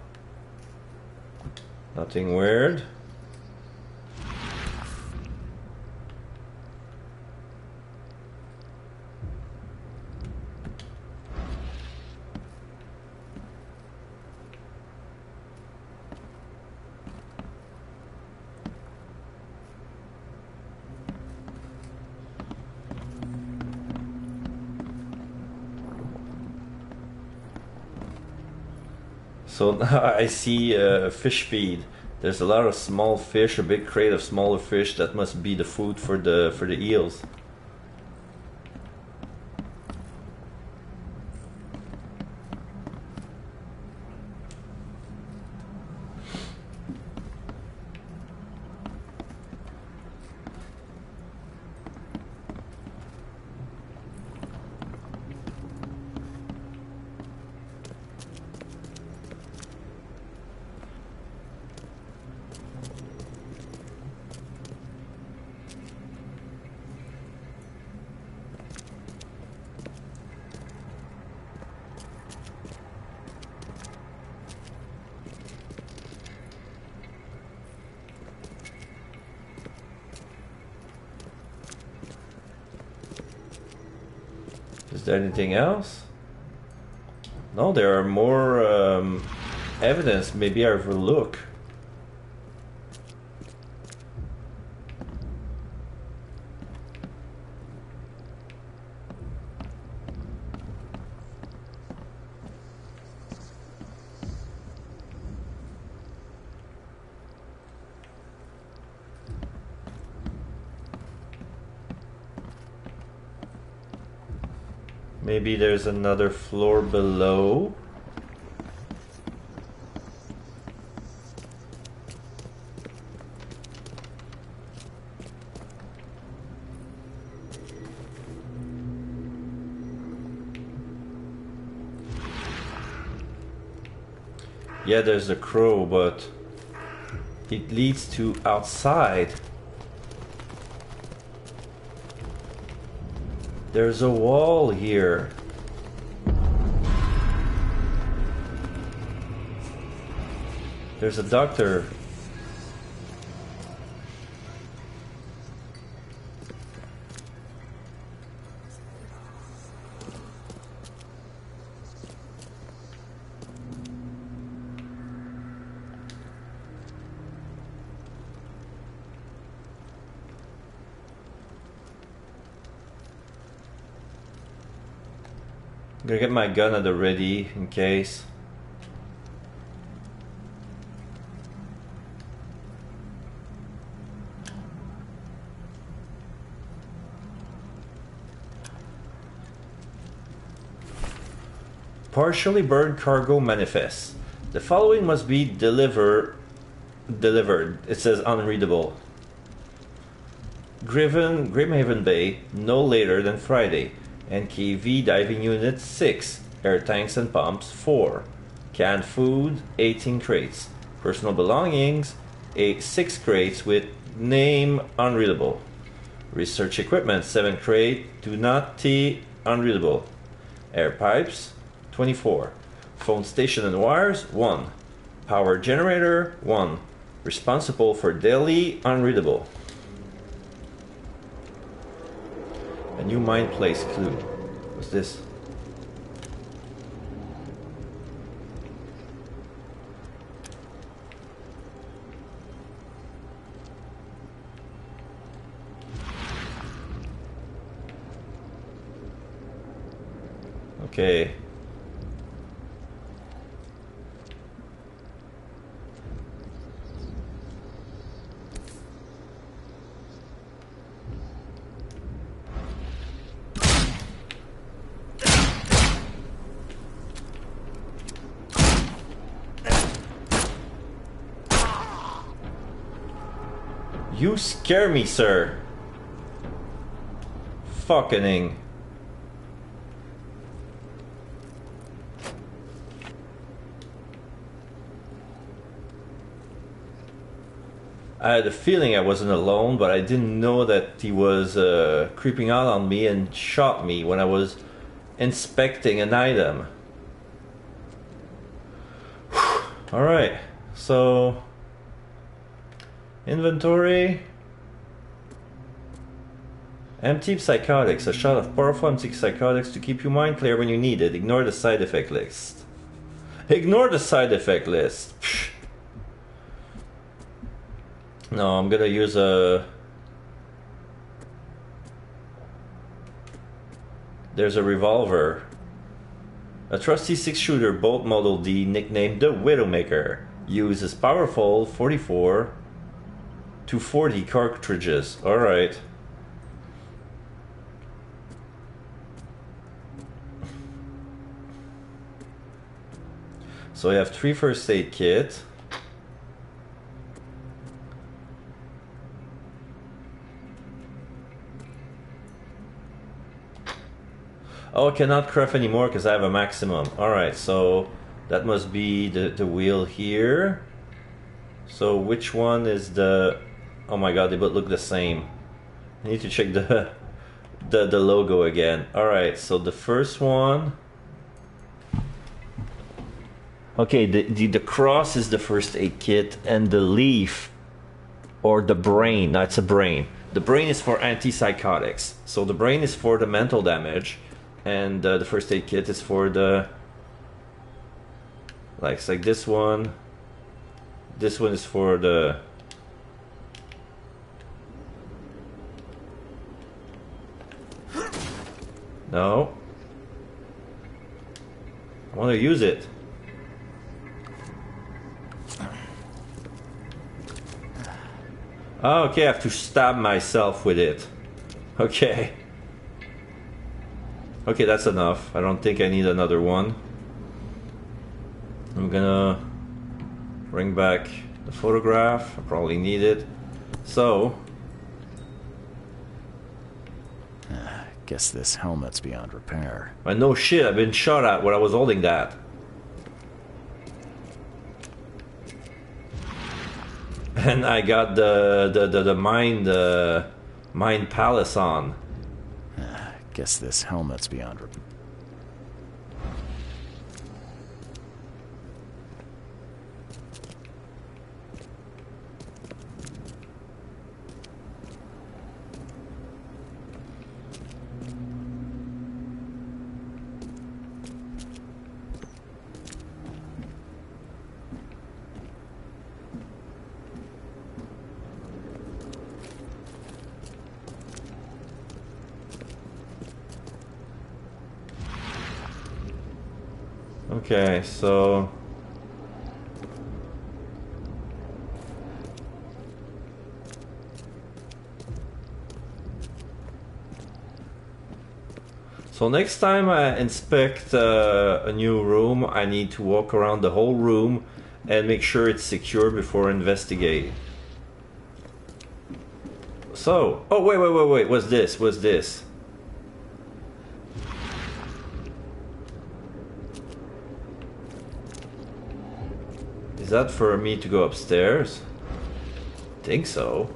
Nothing weird. So now I see fish feed. There's a lot of small fish, a big crate of smaller fish that must be the food for the eels. Is there anything else? No, there are more evidence. Maybe I overlook. Maybe there's another floor below. Yeah, there's a crow, but it leads to outside. There's a wall here. There's a doctor. I'm gonna get my gun at the ready in case. Partially burned cargo manifest. The following must be delivered. It says unreadable. Grimhaven Bay, no later than Friday. NKV Diving Unit 6, air tanks and pumps 4, canned food 18 crates, personal belongings 6 crates with name unreadable, research equipment 7 crate, do not T unreadable, air pipes 24, phone station and wires 1, power generator 1, responsible for daily unreadable. A new mine place clue. What's this? Okay. You scare me, sir. Fucking. I had a feeling I wasn't alone, but I didn't know that he was creeping out on me and shot me when I was inspecting an item. Alright, so... Inventory. Empty psychotics. A shot of powerful empty psychotics to keep your mind clear when you need it. Ignore the side effect list. Ignore the side effect list. Psh. No, I'm gonna use a... There's a revolver. A trusty 6-shooter Bolt Model D nicknamed the Widowmaker. Uses powerful 44 to 40 cartridges. Alright. So I have 3 first aid kit. Oh, I cannot craft anymore because I have a maximum. Alright, so that must be the wheel here. So which one is the... Oh my god, they both look the same. I need to check the logo again. Alright, so the first one... Okay, the cross is the first aid kit, and the leaf, or the brain, no, it's a brain. The brain is for antipsychotics. So the brain is for the mental damage, and the first aid kit is for the... Like this one. This one is for the... No. I want to use it. Oh, okay, I have to stab myself with it. Okay. Okay, that's enough. I don't think I need another one. I'm gonna bring back the photograph. I probably need it. So... Guess this helmet's beyond repair. No shit, I've been shot at when I was holding that. And I got the mind palace on. Guess this helmet's beyond repair. Okay, so... So next time I inspect a new room, I need to walk around the whole room and make sure it's secure before investigating. So... Oh, wait, what's this? What's this? Is that for me to go upstairs? Think so.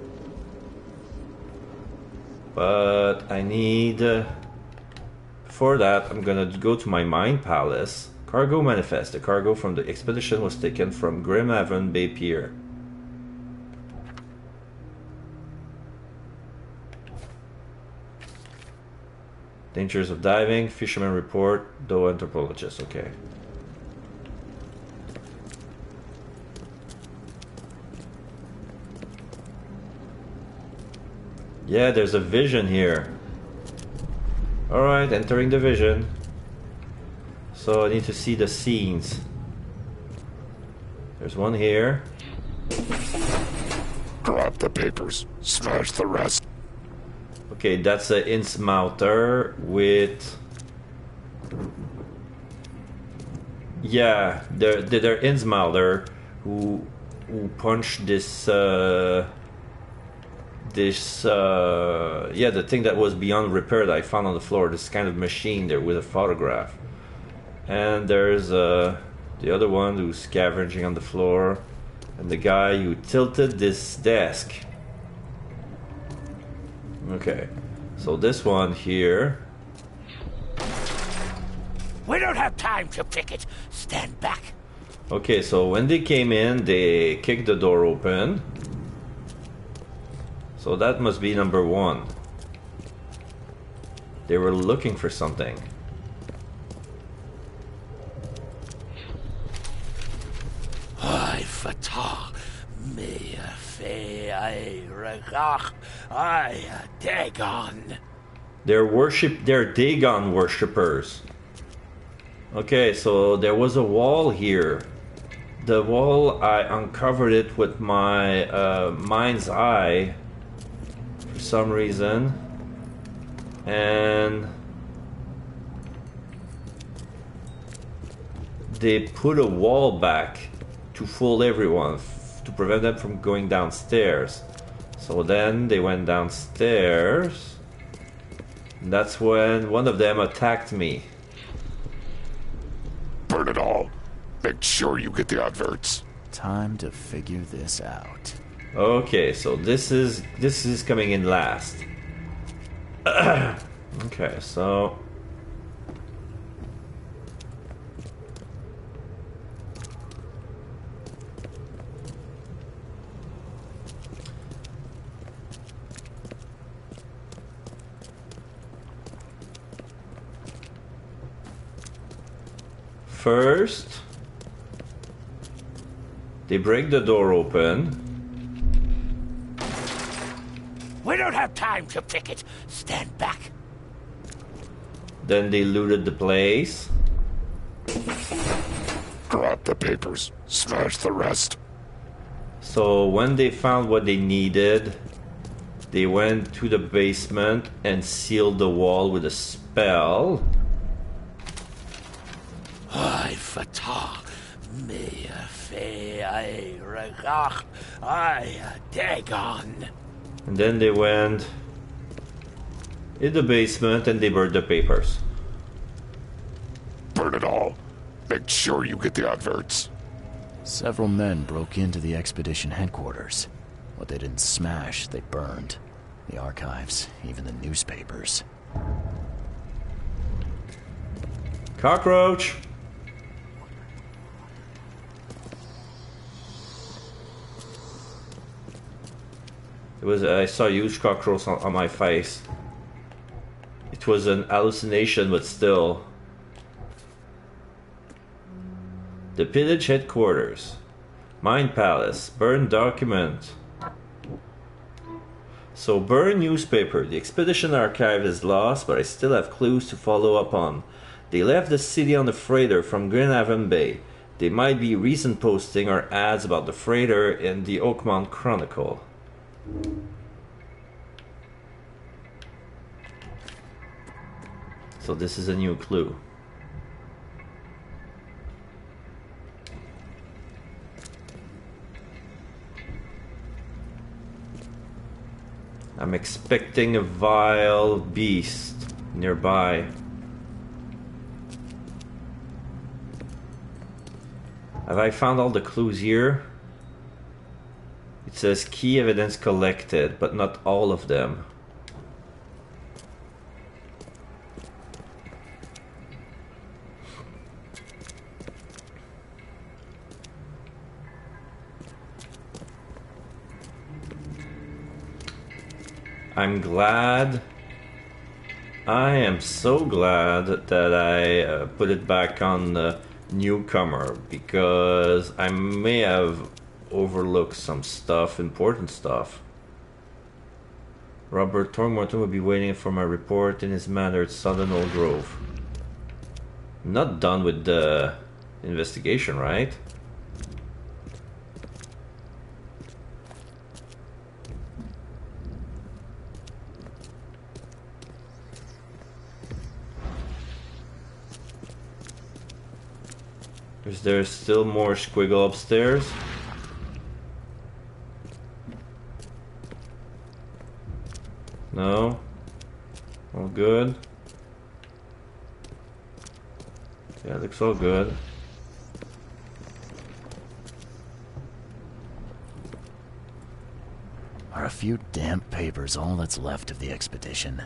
But I need... for that, I'm gonna go to my Mind Palace. Cargo manifest. The cargo from the expedition was taken from Grimhaven Bay Pier. Dangers of diving. Fisherman report. Though anthropologist. Okay. Yeah, there's a vision here. Alright, entering the vision. So I need to see the scenes. There's one here. Grab the papers. Smash the rest. Okay, that's a Innsmouter with... Yeah, they're Innsmouter who punched this yeah, the thing that was beyond repair that I found on the floor. This kind of machine there with a photograph. And there's the other one who's scavenging on the floor, and the guy who tilted this desk. Okay, so this one here. We don't have time to pick it. Stand back. Okay, so when they came in, they kicked the door open. So that must be number one. They were looking for something. I fatah me fe I regach I Dagon. They're Dagon worshippers. Okay, so there was a wall here. The wall, I uncovered it with my mind's eye for some reason, and they put a wall back to fool everyone, to prevent them from going downstairs. So then they went downstairs, and that's when one of them attacked me. Burn it all. Make sure you get the adverts. Time to figure this out. Okay, so this is coming in last. Okay, so first, they break the door open. We don't have time to pick it. Stand back. Then they looted the place. Grab the papers. Smash the rest. So when they found what they needed, they went to the basement and sealed the wall with a spell. I fatah me fe I regach I Dagon. And then they went in the basement and they burned the papers. Burn it all. Make sure you get the adverts. Several men broke into the expedition headquarters. What they didn't smash, they burned. The archives, even the newspapers. Cockroach! I saw a huge cockroach on my face. It was an hallucination, but still. The pillage headquarters. Mind Palace. Burn document. So burn newspaper. The expedition archive is lost, but I still have clues to follow up on. They left the city on the freighter from Glenhaven Bay. There might be recent posting or ads about the freighter in the Oakmont Chronicle. So this is a new clue. I'm expecting a vile beast nearby. Have I found all the clues here? It says key evidence collected, but not all of them. I'm glad. I am so glad that I put it back on the newcomer, because I may have overlooked some stuff, important stuff. Robert Throckmorton will be waiting for my report in his manor at Southern Old Grove. Not done with the investigation, right? Is there still more squiggle upstairs? No? All good? Yeah, looks all good. Are a few damp papers all that's left of the expedition?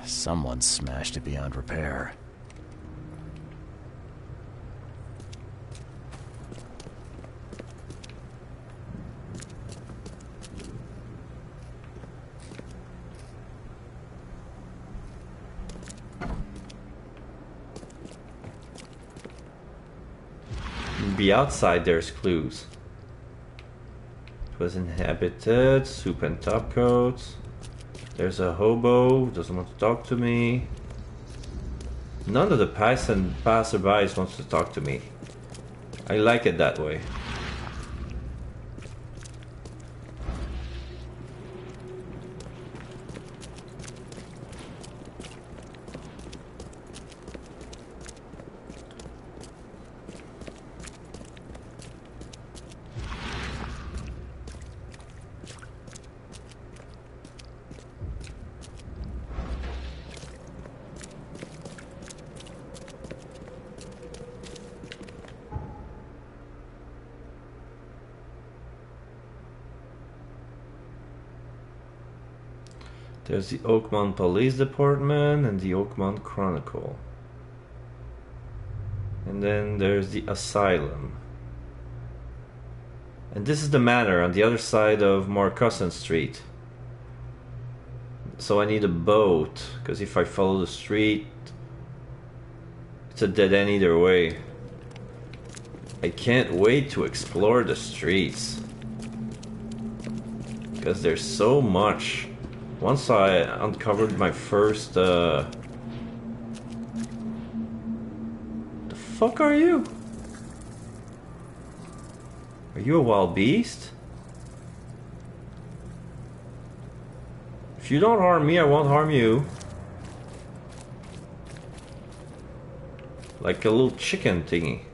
Someone smashed it beyond repair. Be outside, there's clues. It was inhabited, soup and top coats. There's a hobo, doesn't want to talk to me. None of the passerbys wants to talk to me. I like it that way. There's the Oakmont Police Department and the Oakmont Chronicle. And then there's the Asylum. And this is the manor on the other side of Marcusson Street. So I need a boat, because if I follow the street, it's a dead end either way. I can't wait to explore the streets, because there's so much. Once I uncovered my first, the fuck are you? Are you a wild beast? If you don't harm me, I won't harm you. Like a little chicken thingy.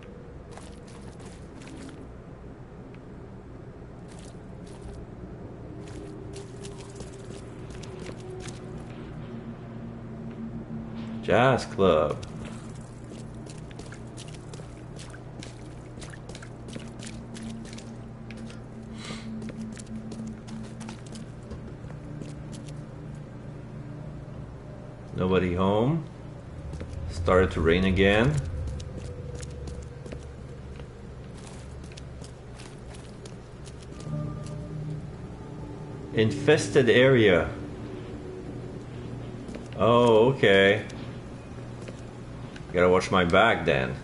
Jazz Club. Nobody home. Started to rain again. Infested area. Oh, okay. Gotta watch my back then.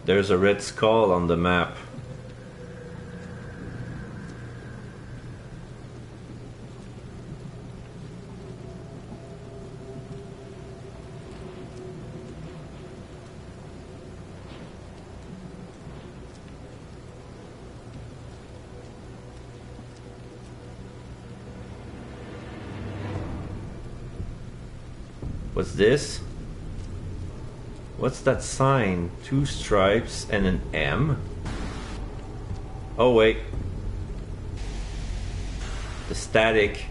There's a red skull on the map. What's this? What's that sign? 2 stripes and an M? Oh wait. The static.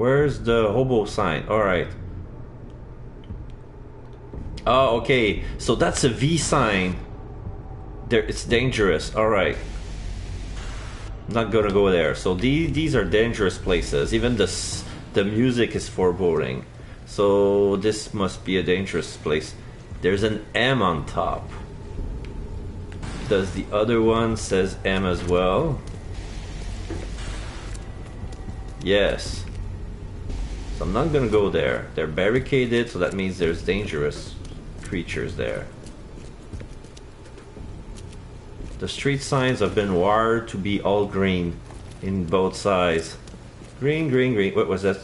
Where's the hobo sign? Alright. Oh, okay. So that's a V sign. There, it's dangerous. Alright. Not gonna go there. So these are dangerous places. Even the music is foreboding. So this must be a dangerous place. There's an M on top. Does the other one says M as well? Yes. So I'm not gonna go there. They're barricaded, so that means there's dangerous creatures there. The street signs have been wired to be all green in both sides. Green, green, green. What was that?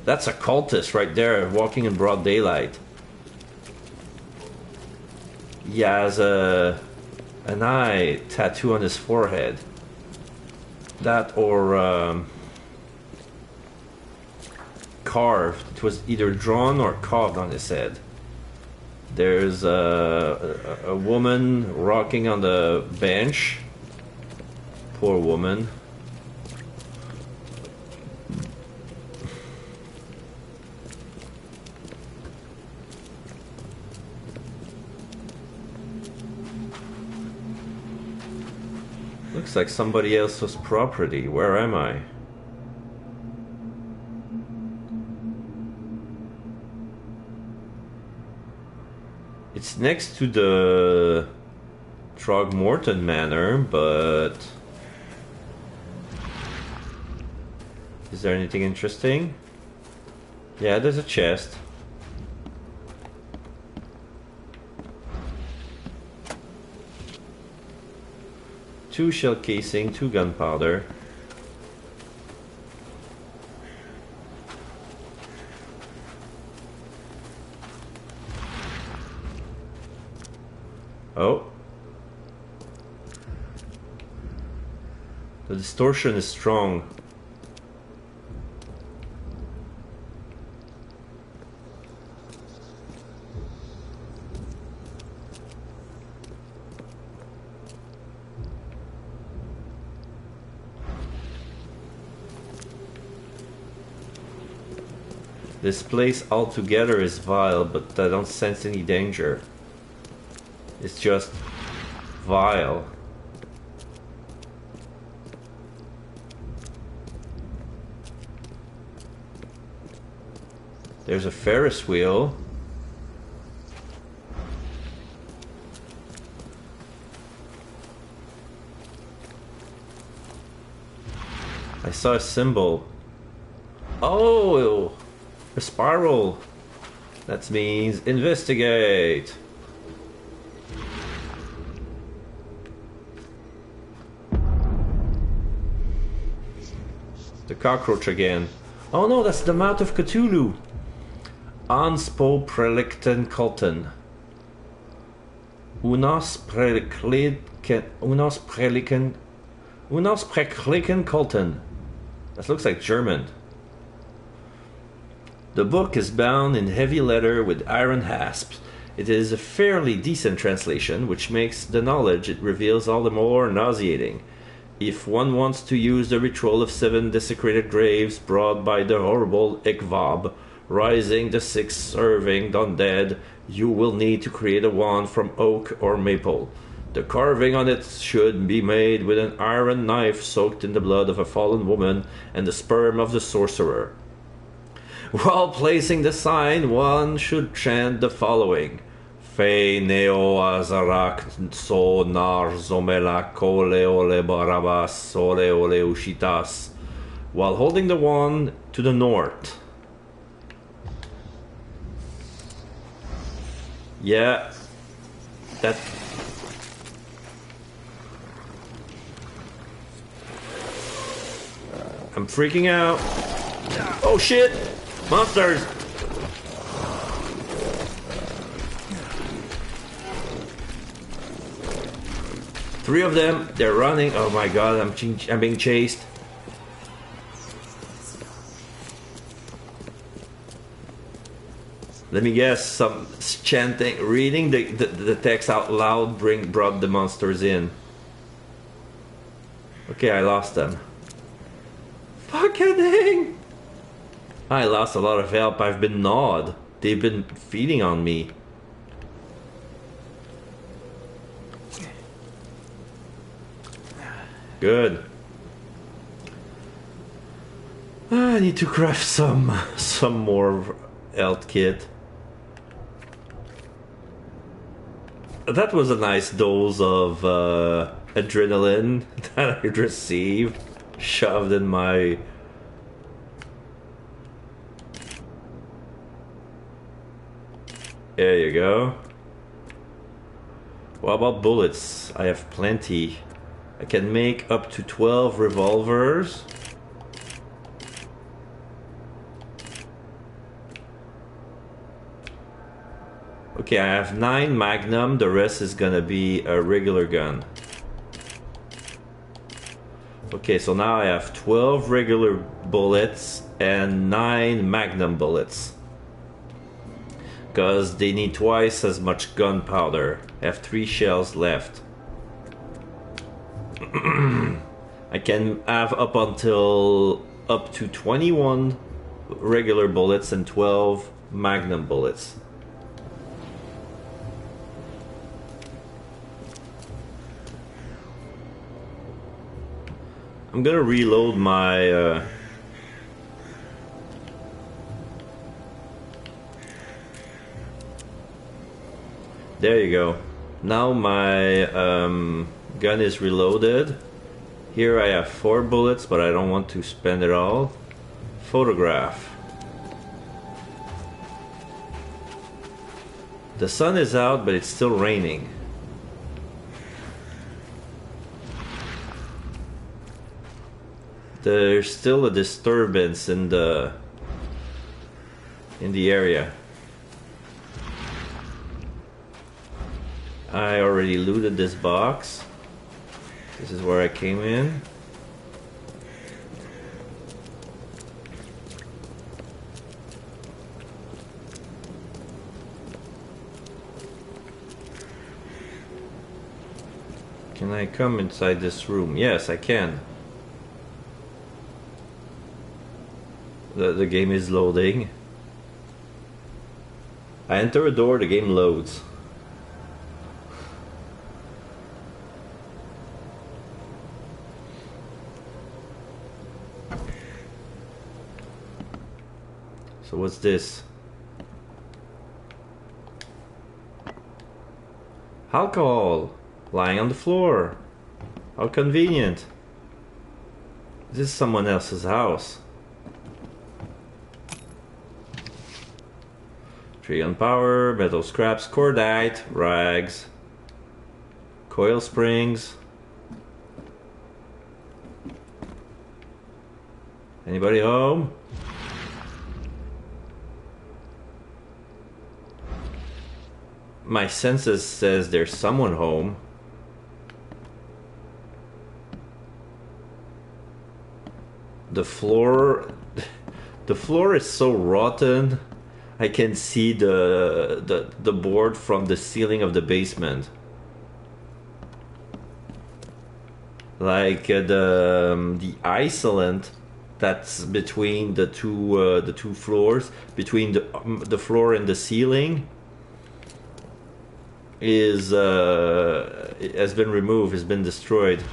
That's a cultist right there, walking in broad daylight. He has an eye tattoo on his forehead. That or carved. It was either drawn or carved on his head. There's a woman rocking on the bench. Poor woman. Looks like somebody else's property. Where am I? It's next to the Throgmorton Manor, but is there anything interesting? Yeah, there's a chest. Two shell casing, 2 gunpowder. Oh. The distortion is strong. This place altogether is vile, but I don't sense any danger. It's just vile. There's a Ferris wheel. I saw a symbol. Oh! A spiral. That means investigate. The cockroach again. Oh no, that's the mouth of Cthulhu. Anspo prelicten culten. Unos prekliken culten. That looks like German. The book is bound in heavy leather with iron hasps. It is a fairly decent translation, which makes the knowledge it reveals all the more nauseating. If one wants to use the ritual of 7 desecrated graves brought by the horrible Ikvab, rising the 6th serving undead, you will need to create a wand from oak or maple. The carving on it should be made with an iron knife soaked in the blood of a fallen woman and the sperm of the sorcerer. While placing the sign, one should chant the following. Fe neo azarak so nar zomela kole ole barabas ole ole ushitas, while holding the wand to the north. Yeah, that. I'm freaking out. Oh shit! Monsters! Three of them, they're running. Oh my god, I'm being chased. Let me guess, some chanting, reading the text out loud brought the monsters in. Okay, I lost them. Fucking dang! I lost a lot of help. I've been gnawed. They've been feeding on me. Good. I need to craft some more health kit. That was a nice dose of adrenaline that I received, shoved in my... There you go. What about bullets? I have plenty. I can make up to 12 revolvers. Okay, I have 9 Magnum, the rest is gonna be a regular gun. Okay, so now I have 12 regular bullets and 9 Magnum bullets. Because they need twice as much gunpowder. I have 3 shells left. I can have up to 21 regular bullets and 12 Magnum bullets. I'm gonna reload my there you go. Now my gun is reloaded. Here I have 4 bullets, but I don't want to spend it all. Photograph. The sun is out, but it's still raining. There's still a disturbance in the area. I already looted this box. This is where I came in. Can I come inside this room? Yes, I can. The game is loading. I enter a door, the game loads. So what's this? Alcohol lying on the floor. How convenient. This is someone else's house. Tree on power, metal scraps, cordite, rags, coil springs. Anybody home? My senses says there's someone home. The floor is so rotten. I can see the board from the ceiling of the basement. Like the isolate that's between the two floors, between the floor and the ceiling, has been removed, has been destroyed.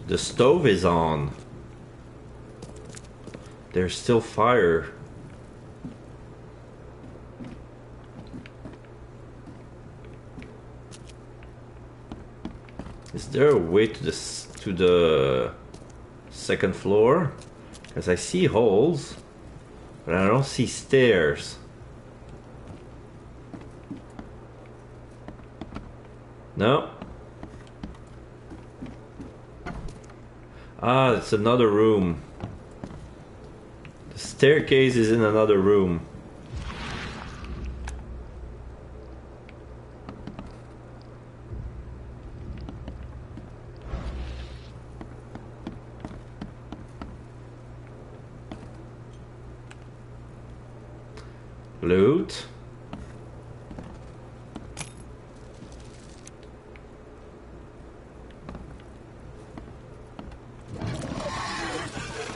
The stove is on. There's still fire. Is there a way to the second floor? Because I see holes, but I don't see stairs. No. Ah, it's another room. The staircase is in another room. Loot.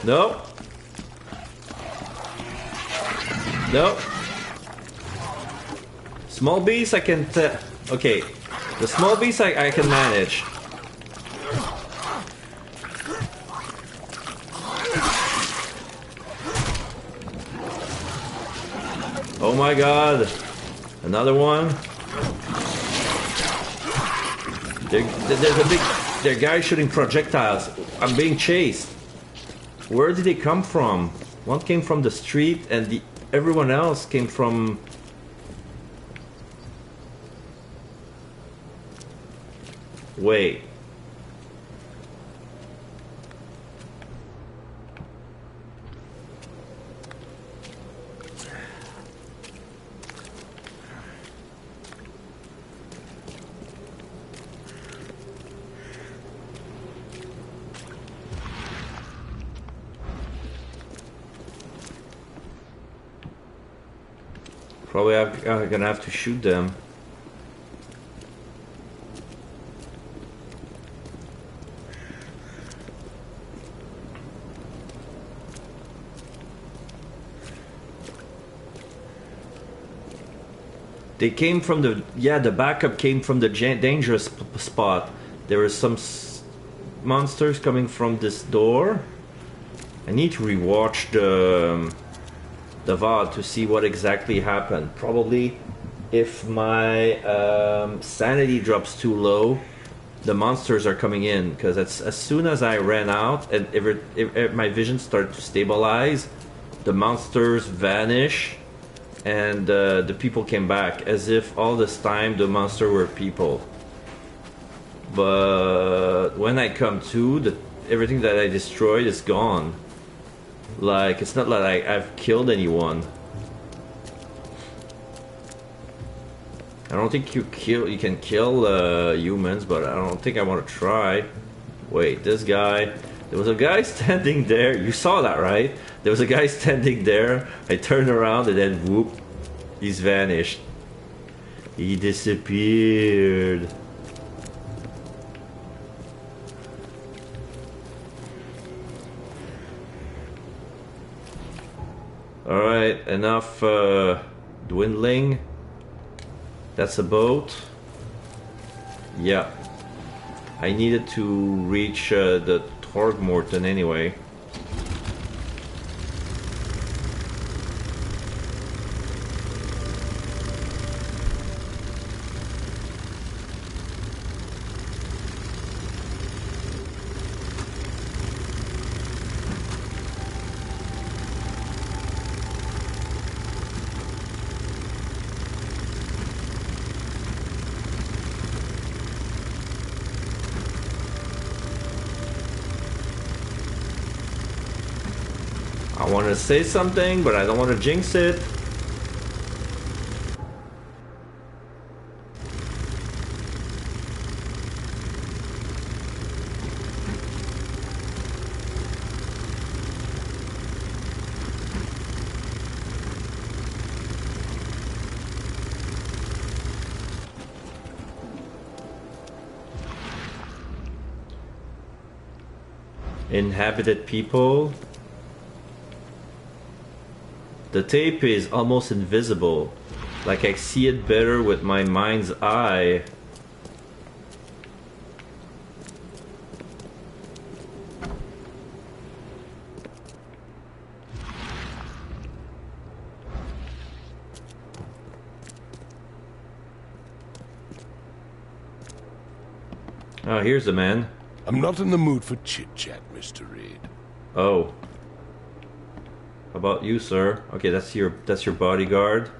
No. No. Small beast I can okay. The small beast I can manage. Oh my god. Another one. There's a big... There are guys shooting projectiles. I'm being chased. Where did they come from? One came from the street and everyone else came from... Wait. Probably I'm gonna have to shoot them. They came from the... Yeah, the backup came from the dangerous spot. There were some monsters coming from this door. I need to rewatch the VOD to see what exactly happened. Probably if my sanity drops too low, the monsters are coming in. Because as soon as I ran out and if my vision started to stabilize, the monsters vanish. And the people came back, as if all this time the monster were people. But when I come to, everything that I destroyed is gone. Like, it's not like I've killed anyone. I don't think you can kill humans, but I don't think I want to try. Wait, this guy... There was a guy standing there. You saw that, right? There was a guy standing there. I turned around and then whoop, he's vanished. He disappeared. Alright, enough dwindling. That's a boat. Yeah. I needed to reach the Throgmorton anyway. I want to say something, but I don't want to jinx it. Inhabited people. The tape is almost invisible. Like I see it better with my mind's eye. Oh, here's the man. I'm not in the mood for chit-chat, Mr. Reed. Oh. How about you, sir? Okay, that's your bodyguard.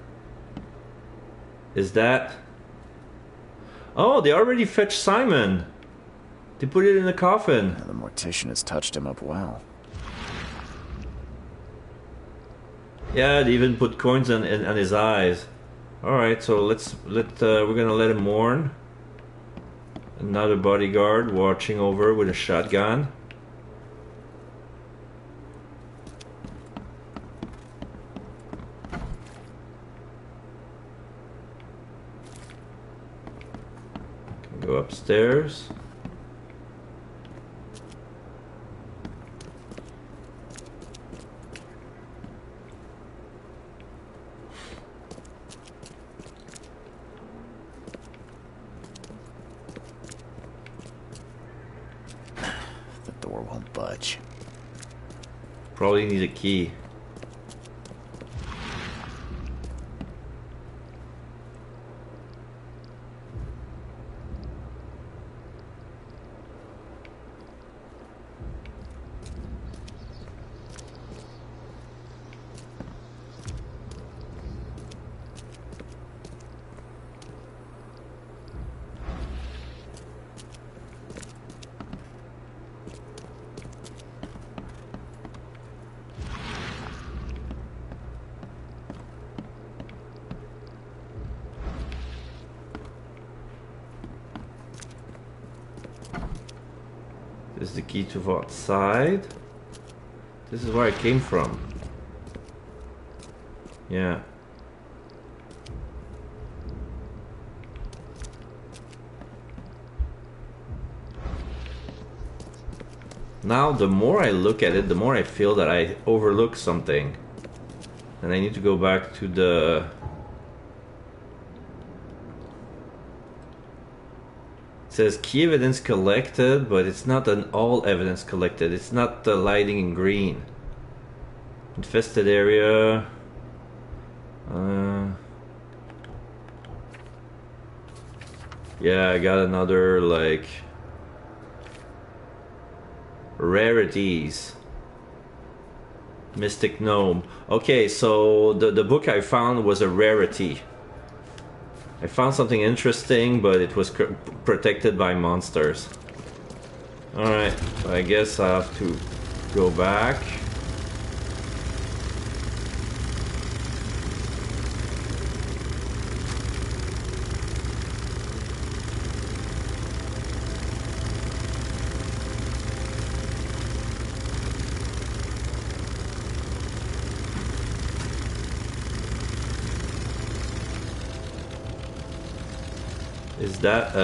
Is that... Oh, they already fetched Simon. They put it in the coffin. The mortician has touched him up well. Yeah, they even put coins on his eyes. Alright, so we're gonna let him mourn. Another bodyguard watching over with a shotgun. Go upstairs. The door won't budge. Probably need a key. This is the key to outside. This is where I came from. Yeah. Now, the more I look at it, the more I feel that I overlook something. And I need to go back to the... It says key evidence collected, but it's not an all evidence collected. It's not the lighting in green. Infested area. Yeah, I got another like rarities. Mystic Gnome. Okay, so the book I found was a rarity. I found something interesting, but it was protected by monsters. Alright, I guess I have to go back. Is that,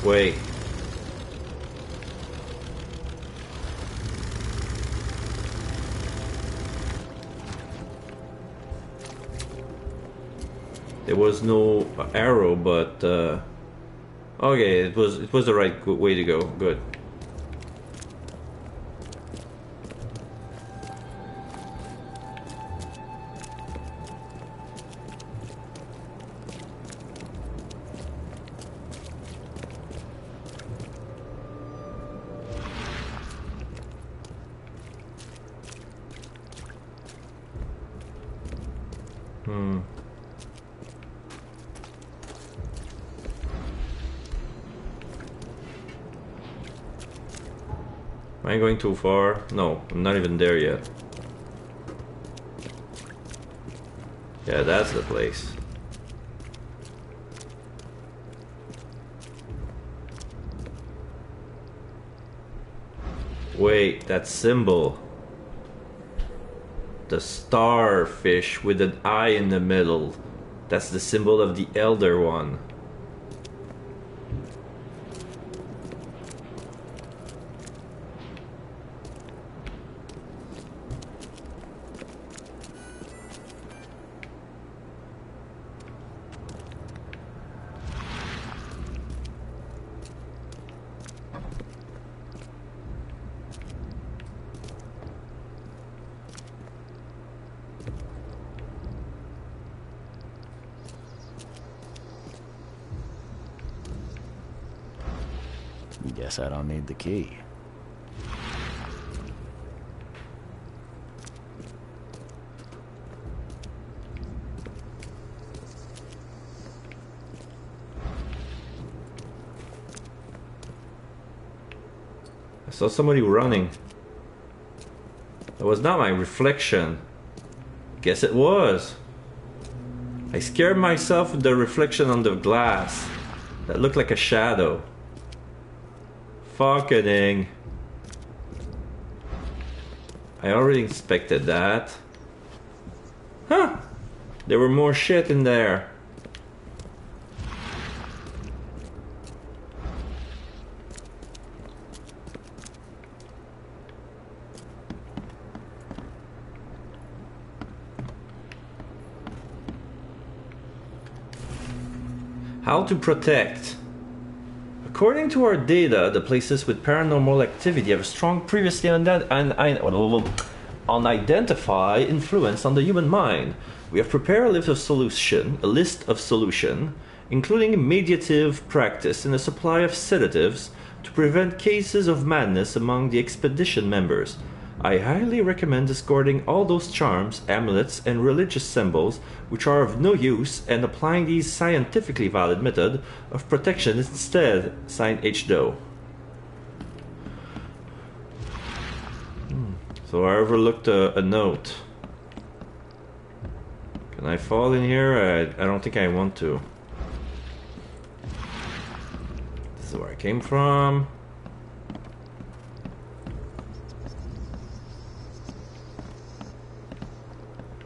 wait. There was no arrow, but, okay, it was the right way to go. Good. Am I going too far? No, I'm not even there yet. Yeah, that's the place. Wait, that symbol. The starfish with an eye in the middle. That's the symbol of the Elder One. Guess I don't need the key. I saw somebody running. That was not my reflection. Guess it was. I scared myself with the reflection on the glass. That looked like a shadow. Fucking. I already expected that. Huh! There were more shit in there. How to protect. According to our data, the places with paranormal activity have a strong previously unidentified influence on the human mind. We have prepared a list of solutions, including meditative practice and a supply of sedatives to prevent cases of madness among the expedition members. I highly recommend discarding all those charms, amulets, and religious symbols which are of no use and applying these scientifically valid method of protection instead. Signed H. Doe. So I overlooked a note. Can I fall in here? I don't think I want to. This is where I came from.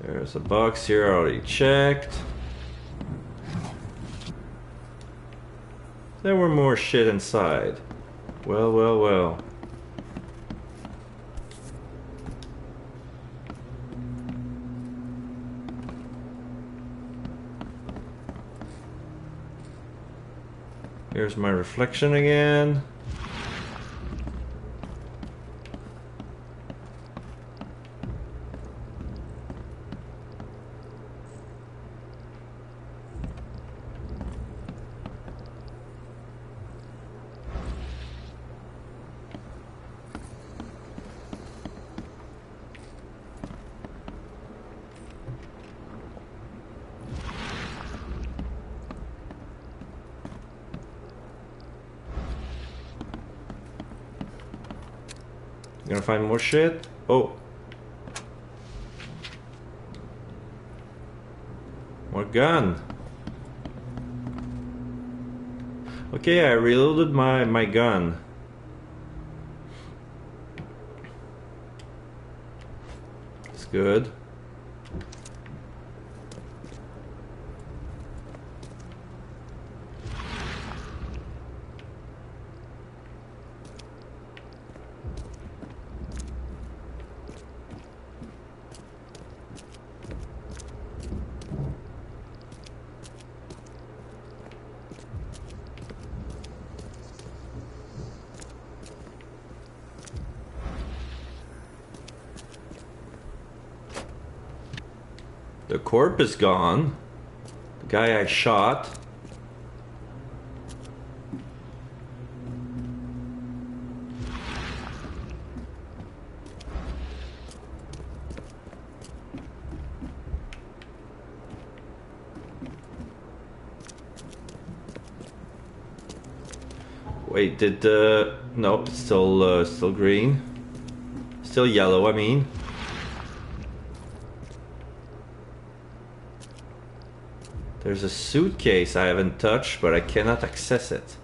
There's a box here I already checked. There were more shit inside. Well, well, well. Here's my reflection again. Gonna find more shit? Oh. More gun. Okay, I reloaded my gun. It's good. The corpse is gone. The guy I shot. Wait, did no, it's still green. Still yellow, I mean. There's a suitcase I haven't touched, but I cannot access it.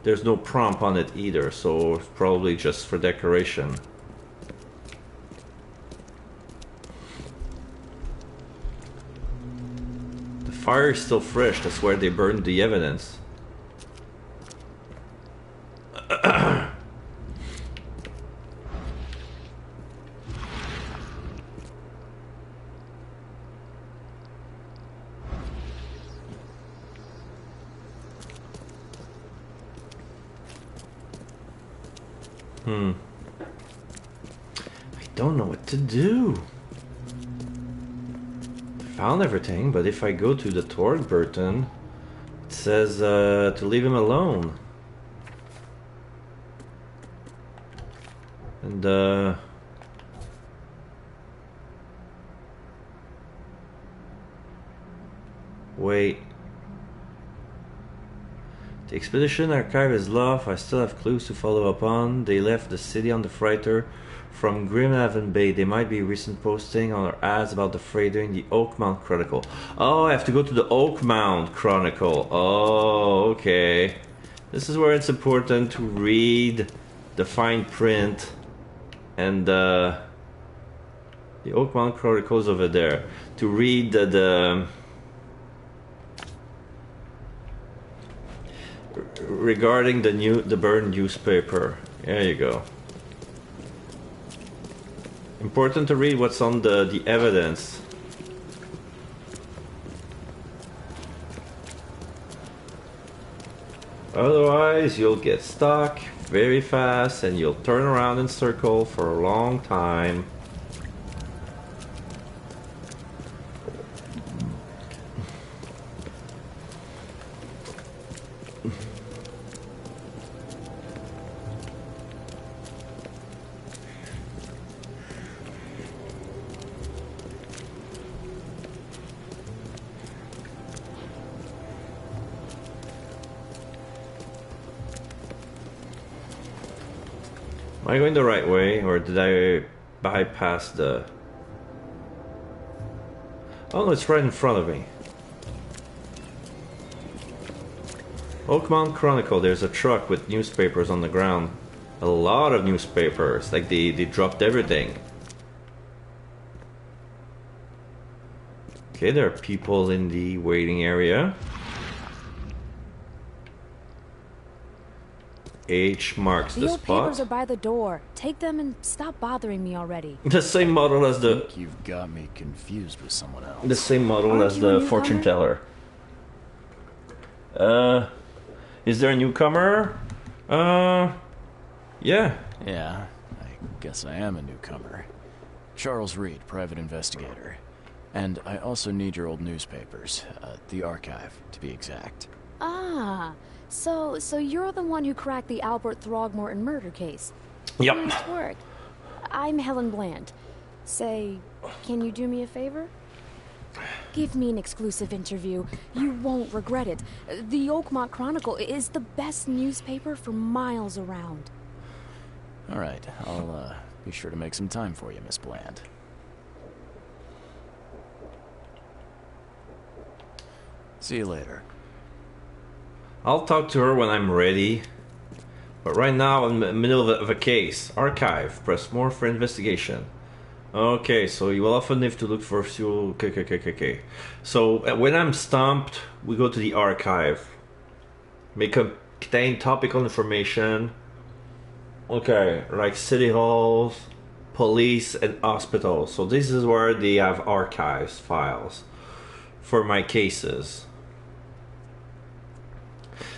There's no prompt on it either, so it's probably just for decoration. The fire is still fresh, that's where they burned the evidence. I don't know what to do. I found everything, but if I go to the Thorgburton, it says to leave him alone. And wait. The expedition archive is lost. I still have clues to follow up on. They left the city on the freighter from Grimhaven Bay. They might be recent posting on our ads about the fray during the Oakmount Chronicle. Oh, I have to go to the Oakmount Chronicle. Oh, okay. This is where it's important to read the fine print and the Oakmount Chronicles over there. To read the regarding the burned newspaper. There you go. Important to read what's on the evidence. Otherwise, you'll get stuck very fast and you'll turn around in circle for a long time. Am I going the right way, or did I bypass the... Oh no, it's right in front of me. Oakmount Chronicle, there's a truck with newspapers on the ground. A lot of newspapers, like they dropped everything. Okay, there are people in the waiting area. H marks the spot. The papers are by the door. Take them and stop bothering me already. The same model as the... I think you've got me confused with someone else. The same model as the fortune teller. Is there a newcomer? Yeah. Yeah, I guess I am a newcomer. Charles Reed, private investigator. And I also need your old newspapers. The archive, to be exact. Ah, so you're the one who cracked the Albert Throgmorton murder case. Yep. Nice work. I'm Helen Bland. Say, can you do me a favor? Give me an exclusive interview. You won't regret it. The Oakmont Chronicle is the best newspaper for miles around. All right, I'll be sure to make some time for you, Miss Bland. See you later. I'll talk to her when I'm ready. But right now I'm in the middle of a case. Archive. Press more for investigation. Okay, so you will often have to look for fuel. Okay. So when I'm stumped, we go to the archive. May contain topical information. Okay, like city halls, police, and hospitals. So this is where they have archives files for my cases.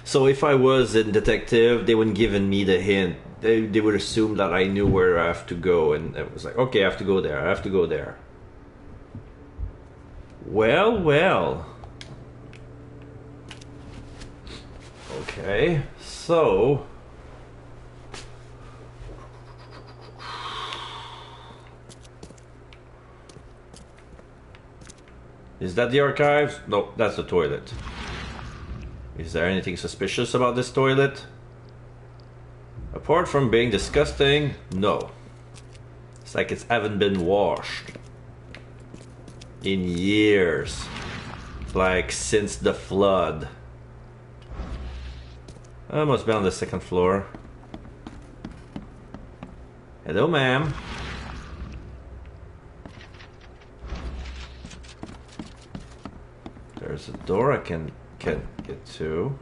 So if I was a detective, they wouldn't given me the hint. They would assume that I knew where I have to go, and it was like, okay, I have to go there. I have to go there. Well. Okay, so is that the archives? No, that's the toilet. Is there anything suspicious about this toilet? Apart from being disgusting, no. It's like it hasn't been washed in years. Like since the flood. I must be on the second floor. Hello, ma'am. There's a door I can get to.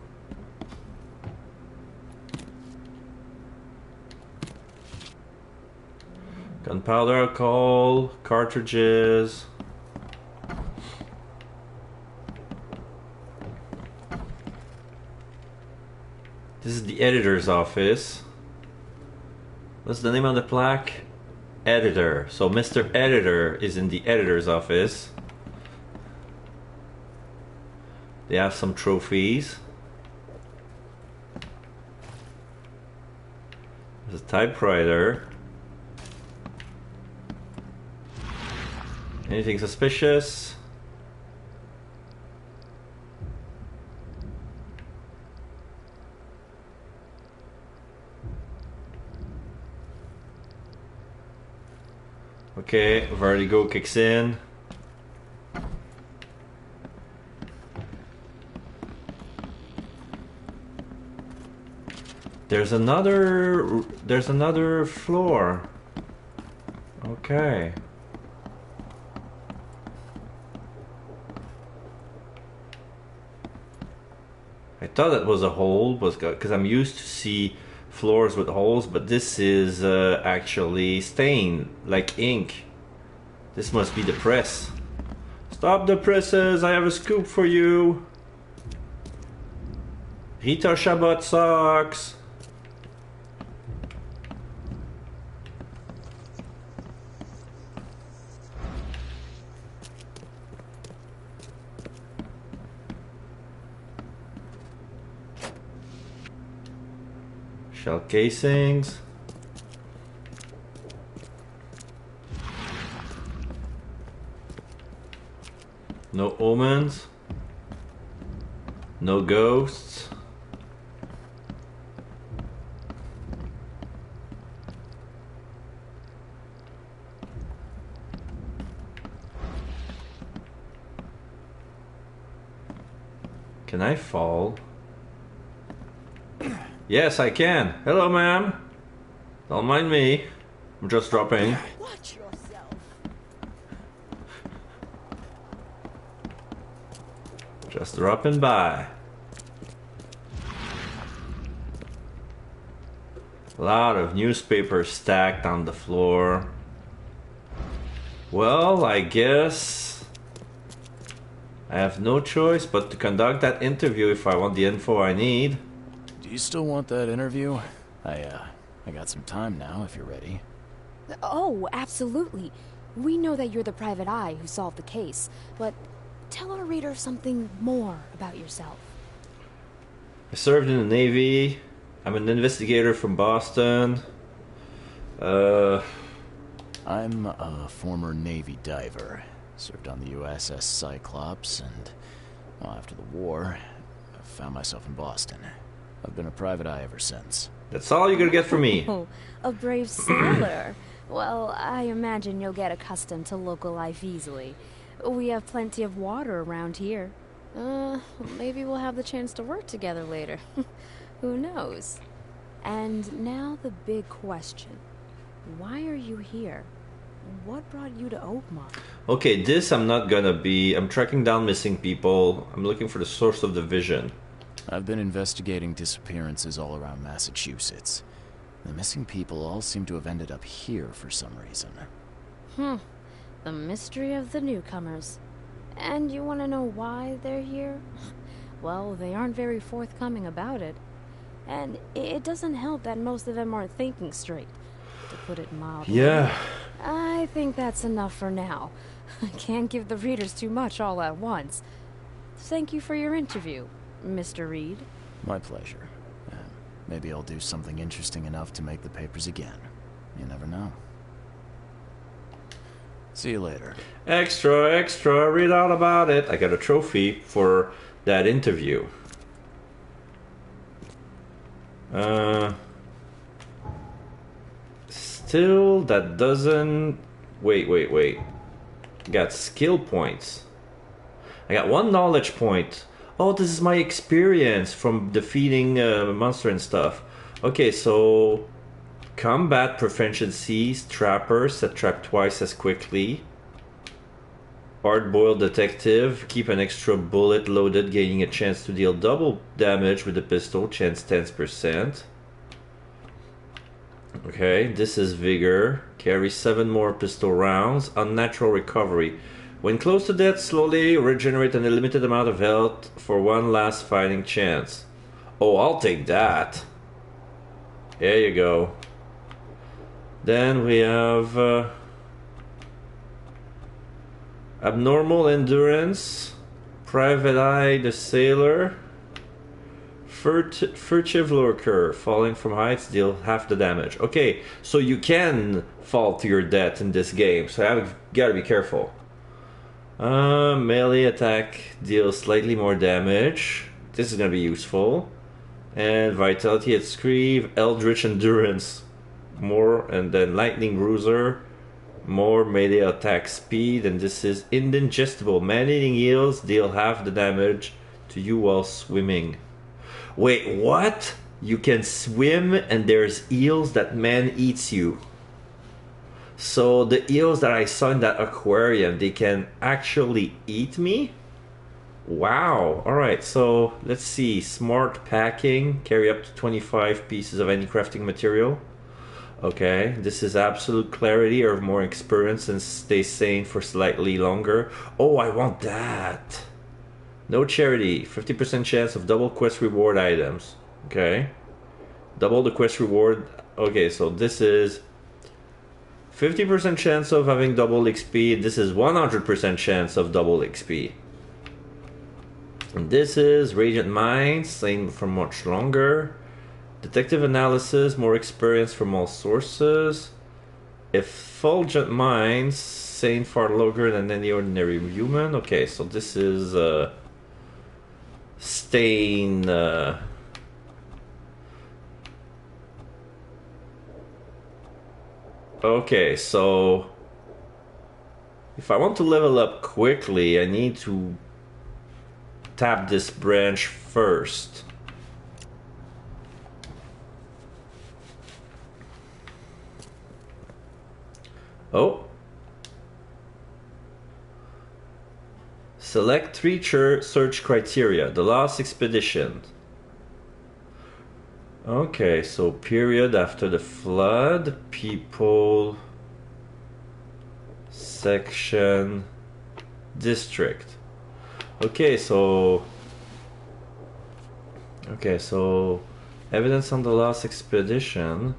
Gunpowder, alcohol, cartridges. This is the editor's office. What's the name on the plaque? Editor. So Mr. Editor is in the editor's office. They have some trophies. There's a typewriter. Anything suspicious? Okay, vertigo kicks in. There's another floor. Okay. I thought that was a hole, because I'm used to see floors with holes, but this is actually stained, like ink. This must be the press. Stop the presses, I have a scoop for you. Rita Chabot sucks. Shell casings. No omens. No ghosts. Can I fall? Yes, I can. Hello, ma'am. Don't mind me. I'm just dropping. Watch yourself. Just dropping by. A lot of newspapers stacked on the floor. Well, I guess I have no choice but to conduct that interview if I want the info I need. Do you still want that interview? I got some time now, if you're ready. Oh, absolutely. We know that you're the private eye who solved the case, but tell our reader something more about yourself. I served in the Navy. I'm an investigator from Boston. I'm a former Navy diver. Served on the USS Cyclops, and well, after the war, I found myself in Boston. I've been a private eye ever since. That's all you're gonna get from me. Oh, a brave sailor. Well, I imagine you'll get accustomed to local life easily. We have plenty of water around here. Maybe we'll have the chance to work together later. Who knows? And now the big question. Why are you here? What brought you to Oakmont? Okay, this I'm not gonna be. I'm tracking down missing people. I'm looking for the source of the vision. I've been investigating disappearances all around Massachusetts. The missing people all seem to have ended up here for some reason. The mystery of the newcomers. And you want to know why they're here? Well, they aren't very forthcoming about it. And it doesn't help that most of them aren't thinking straight, to put it mildly. Yeah. I think that's enough for now. I can't give the readers too much all at once. Thank you for your interview, Mr. Reed. My pleasure. Maybe I'll do something interesting enough to make the papers again. You never know. See you later. Extra, extra, read all about it. I got a trophy for that interview. Still, that doesn't... Wait. Got skill points. I got 1 knowledge point. Oh, this is my experience from defeating monster and stuff. Okay, so... Combat proficiencies, trappers, set trap twice as quickly. Hard-boiled detective, keep an extra bullet loaded, gaining a chance to deal double damage with the pistol, chance 10%. Okay, this is vigor, carry 7 more pistol rounds, unnatural recovery. When close to death, slowly regenerate an unlimited amount of health for 1 last fighting chance. Oh, I'll take that. There you go. Then we have abnormal endurance, private eye the sailor, furtive lurker, falling from heights deal half the damage. Okay, so you can fall to your death in this game, so I've got to be careful. Melee attack deals slightly more damage. This is going to be useful. And vitality at Screeve, eldritch endurance more, and then lightning bruiser, more melee attack speed, and this is indigestible. Man-eating eels deal half the damage to you while swimming. Wait, what? You can swim and there's eels that man eats you. So the eels that I saw in that aquarium, they can actually eat me? Wow. Alright, so let's see. Smart packing. Carry up to 25 pieces of any crafting material. Okay, this is absolute clarity or more experience and stay sane for slightly longer. Oh, I want that. No charity. 50% chance of double quest reward items. Okay. Double the quest reward. Okay, so this is 50% chance of having double XP. This is 100% chance of double XP. And this is Radiant Mind, same for much longer. Detective analysis, more experience from all sources. Effulgent Mind, sane far longer than any ordinary human. Okay, so this is Stain. Okay, so if I want to level up quickly, I need to tap this branch first. Oh. Select 3 search criteria. The Lost Expedition. Okay, so period after the flood, people, section, district. Okay, so evidence on the Lost Expedition.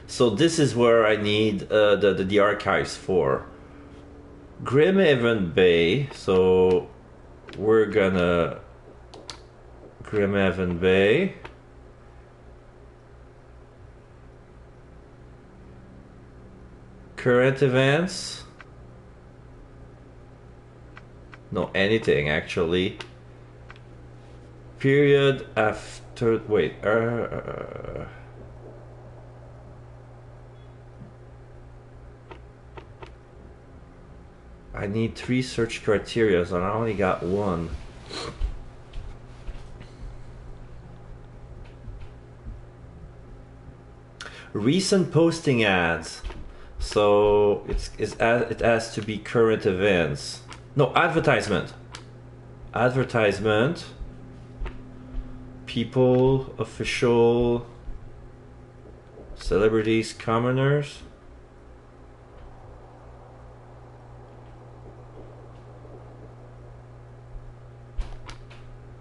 So this is where I need the archives for. Grimhaven Bay, so we're gonna Grimhaven Bay. Current events. No, anything actually. Period after. Wait. I need 3 search criteria, and I only got 1. Recent posting ads. So it has to be current events. No, advertisement. Advertisement. People, official, celebrities, commoners.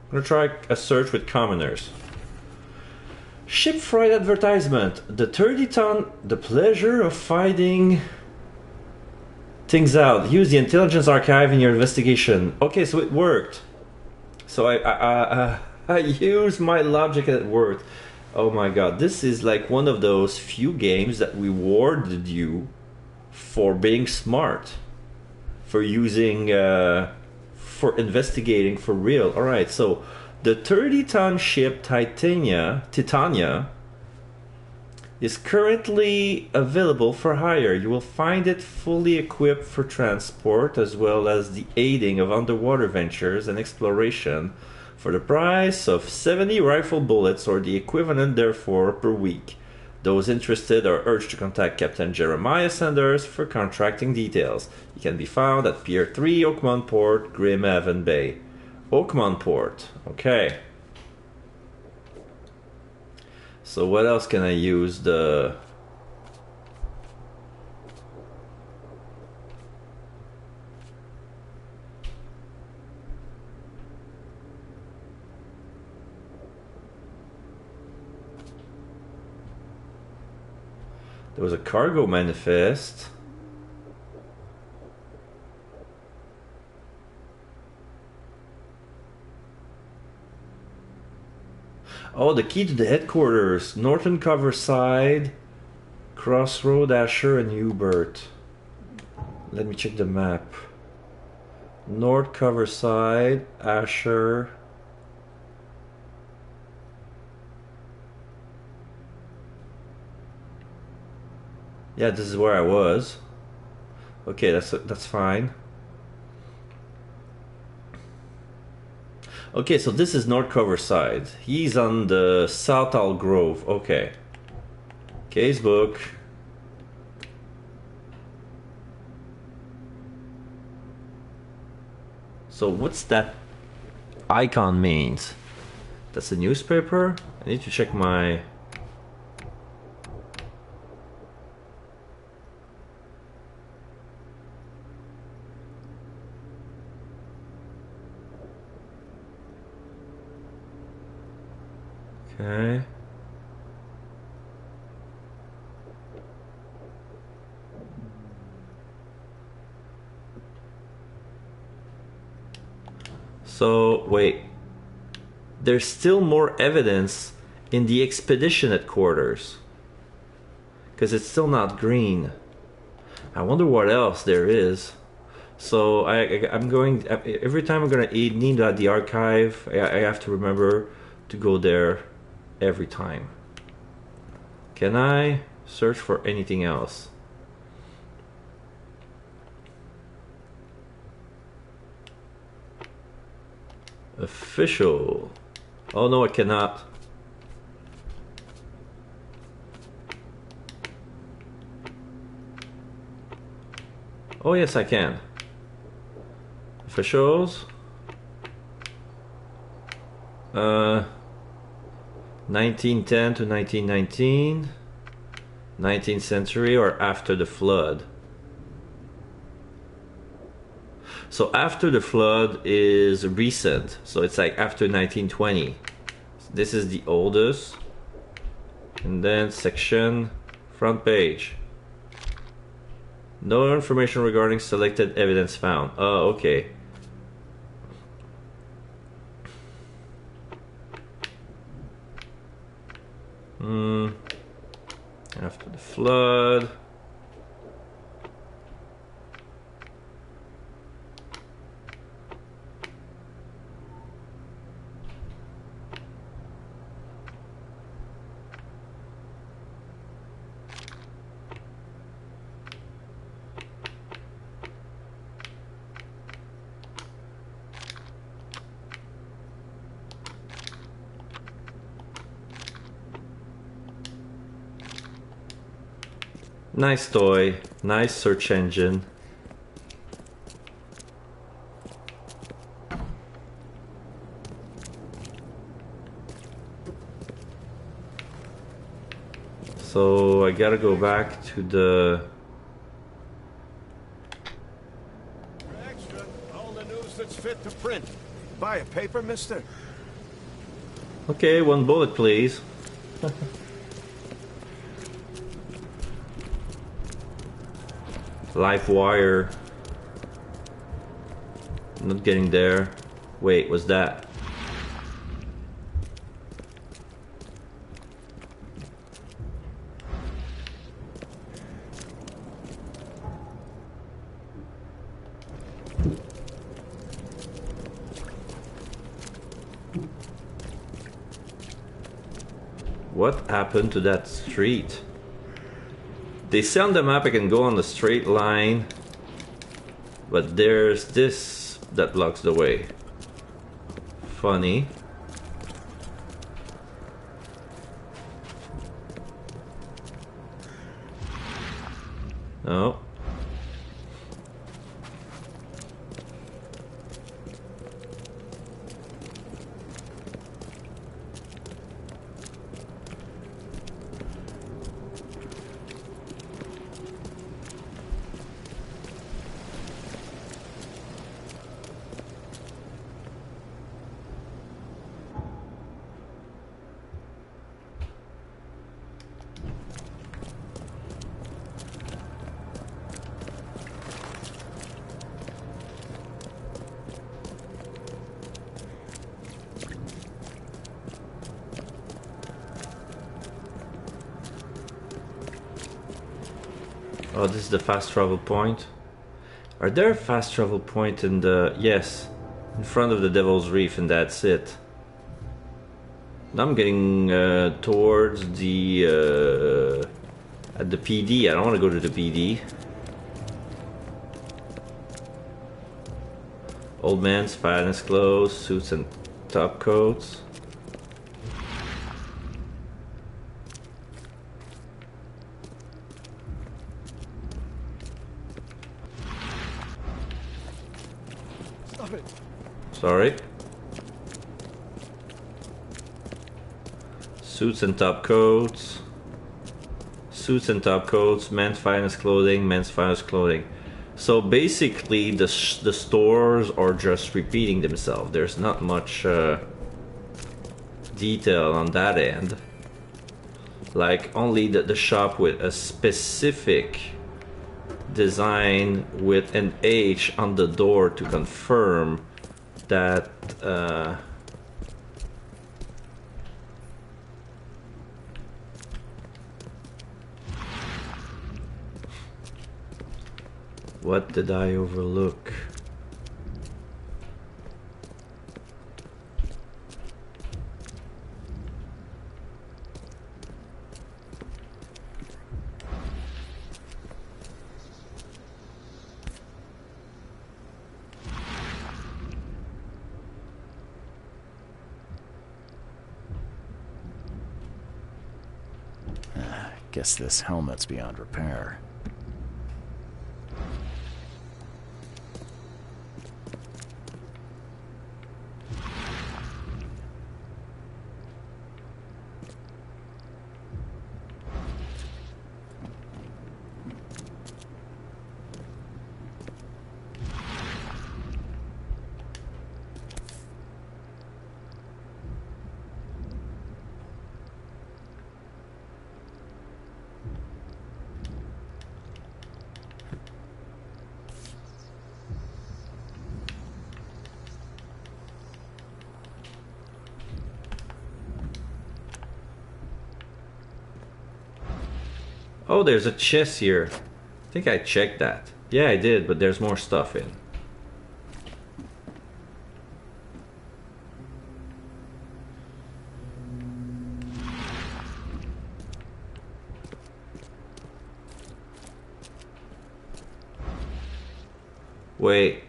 I'm gonna try a search with commoners. Ship fright advertisement. The 30-ton, the pleasure of finding things out. Use the intelligence archive in your investigation. Okay, so it worked. So I used my logic and it worked. Oh my god, this is like one of those few games that rewarded you for being smart, for using, for investigating for real. All right, so the 30-ton ship Titania is currently available for hire. You will find it fully equipped for transport as well as the aiding of underwater ventures and exploration for the price of 70 rifle bullets or the equivalent therefore per week. Those interested are urged to contact Captain Jeremiah Sanders for contracting details. He can be found at Pier 3, Oakmont Port, Grimhaven Bay. Oakmont Port. Okay. So what else can I use? There was a cargo manifest. Oh, the key to the headquarters. Norton Coverside, Crossroad, Asher, and Hubert. Let me check the map. North Coverside, Asher. Yeah, this is where I was. Okay, that's fine. Okay, so this is Northcover side. He's on the Southall Grove. Okay. Casebook. So what's that icon means? That's a newspaper? I need to check my... Okay. So, wait. There's still more evidence in the expedition headquarters. Because it's still not green. I wonder what else there is. So, I'm going... Every time I'm going to need the archive, I have to remember to go there every time. Can I search for anything else? Official. Oh no, I cannot. Oh yes, I can. Officials. 1910 to 1919. 19th century or after the flood. So after the flood is recent, so it's like after 1920. This is the oldest. And then section, front page. No information regarding selected evidence found. Oh, okay. After the flood. Nice toy, nice search engine. So I gotta go back to the... Extra, all the news that's fit to print. Buy a paper, mister? Okay, one bullet please. Live wire. Not getting there. Wait, what's that? What happened to that street? They say on the map I can go on the straight line, but there's this that blocks the way. Funny. No. Oh, this is the fast travel point. Are there a fast travel point in the... Yes, in front of the Devil's Reef, and that's it. Now I'm getting towards the At the PD, I don't want to go to the PD. Old man's finest clothes, suits and top coats. Stop it. Sorry. Suits and top coats. Suits and top coats, men's finest clothing, men's finest clothing. So basically, the stores are just repeating themselves. There's not much detail on that end. Like, only the shop with a specific design with an H on the door to confirm that what did I overlook? Guess this helmet's beyond repair. Oh, there's a chest here. I think I checked that. Yeah, I did, but there's more stuff in. Wait.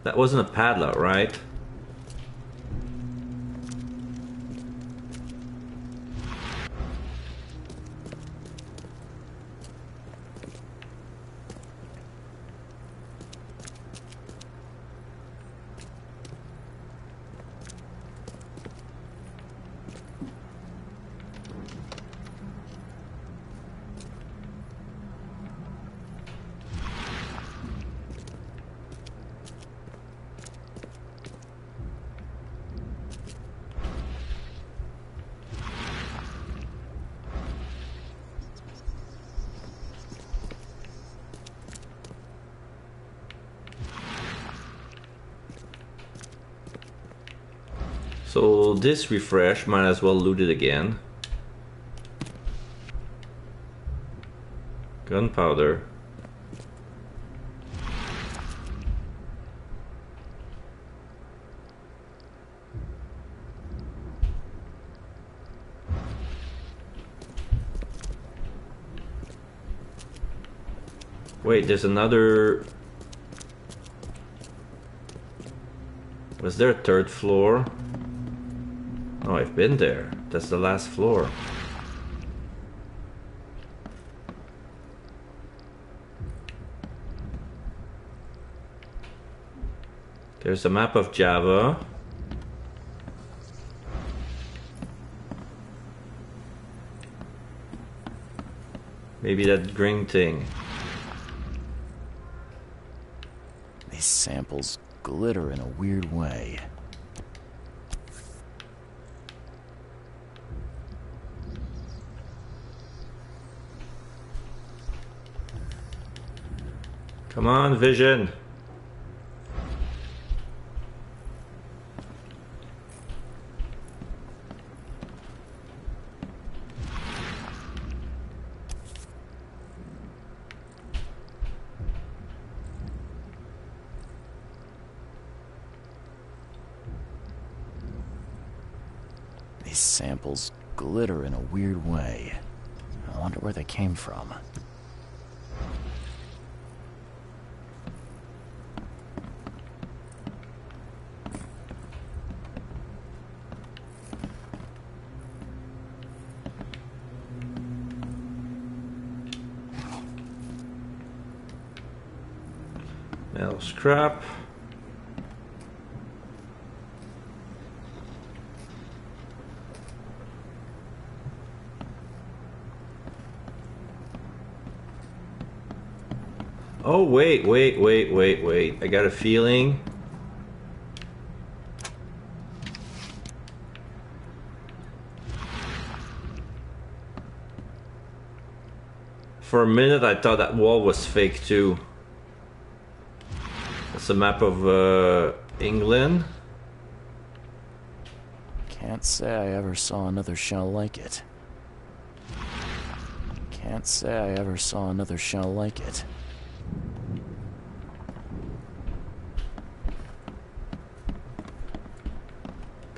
That wasn't a padlock, right? So this refresh, might as well loot it again. Gunpowder. Wait, there's another... Was there a third floor? Oh, I've been there. That's the last floor. There's a map of Java. Maybe that green thing. These samples glitter in a weird way. Come on, Vision. These samples glitter in a weird way. I wonder where they came from. Metal scrap. Oh, wait. I got a feeling. For a minute, I thought that wall was fake too. It's a map of England. Can't say I ever saw another shell like it. Can't say I ever saw another shell like it.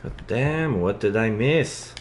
God damn, what did I miss?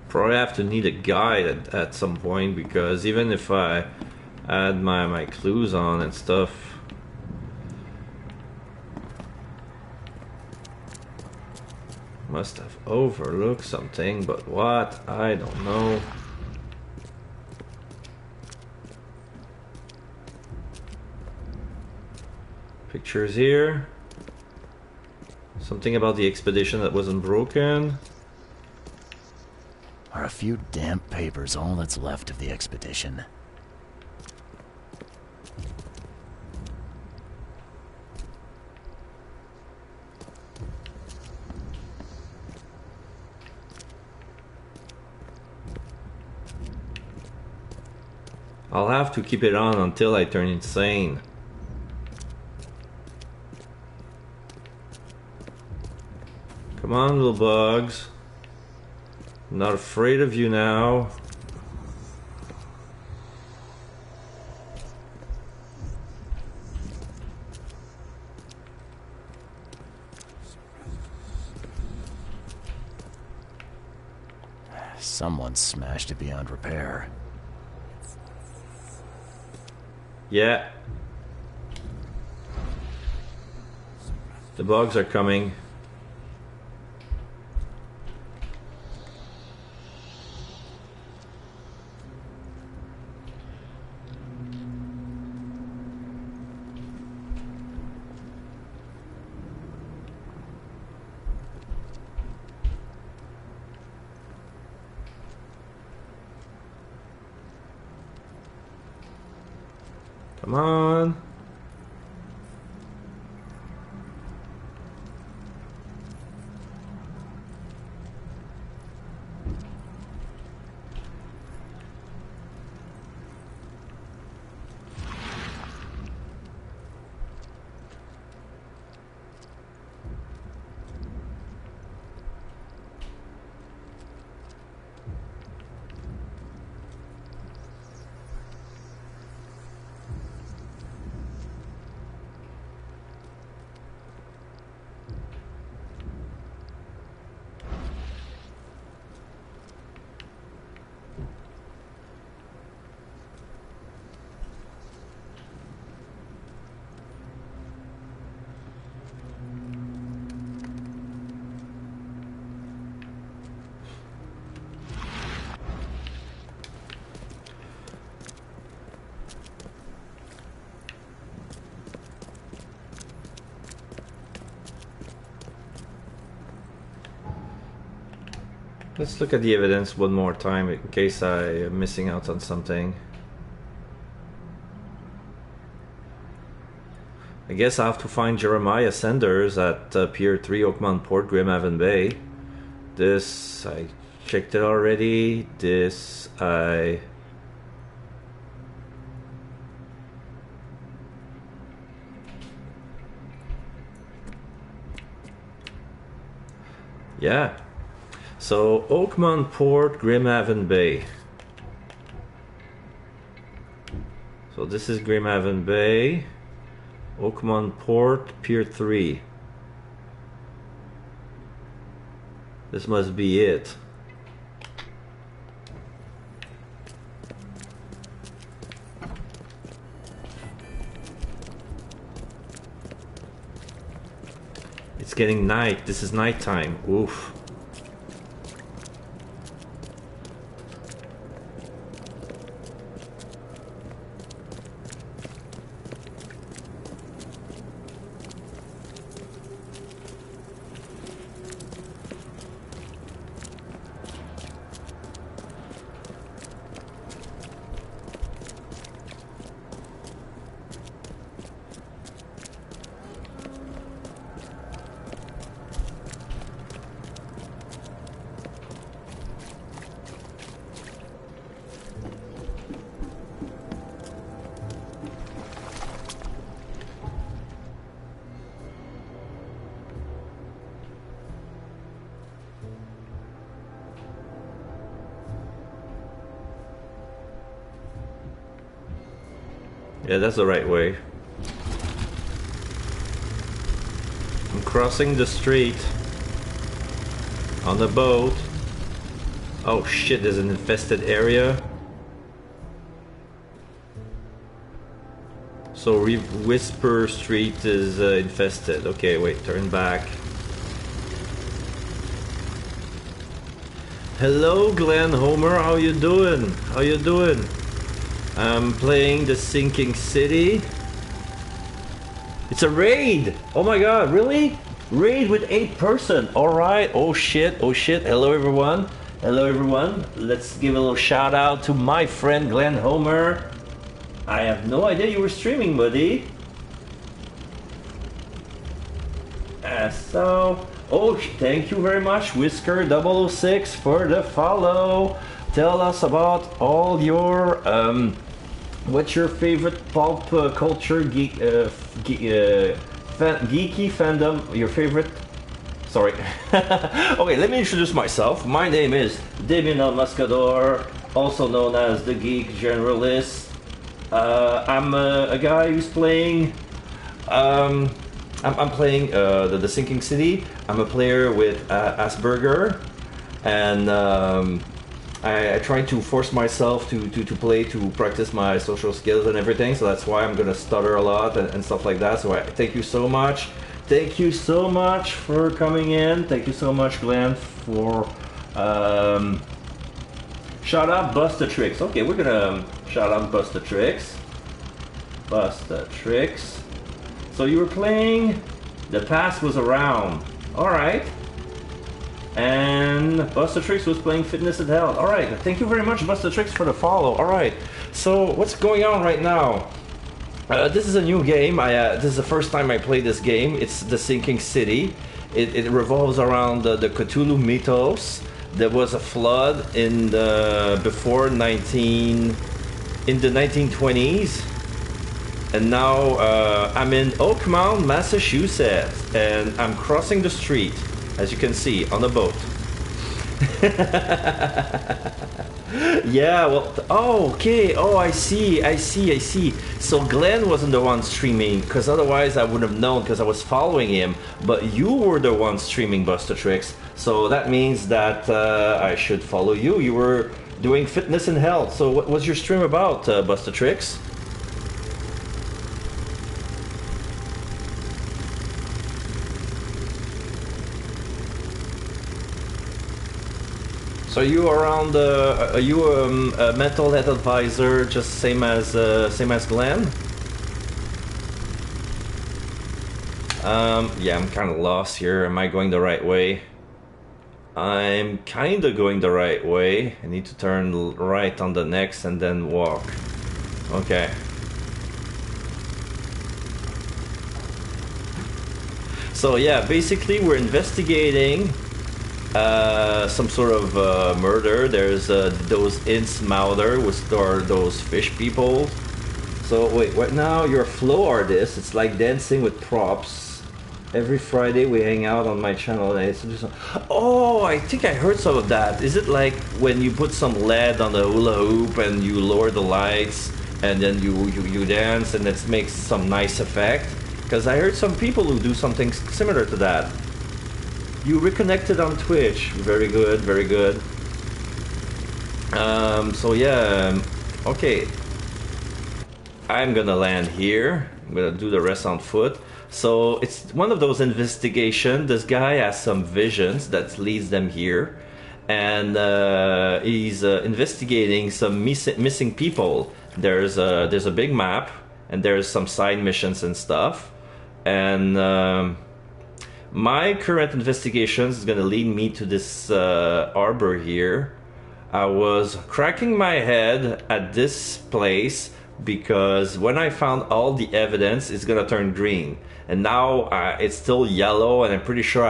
Probably have to need a guide at some point, because even if I add my clues on and stuff, must have overlooked something, but what? I don't know. Pictures here. Something about the expedition that wasn't broken. Are a few damp papers all that's left of the expedition? I'll have to keep it on until I turn insane. Come on, little bugs. I'm not afraid of you now. Someone smashed it beyond repair. Yeah. The bugs are coming. Come on. Let's look at the evidence one more time in case I'm missing out on something. I guess I have to find Jeremiah Sanders at Pier 3, Oakmont Port, Grimhaven Bay. This, I checked it already. This, I... Yeah. So, Oakmont Port, Grimhaven Bay. So this is Grimhaven Bay. Oakmont Port, Pier 3. This must be it. It's getting night. This is nighttime. Oof. Yeah, that's the right way. I'm crossing the street on the boat. Oh shit, there's an infested area. So Whisper Street is infested. Okay, wait, turn back. Hello, Glenn Homer. How you doing? How you doing? I'm playing The Sinking City. It's a raid! Oh my god, really? Raid with 8 person. Alright, oh shit, oh shit. Hello everyone. Hello everyone. Let's give a little shout out to my friend Glenn Homer. I have no idea you were streaming, buddy. Oh, thank you very much, Whisker 006 for the follow. Tell us about all your what's your favorite pulp culture geeky fandom? Your favorite? Sorry. Okay, let me introduce myself. My name is Damien El Mascador, also known as the Geek Generalist. I'm a guy who's playing. I'm playing the Sinking City. I'm a player with Asperger, and I try to force myself to play, to practice my social skills and everything. So that's why I'm gonna stutter a lot and stuff like that. So I thank you so much. Thank you so much for coming in. Thank you so much, Glenn, for shout out Bustatrix. Okay, we're gonna shout out Bustatrix. Bustatrix. So you were playing The Past Was Around. Alright. And Bustatrix was playing Fitness at Hell. Alright, thank you very much, Bustatrix, for the follow. Alright, so what's going on right now? This is a new game. This is the first time I play this game. It's The Sinking City. It revolves around the Cthulhu mythos. There was a flood in the 1920s. And now I'm in Oakmont, Massachusetts, and I'm crossing the street, as you can see, on a boat. Yeah, well, oh, okay, oh, I see. So Glenn wasn't the one streaming, because otherwise I wouldn't have known, because I was following him, but you were the one streaming Bustatrix, so that means that I should follow you. You were doing Fitness and Health, so what was your stream about, Bustatrix? So are you around? Are you a mental health advisor, just same as Glenn? Yeah, I'm kind of lost here. Am I going the right way? I'm kinda going the right way. I need to turn right on the next and then walk. Okay. So yeah, basically we're investigating some sort of murder. There's those Innsmouthers, which are those fish people. So wait, right now you're a flow artist. It's like dancing with props. Every Friday we hang out on my channel and I used to do some... Oh, I think I heard some of that. Is it like when you put some lead on the hula hoop and you lower the lights and then you dance and it makes some nice effect? Because I heard some people who do something similar to that. You reconnected on Twitch. Very good, very good. So yeah, okay. I'm gonna land here. I'm gonna do the rest on foot. So it's one of those investigations. This guy has some visions that leads them here. And he's investigating some missing people. There's a big map and there's some side missions and stuff. And my current investigations is gonna lead me to this arbor here. I was cracking my head at this place because when I found all the evidence, it's gonna turn green, and now it's still yellow. And I'm pretty sure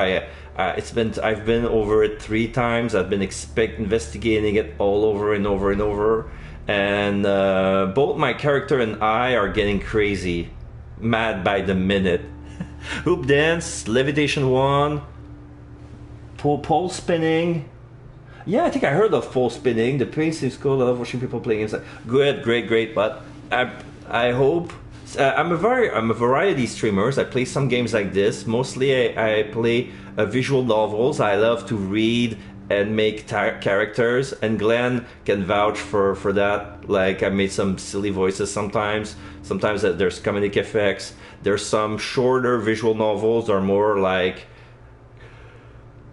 I've been over it 3 times. I've been investigating it all over and over and over, and both my character and I are getting crazy, mad by the minute. Hoop dance, levitation 1, pole spinning. Yeah, I think I heard of pole spinning. The pace is cool. I love watching people playing inside. Good, great. But I hope I'm a variety streamer. I play some games like this. Mostly I play visual novels. I love to read and make characters, and Glenn can vouch for that. Like, I made some silly voices sometimes. Sometimes there's comedic effects. There's some shorter visual novels that are more like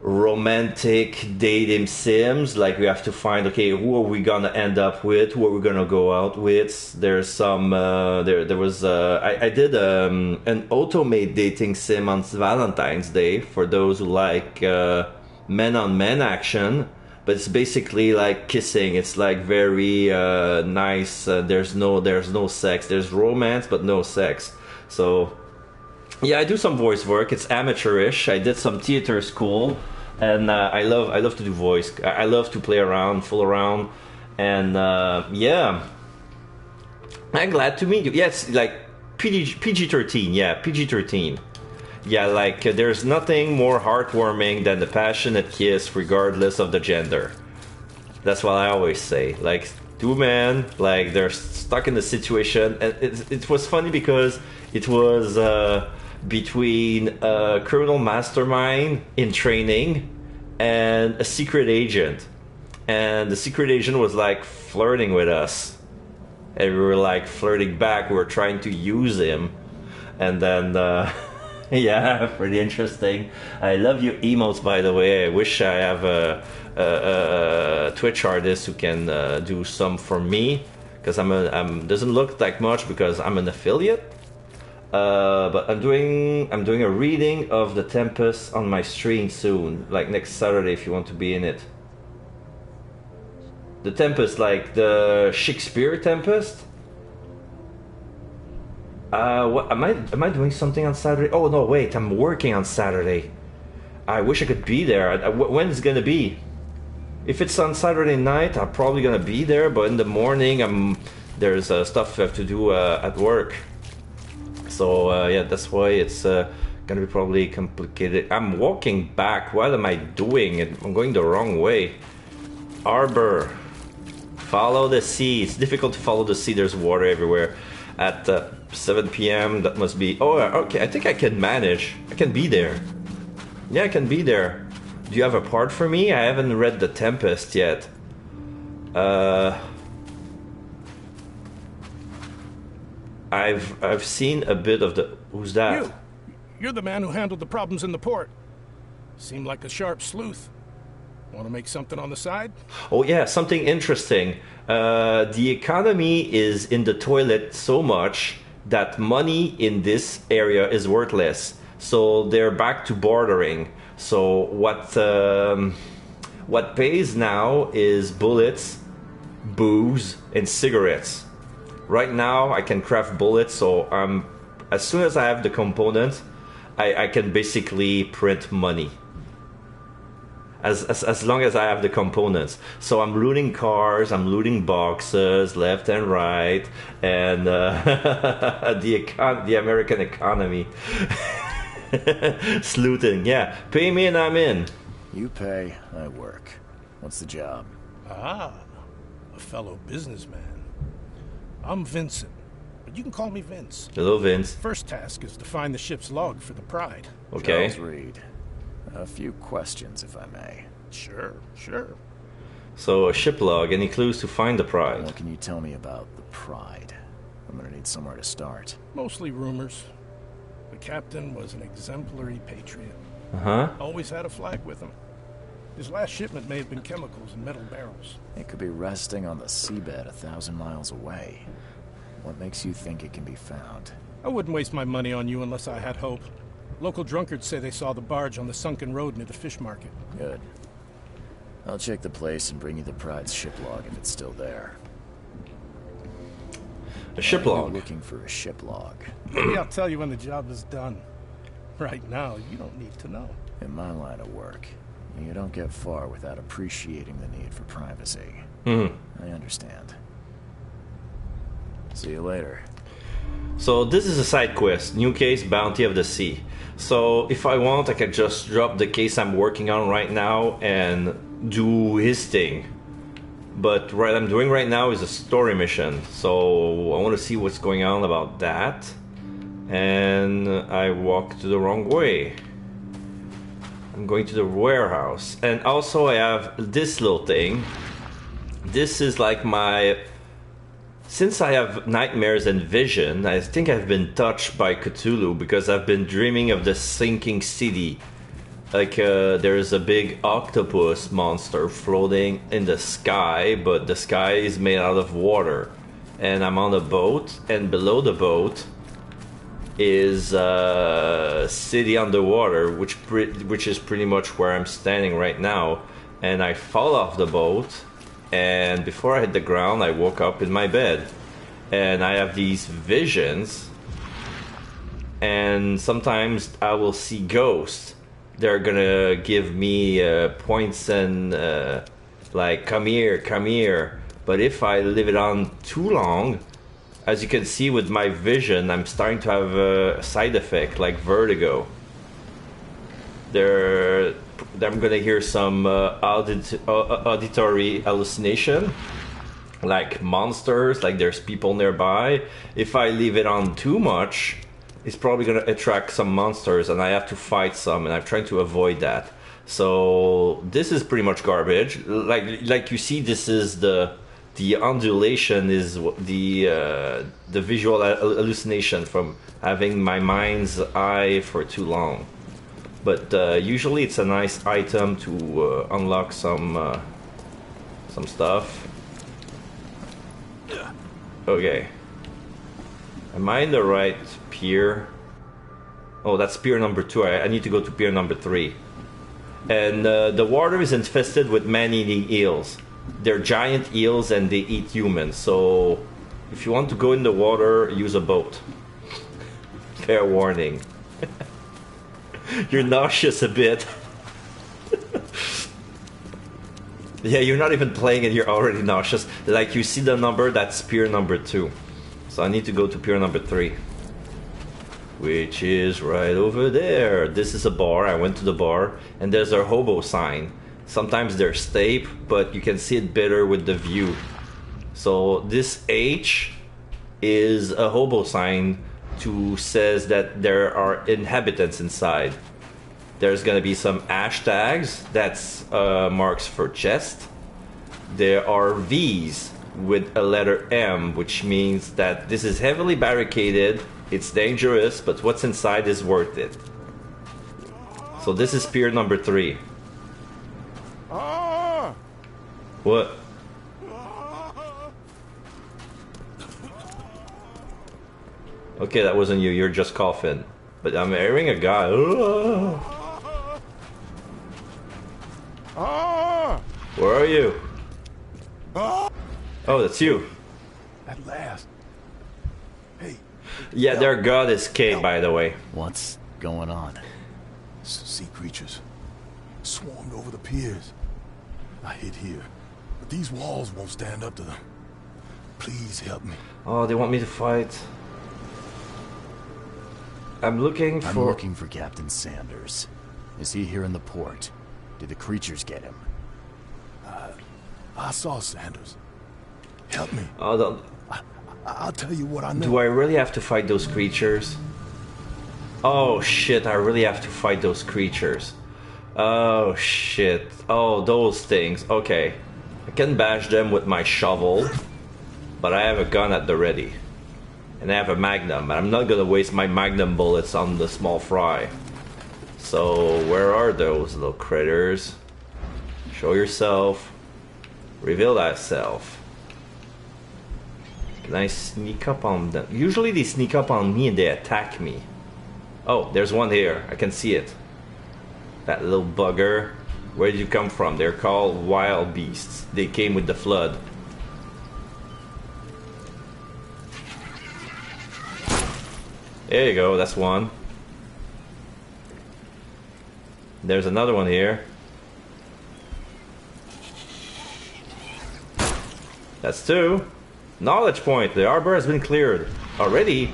romantic dating sims. Like, we have to find, okay, who are we gonna end up with, who are we gonna go out with. There's some there was I did an automate dating sim on Valentine's Day for those who like men on men action, but it's basically like kissing. It's like very nice. There's no sex. There's romance but no sex. So yeah, I do some voice work. It's amateurish. I did some theater school, and I love to do voice. I love to play around, fool around, and yeah, I'm glad to meet you. Yeah, it's like PG-13. Yeah, PG-13. Yeah, like there's nothing more heartwarming than the passionate kiss, regardless of the gender. That's what I always say. Like, 2 men, like, they're stuck in the situation, and it was funny because it was between a criminal mastermind in training and a secret agent, and the secret agent was like flirting with us, and we were like flirting back. We were trying to use him, and then yeah, pretty interesting. I love your emotes, by the way. I wish I have a Twitch artist who can do some for me, because I'm doesn't look like much because I'm an affiliate. But I'm doing a reading of The Tempest on my stream soon, like next Saturday, if you want to be in it. The Tempest, like the Shakespeare Tempest. What am I doing something on Saturday? Oh no, wait, I'm working on Saturday. I wish I could be there. When is it gonna be? If it's on Saturday night, I'm probably gonna be there. But in the morning, there's stuff I have to do at work. So yeah, that's why it's gonna be probably complicated. I'm walking back. What am I doing? I'm going the wrong way. Arbor. Follow the sea. It's difficult to follow the sea. There's water everywhere. At 7 p.m. that must be... Oh, okay. I think I can manage. I can be there. Yeah, I can be there. Do you have a part for me? I haven't read The Tempest yet. I've seen a bit of the... Who's that? You're the man who handled the problems in the port. Seemed like a sharp sleuth. Want to make something on the side? Oh yeah, something interesting. The economy is in the toilet so much that money in this area is worthless. So they're back to bartering. So what What pays now is bullets, booze, and cigarettes. Right now, I can craft bullets, so as soon as I have the components, I can basically print money. As long as I have the components. So I'm looting cars, I'm looting boxes left and right, and the American economy. Sleuthing, yeah. Pay me and I'm in. You pay, I work. What's the job? Ah, a fellow businessman. I'm Vincent, but you can call me Vince. Hello, Vince. First task is to find the ship's log for the Pride. Okay. Charles Reed. A few questions, if I may. Sure, sure. So, a ship log. Any clues to find the Pride? What can you tell me about the Pride? I'm gonna need somewhere to start. Mostly rumors. The captain was an exemplary patriot. Uh-huh. Always had a flag with him. His last shipment may have been chemicals in metal barrels. It could be resting on the seabed 1,000 miles away. What makes you think it can be found? I wouldn't waste my money on you unless I had hope. Local drunkards say they saw the barge on the sunken road near the fish market. Good. I'll check the place and bring you the Pride's ship log if it's still there. A ship log? Looking for a ship log. Maybe I'll tell you when the job is done. Right now, you don't need to know. In my line of work, you don't get far without appreciating the need for privacy. Mm-hmm. I understand. See you later. So this is a side quest, new case, Bounty of the Sea. So if I want, I can just drop the case I'm working on right now and do his thing. But what I'm doing right now is a story mission, so I want to see what's going on about that. And I walked the wrong way. I'm going to the warehouse. And also I have this little thing. This is like my... Since I have nightmares and vision, I think I've been touched by Cthulhu because I've been dreaming of the sinking city. Like there's a big octopus monster floating in the sky, but the sky is made out of water. And I'm on a boat, and below the boat is a city underwater, which is pretty much where I'm standing right now. And I fall off the boat, and before I hit the ground, I woke up in my bed. And I have these visions, and sometimes I will see ghosts. They're gonna give me points and like, come here. But if I leave it on too long, as you can see with my vision, I'm starting to have a side effect like vertigo. I'm gonna hear some auditory hallucination, like monsters, like there's people nearby. If I leave it on too much, it's probably gonna attract some monsters and I have to fight some, and I'm trying to avoid that. So this is pretty much garbage. Like you see, this is the undulation is the visual hallucination from having my mind's eye for too long. But usually it's a nice item to unlock some stuff. Okay. Am I in the right pier? Oh, that's pier number 2. I need to go to pier number 3. And the water is infested with man-eating eels. They're giant eels and they eat humans. So if you want to go in the water, use a boat. Fair warning. You're nauseous a bit. Yeah, you're not even playing and you're already nauseous. Like, you see the number, that's pier number 2. So I need to go to pier number 3, which is right over there. This is a bar. I went to the bar, and there's a hobo sign. Sometimes there's tape, but you can see it better with the view. So this H is a hobo sign to says that there are inhabitants inside. There's gonna be some hashtags, that's marks for chest. There are V's with a letter M, which means that this is heavily barricaded, it's dangerous, but what's inside is worth it. So this is pier number 3. What? Okay, that wasn't you, you're just coughing. But I'm hearing a guy. Where are you? Oh, that's you. At last. Hey. Yeah, their god is K, by the way. What's going on? Sea creatures swarmed over the piers. I hid here, but these walls won't stand up to them. Please help me. Oh, they want me to fight. I'm looking for Captain Sanders. Is he here in the port? Did the creatures get him? I saw Sanders. Help me. Oh, I'll tell you what I know. do I really have to fight those creatures? Oh shit, I really have to fight those creatures. Oh shit. Oh, those things. Okay. I can bash them with my shovel, but I have a gun at the ready. And I have a magnum, and I'm not gonna waste my magnum bullets on the small fry. So, where are those little critters? Show yourself. Reveal thyself. Can I sneak up on them? Usually they sneak up on me and they attack me. Oh, there's one here. I can see it. That little bugger. Where did you come from? They're called wild beasts. They came with the flood. There you go, that's one. There's another one here. That's two. Knowledge point. The harbor has been cleared. Already?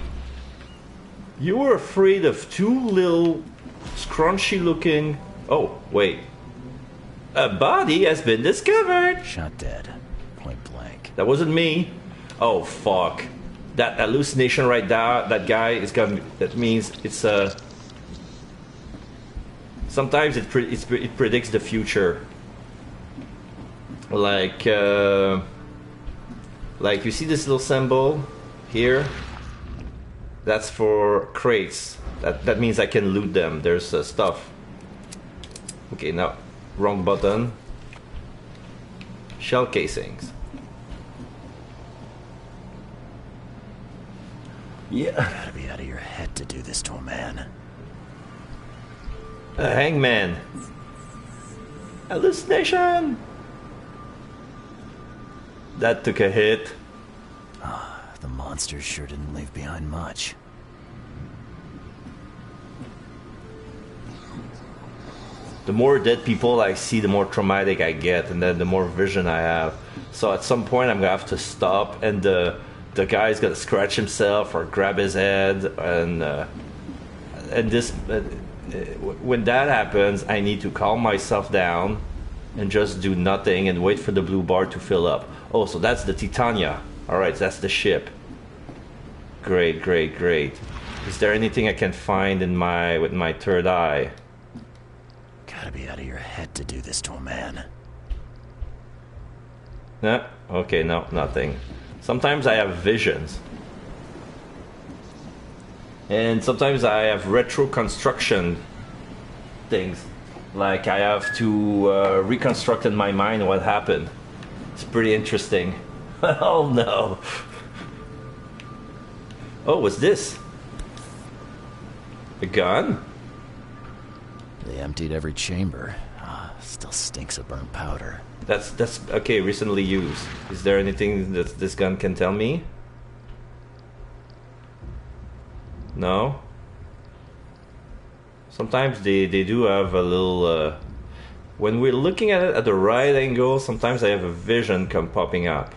You were afraid of two little scrunchy looking... Oh, wait. A body has been discovered. Shot dead. Point blank. That wasn't me. Oh, fuck. That hallucination right there, that guy is gonna... That means it's sometimes it predicts the future. Like you see this little symbol here? That's for crates. That means I can loot them. There's stuff. Okay, now, wrong button. Shell casings. Yeah. Gotta be out of your head to do this to a man. A hangman. Hallucination. That took a hit. The monsters sure didn't leave behind much. The more dead people I see, the more traumatic I get, and then the more vision I have. So at some point I'm gonna have to stop, and the guy's gonna scratch himself or grab his head, and this when that happens, I need to calm myself down and just do nothing and wait for the blue bar to fill up. Oh, so that's the Titania. All right, that's the ship. Great, great, great. Is there anything I can find in with my third eye? Gotta be out of your head to do this to a man. Nah, okay, no, nothing. Sometimes I have visions. And sometimes I have retro construction things. Like I have to reconstruct in my mind what happened. It's pretty interesting. Oh no. Oh, what's this? A gun? They emptied every chamber. Still stinks of burnt powder. That's okay, recently used. Is there anything that this gun can tell me? No? Sometimes they do have a little... when we're looking at it at the right angle, sometimes I have a vision come popping up.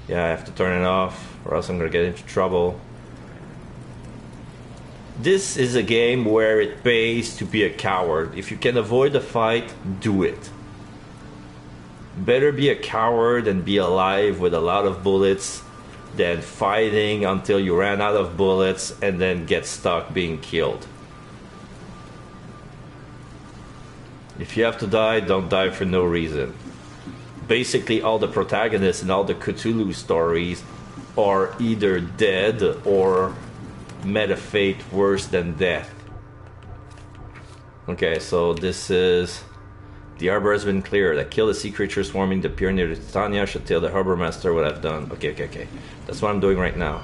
Yeah, I have to turn it off, or else I'm gonna get into trouble. This is a game where it pays to be a coward. If you can avoid a fight, do it. Better be a coward and be alive with a lot of bullets than fighting until you ran out of bullets and then get stuck being killed. If you have to die, don't die for no reason. Basically, all the protagonists in all the Cthulhu stories are either dead or met a fate worse than death. Okay, so this is... The harbor has been cleared. I killed a sea creature swarming the pier near the Titania. Should tell the harbor master what I've done. Okay. That's what I'm doing right now.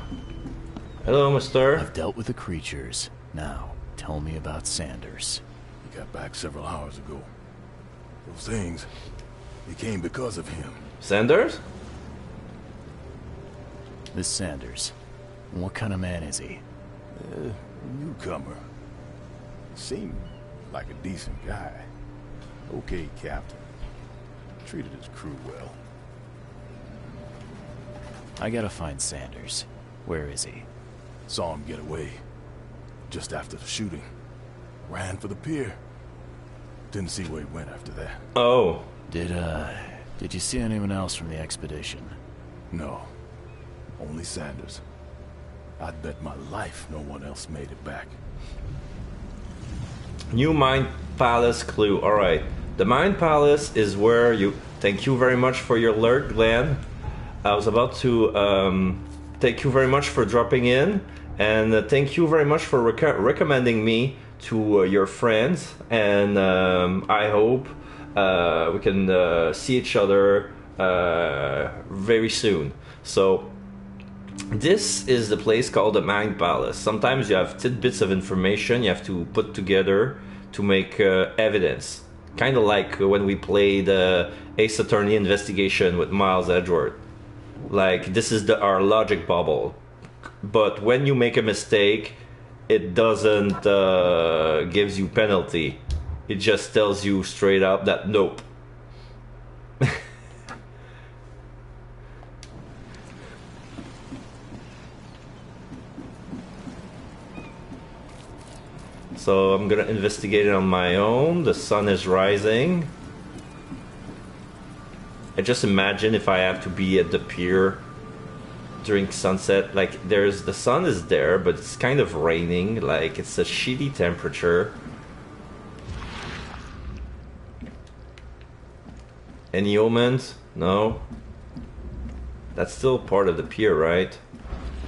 Hello, mister. I've dealt with the creatures. Now, tell Tell me about Sanders. He got back several hours ago. Those things, they came because of him. Sanders? This Sanders. What kind of man is he? Newcomer. Seemed like a decent guy. Okay, Captain. Treated his crew well. I gotta find Sanders. Where is he? Saw him get away. Just after the shooting. Ran for the pier. Didn't see where he went after that. Oh. Did you see anyone else from the expedition? No. Only Sanders. I'd bet my life no one else made it back. New Mind Palace clue. Alright. The Mind Palace is where you... Thank you very much for your alert, Glenn. I was about to... thank you very much for dropping in. And thank you very much for recommending me to your friends. And I hope we can see each other very soon. So... This is the place called the Mind Palace. Sometimes you have tidbits of information you have to put together to make evidence. Kind of like when we played Ace Attorney Investigation with Miles Edgeworth. Like, this is our logic bubble. But when you make a mistake, it doesn't gives you penalty. It just tells you straight up that nope. So I'm gonna investigate it on my own. The sun is rising. I just imagine if I have to be at the pier during sunset. Like, the sun is there, but it's kind of raining. Like, it's a shitty temperature. Any omens? No. That's still part of the pier, right?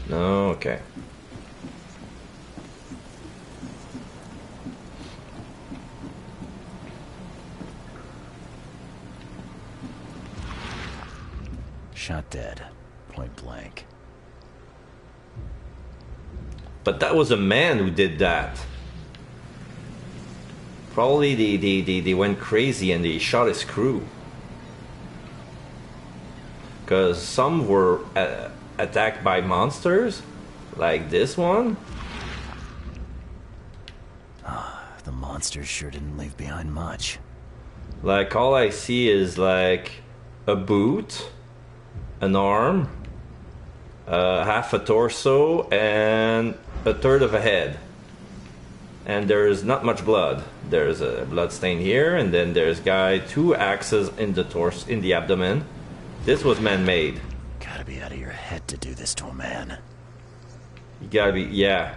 No, okay. Shot dead. Point blank. But that was a man who did that. Probably they went crazy and they shot his crew. Because some were attacked by monsters, like this one. The monsters sure didn't leave behind much. Like, all I see is like a boot, an arm, half a torso, and a third of a head. And there's not much blood. There's a blood stain here, and then there's two axes in the torso, in the abdomen. This was man-made. Gotta be out of your head to do this to a man. You gotta be, yeah.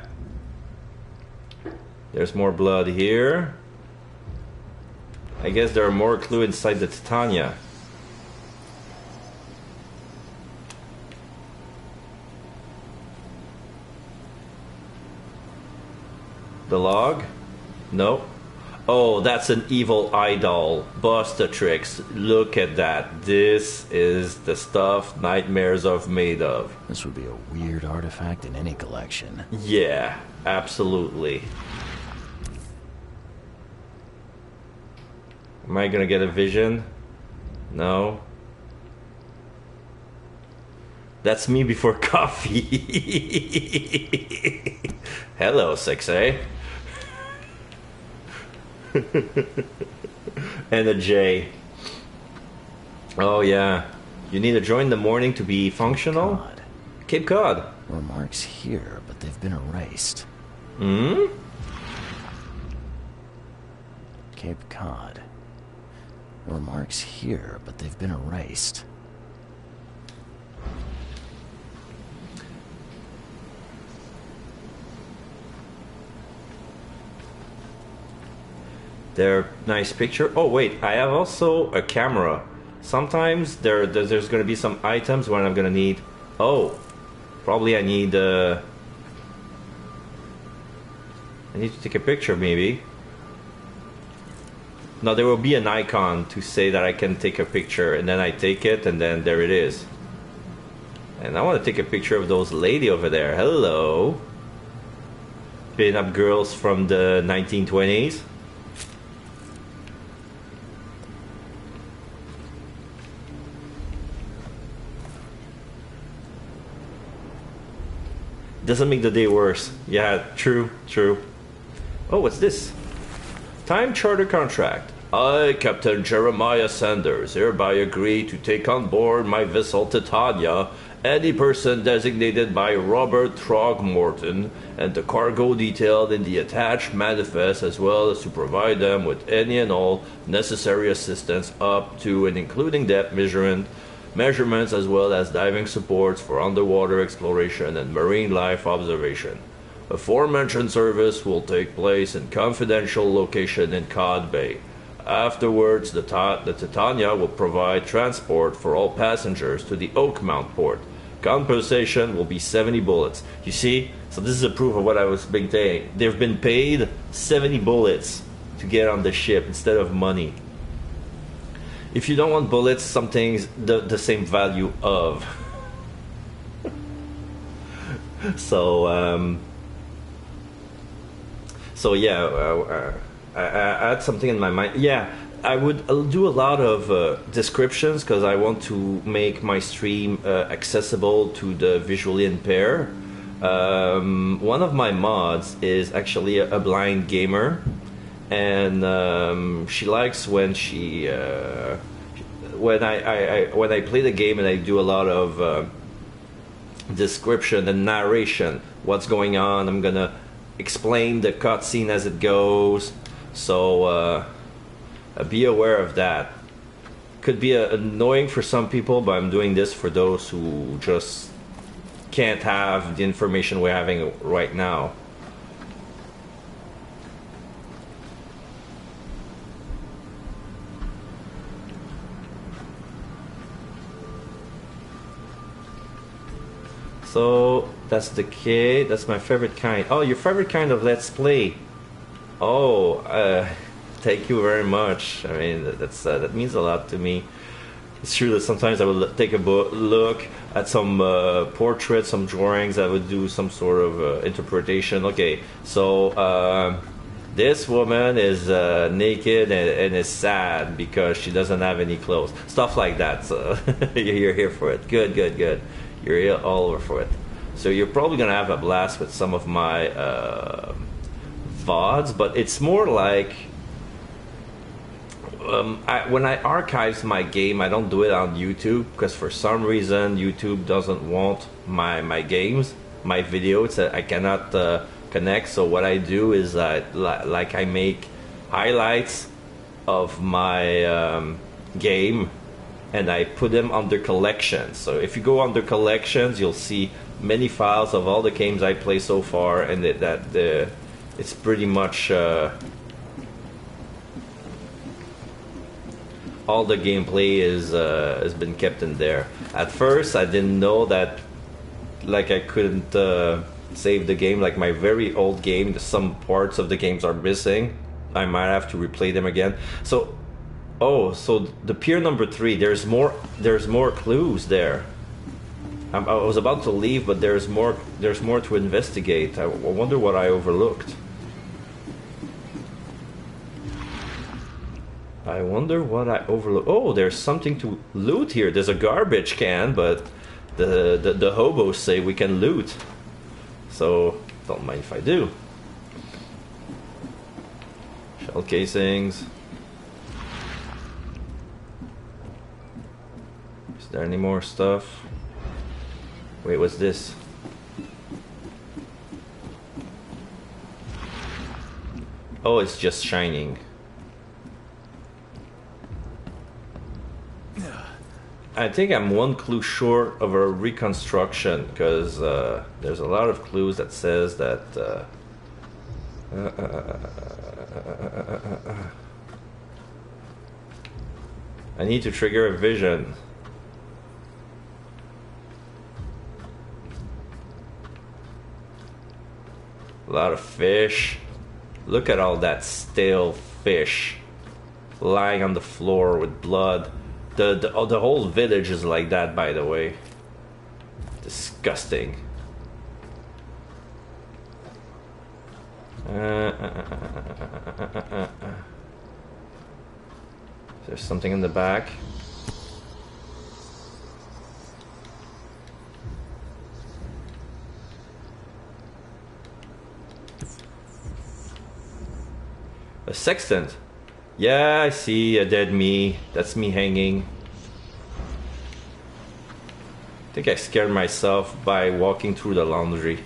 There's more blood here. I guess there are more clues inside the Titania. The log? No. Oh, that's an evil idol. Bustatrix. Look at that. This is the stuff nightmares are made of. This would be a weird artifact in any collection. Yeah, absolutely. Am I gonna get a vision? No. That's me before coffee. Hello, 6A. And a J. Oh yeah. You need to join the morning to be functional? Cod. Cape Cod. Remarks here, but they've been erased. Hmm? Cape Cod. Remarks here, but they've been erased. They're nice picture. Oh wait, I have also a camera. Sometimes there's gonna be some items when I'm gonna need. Oh, probably I need to take a picture maybe. No, there will be an icon to say that I can take a picture, and then I take it, and then there it is. And I want to take a picture of those lady over there. Hello. pin-up girls from the 1920s. Doesn't make the day worse. Yeah, true, true. Oh, what's this? Time charter contract. I, Captain Jeremiah Sanders, hereby agree to take on board my vessel Titania any person designated by Robert Throgmorton and the cargo detailed in the attached manifest, as well as to provide them with any and all necessary assistance up to and including depth measurements as well as diving supports for underwater exploration and marine life observation. Aforementioned service will take place in confidential location in Cod Bay. Afterwards, the Titania will provide transport for all passengers to the Oakmount port. Compensation will be 70 bullets. You see? So this is a proof of what I was being saying. They've been paid 70 bullets to get on the ship instead of money. If you don't want bullets, something's the same value of. So yeah, I had something in my mind. Yeah, I'll do a lot of descriptions because I want to make my stream accessible to the visually impaired. One of my mods is actually a blind gamer, and she likes when when I play the game and I do a lot of description and narration, what's going on. I'm gonna explain the cutscene as it goes, so be aware of that. Could be annoying for some people, but I'm doing this for those who just can't have the information we're having right now. So that's the K. That's my favorite kind. Oh, your favorite kind of Let's Play. Oh, thank you very much. I mean, that means a lot to me. It's true that sometimes I would take a look at some portraits, some drawings. I would do some sort of interpretation. Okay, so this woman is naked and is sad because she doesn't have any clothes. Stuff like that. So you're here for it. Good, good, good. You're here all over for it. So you're probably gonna have a blast with some of my VODs, but it's more like when I archive my game, I don't do it on YouTube because for some reason YouTube doesn't want my games, my videos. I cannot connect. So what I do is I make highlights of my game, and I put them under collections. So if you go under collections, you'll see many files of all the games I play so far, and it's pretty much all the gameplay has been kept in there. At first, I didn't know that, like, I couldn't save the game. Like my very old game, some parts of the games are missing. I might have to replay them again. So. Oh, so the pier number 3. There's more clues there. I was about to leave, but there's more to investigate. I wonder what I overlooked. Oh, there's something to loot here. There's a garbage can, but the hobos say we can loot. So don't mind if I do. Shell casings. Is there any more stuff? Wait, what's this? Oh, it's just shining. I think I'm one clue short of a reconstruction because there's a lot of clues that says that I need to trigger a vision. A lot of fish. Look at all that stale fish lying on the floor with blood. The whole village is like that, by the way. Disgusting. There's something in the back. A sextant. Yeah, I see a dead me. That's me hanging. I think I scared myself by walking through the laundry.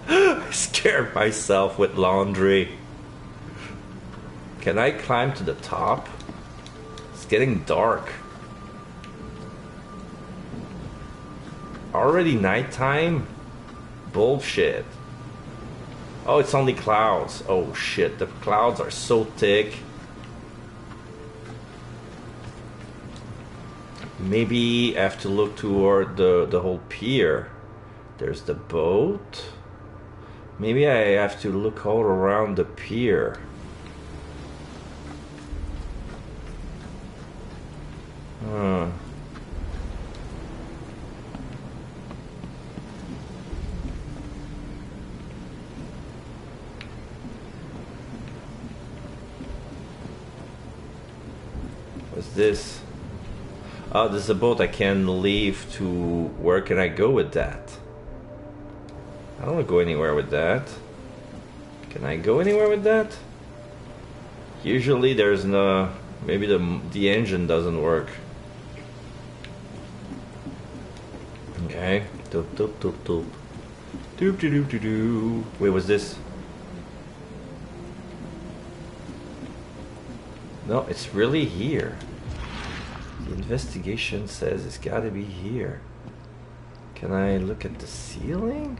I scared myself with laundry. Can I climb to the top? It's getting dark. Already nighttime? Bullshit. Oh, it's only clouds. Oh shit, the clouds are so thick. Maybe I have to look toward the whole pier. There's the boat. Maybe I have to look all around the pier. What's this? Oh, this is a boat I can leave to... Where can I go with that? I don't want to go anywhere with that. Can I go anywhere with that? Usually there's no... Maybe the engine doesn't work. Okay. Doop doop doop doop. Doop doop doop doop doop. Wait, what's this? No, it's really here. The investigation says it's gotta be here. Can I look at the ceiling?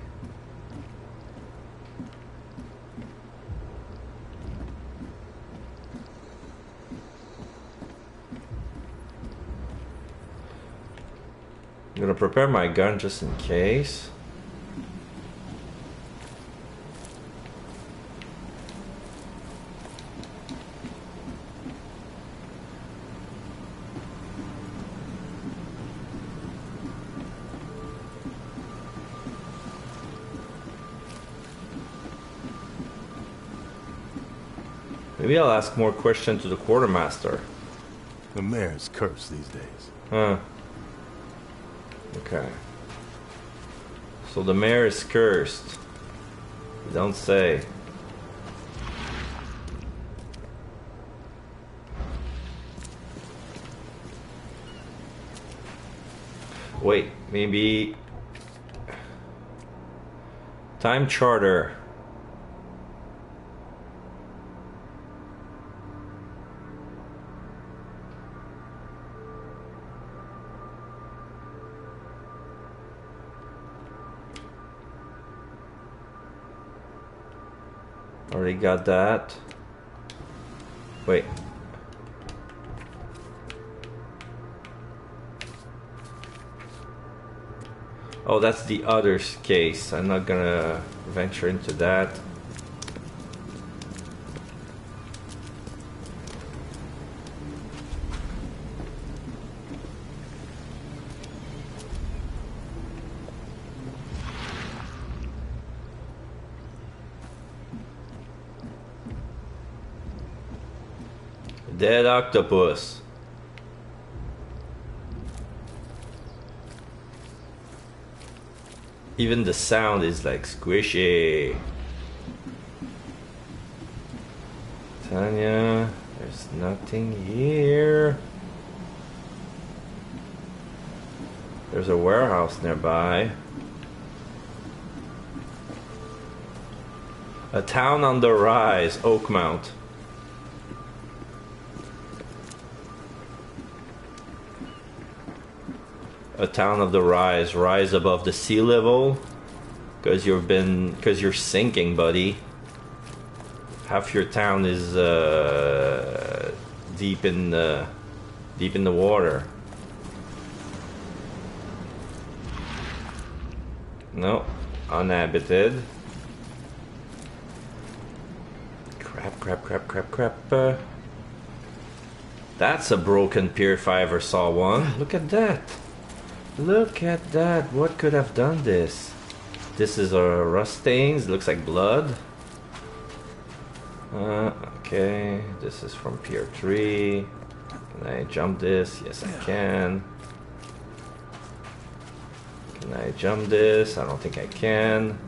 I'm gonna prepare my gun just in case. Maybe I'll ask more questions to the quartermaster. The mayor's cursed these days. Huh. Okay. So the mayor is cursed. You don't say. Wait, maybe... Time charter. Already got that. Wait. Oh, that's the other case. I'm not gonna venture into that. Dead octopus. Even the sound is like squishy. Tanya, there's nothing here. There's a warehouse nearby. A town on the rise, Oakmount. A town of the rise, rise above the sea level, because you're sinking, buddy. Half your town is deep in the water. No, uninhabited. Crap. That's a broken pier if I ever saw one. Look at that. Look at that. What could have done this? This is rust stains. Looks like blood. Okay, this is from Pier 3. Can I jump this? Yes, I can. Can I jump this? I don't think I can.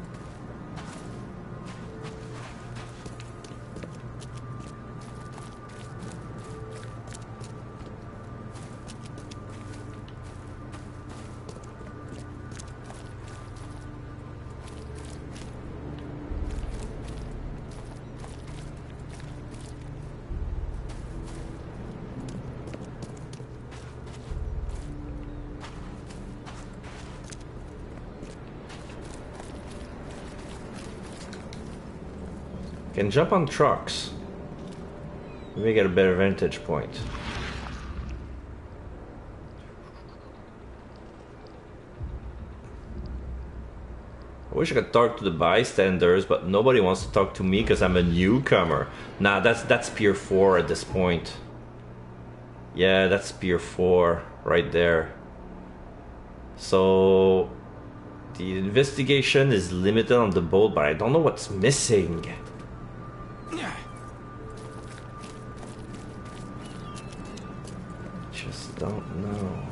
Can jump on trucks. Maybe get a better vantage point. I wish I could talk to the bystanders, but nobody wants to talk to me because I'm a newcomer. Nah, that's Pier 4 at this point. Yeah, that's Pier 4 right there. So the investigation is limited on the boat, but I don't know what's missing. Don't know.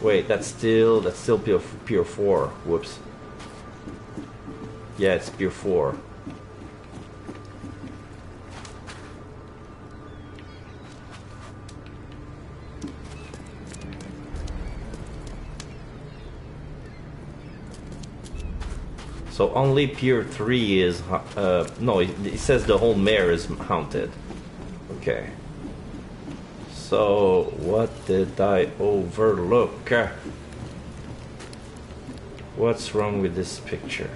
Wait, that's still Pier 4. Whoops. Yeah, it's Pier 4. So only Pier 3 is... no, it says the whole mare is haunted. Okay. So, what did I overlook? What's wrong with this picture?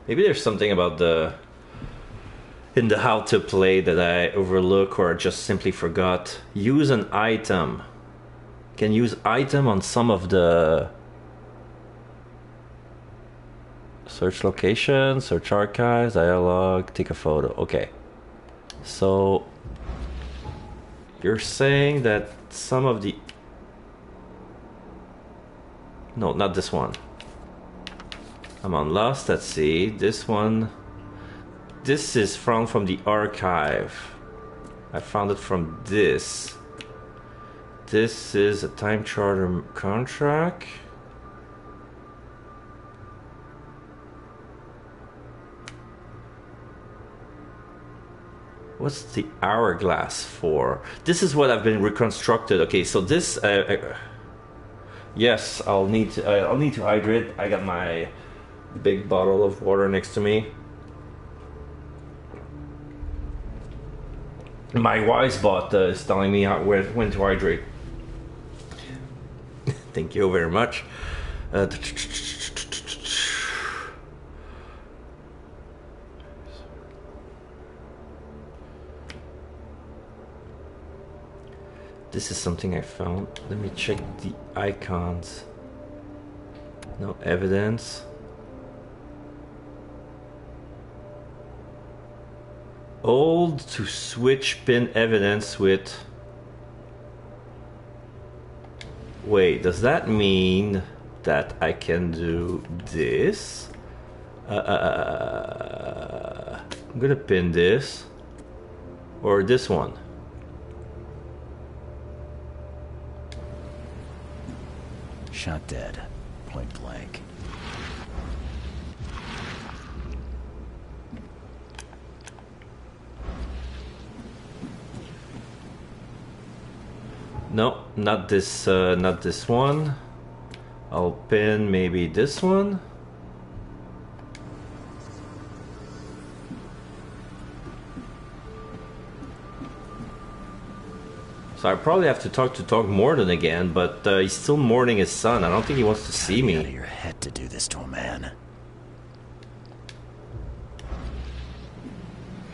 Maybe there's something about the... in the how to play that I overlook or just simply forgot. Use an item. Can use item on some of the search location, search archives, dialogue, take a photo. Okay. So you're saying that some of the... No, not this one. I'm on Lost at Sea. This one... This is from the archive. I found it from this. This is a time charter contract. What's the hourglass for? This is what I've been reconstructed. Okay, so this. Yes, I'll need to hydrate. I got my big bottle of water next to me. My wise bot is telling me when to hydrate. Thank you very much. This is something I found. Let me check the icons. No evidence. Old to switch pin evidence with... Wait, does that mean that I can do this? I'm gonna pin this. Or this one. Shot dead. Point blank. No, not this one. I'll pin maybe this one. So I probably have to talk to Throckmorton again, but he's still mourning his son. I don't think he wants to see me. Out of your head to do this to a man.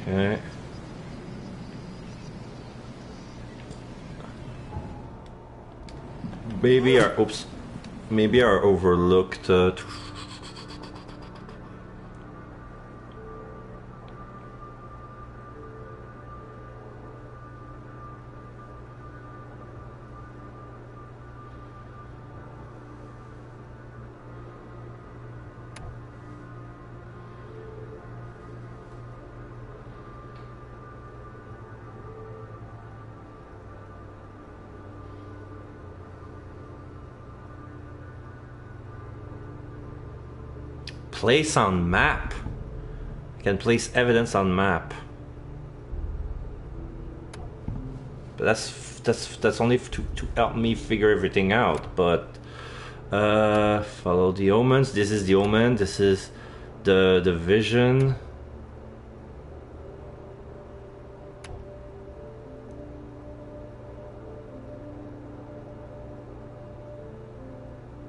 Okay. Maybe our... Oops. maybe are overlooked. Place on map. Can place evidence on map. But that's only to help me figure everything out. But follow the omens. This is the omen. This is the vision.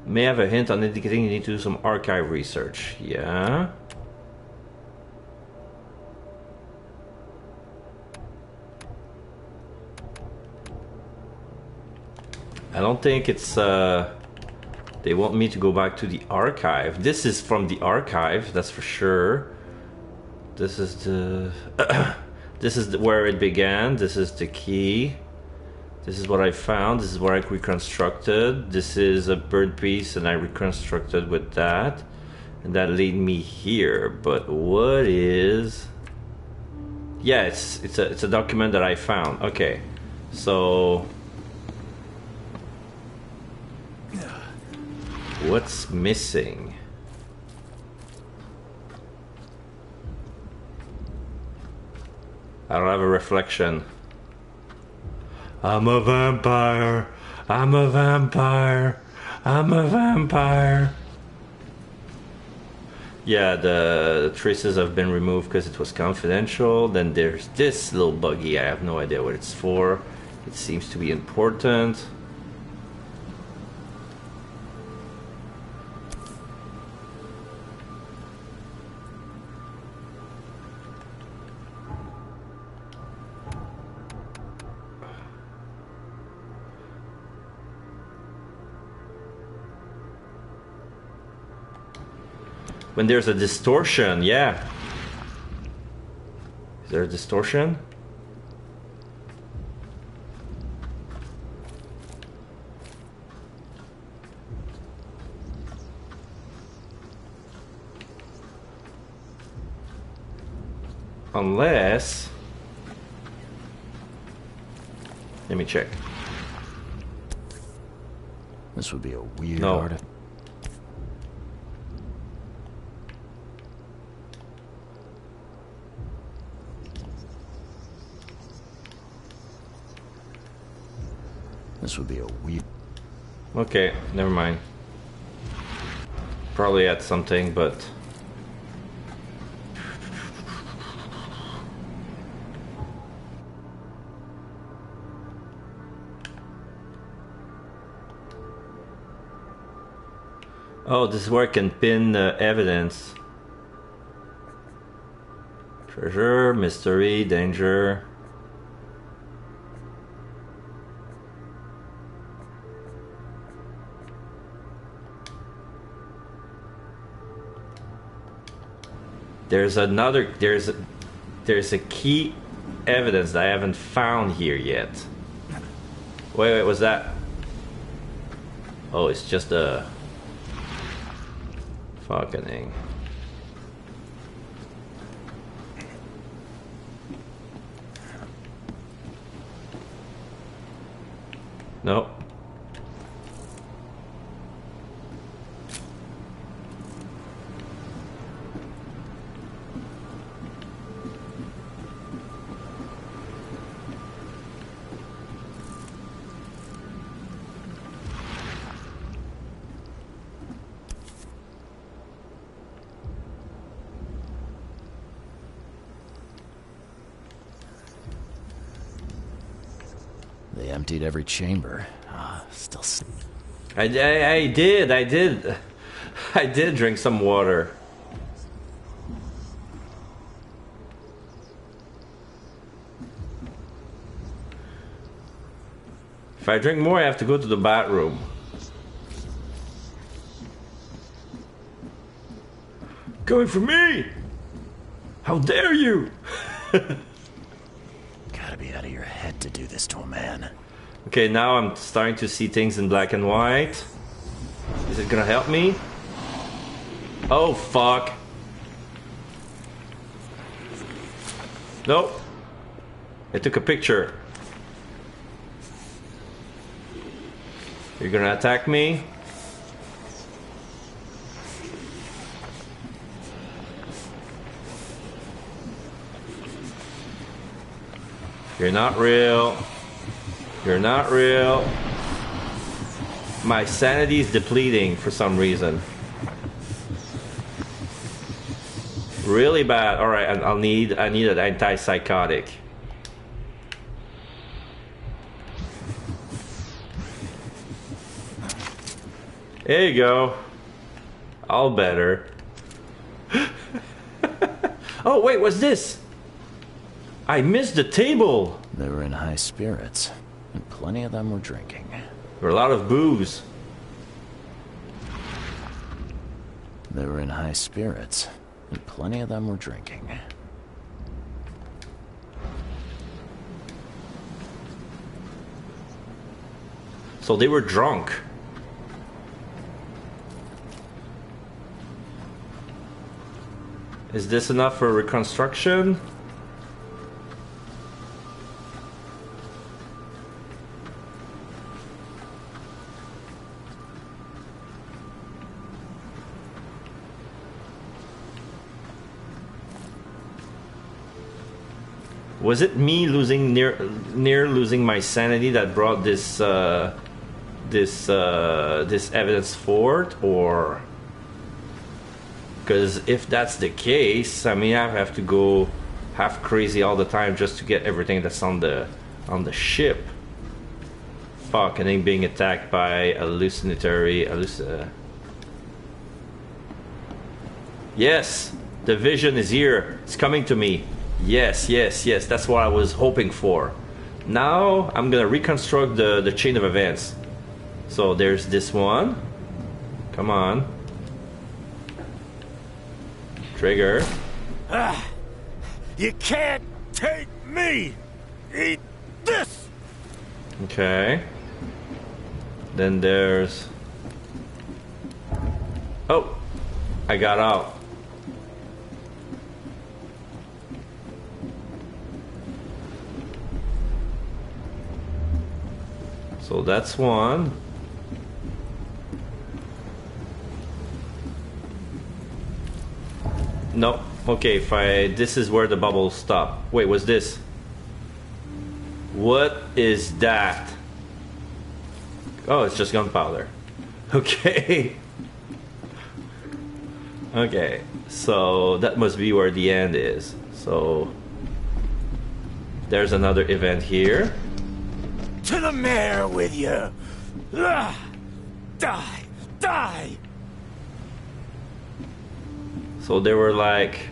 May have a hint on indicating you need to do some archive research. Yeah. I don't think it's they want me to go back to the archive. This is from the archive, that's for sure. This is the this is where it began. This is the key. This is what I found. This is where I reconstructed. This is a bird piece, and I reconstructed with that, and that led me here. But what is? Yeah, it's a document that I found. Okay, so what's missing? I don't have a reflection. I'm a vampire. I'm a vampire. I'm a vampire. Yeah, the traces have been removed because it was confidential. Then there's this little buggy. I have no idea what it's for. It seems to be important. When there's a distortion, yeah. Is there a distortion? Unless... Let me check. This would be a weird No. artifact. This would be a weird... Okay, never mind. Probably had something, but... Oh, this is where I can pin evidence. Treasure, mystery, danger. There's another, there's a key evidence that I haven't found here yet. Wait, was that? Oh, it's just a fucking thing. Nope. They emptied every chamber. Still... I did drink some water. If I drink more, I have to go to the bathroom. Going for me! How dare you! Gotta be out of your head to do this to a man. Okay, now I'm starting to see things in black and white. Is it gonna help me? Oh, fuck. Nope. I took a picture. You're gonna attack me? You're not real. You're not real. My sanity is depleting for some reason. Really bad. All right, I need an antipsychotic. There you go. All better. Oh wait, what's this? I missed the table. They were in high spirits, and plenty of them were drinking. There were a lot of booze. They were in high spirits, and plenty of them were drinking. So they were drunk. Is this enough for reconstruction? Was it me losing near losing my sanity that brought this this evidence forward, or? Because if that's the case, I mean, I have to go half crazy all the time just to get everything that's on the ship. Fuck, and then being attacked by Yes, the vision is here. It's coming to me. Yes, yes, yes. That's what I was hoping for. Now I'm gonna reconstruct the chain of events. So there's this one. Come on. Trigger. You can't take me! Eat this! Okay. Then there's... Oh! I got out. So that's one. No. Okay, if this is where the bubbles stop. Wait, what's this? What is that? Oh, it's just gunpowder. Okay. Okay, so that must be where the end is. So there's another event here. To the mayor with you! Die! Die! So they were like,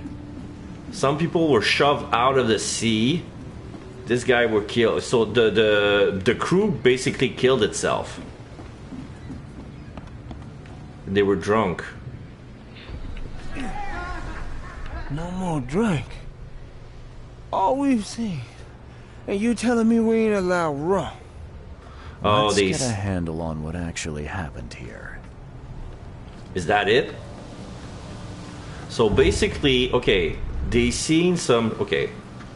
some people were shoved out of the sea. This guy were killed. So the crew basically killed itself. They were drunk. No more drink. All we've seen. And you telling me we ain't allowed rum? Oh, Let's get a handle on what actually happened here. Is that it? So basically, okay, they seen some... Okay,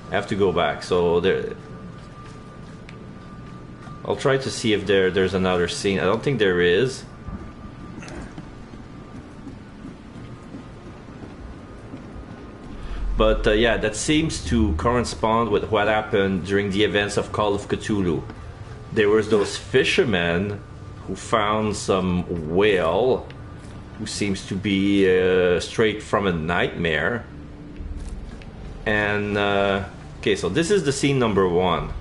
I have to go back. So there... I'll try to see if there's another scene. I don't think there is. But yeah, that seems to correspond with what happened during the events of Call of Cthulhu. There was those fishermen who found some whale who seems to be straight from a nightmare. And okay, so this is the scene number one.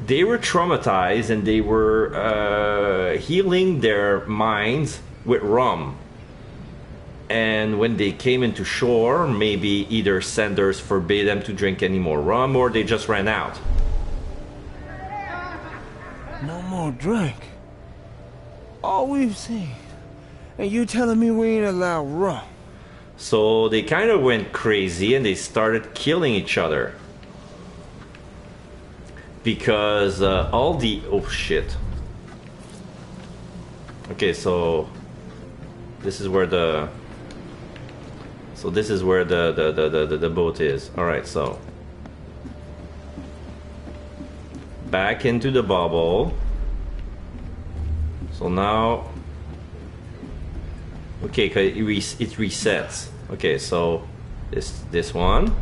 They were traumatized and they were healing their minds with rum. And when they came into shore, maybe either Sanders forbade them to drink any more rum or they just ran out. No more drink. All we've seen. And you telling me we ain't allowed rum? So they kind of went crazy and they started killing each other. Because all the... Oh, shit. Okay, so... This is where the... So this is where the boat is. Alright, so... Back into the bubble. So now... Okay, it resets. Okay, so... This one.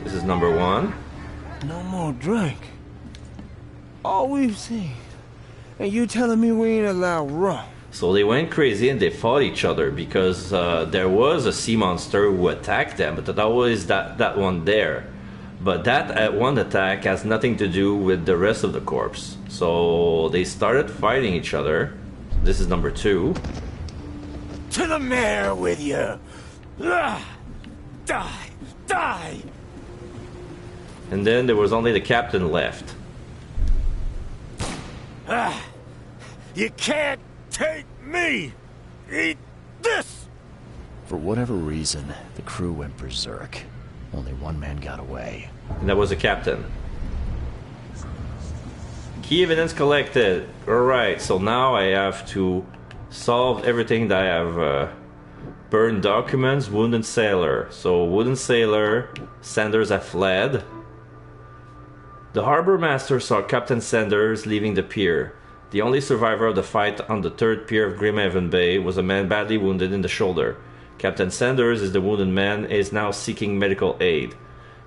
This is number 1. No more drink. All we've seen. And you telling me we ain't allowed rum? So they went crazy and they fought each other because there was a sea monster who attacked them, but that was that one there. But that one attack has nothing to do with the rest of the corpse. So they started fighting each other. This is number 2. To the mare with you! Die! Die! And then there was only the captain left. You can't take me! Eat this! For whatever reason, the crew went berserk. Only one man got away. And that was the captain. Key evidence collected. Alright, so now I have to solve everything that I have. Burned documents, wounded sailor. So, wounded sailor, Sanders have fled. The harbor master saw Captain Sanders leaving the pier. The only survivor of the fight on the 3rd pier of Grimhaven Bay was a man badly wounded in the shoulder. Captain Sanders is the wounded man and is now seeking medical aid.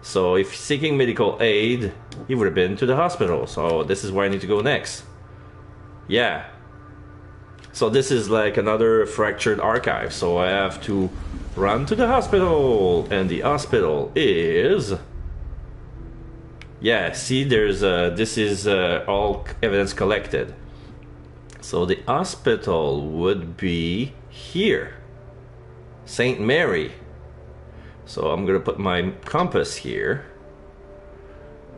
So if seeking medical aid, he would have been to the hospital. So this is where I need to go next. Yeah. So this is like another fractured archive. So I have to run to the hospital. And the hospital is... Yeah, see, there's this is all evidence collected. So the hospital would be here. St. Mary. So I'm gonna put my compass here.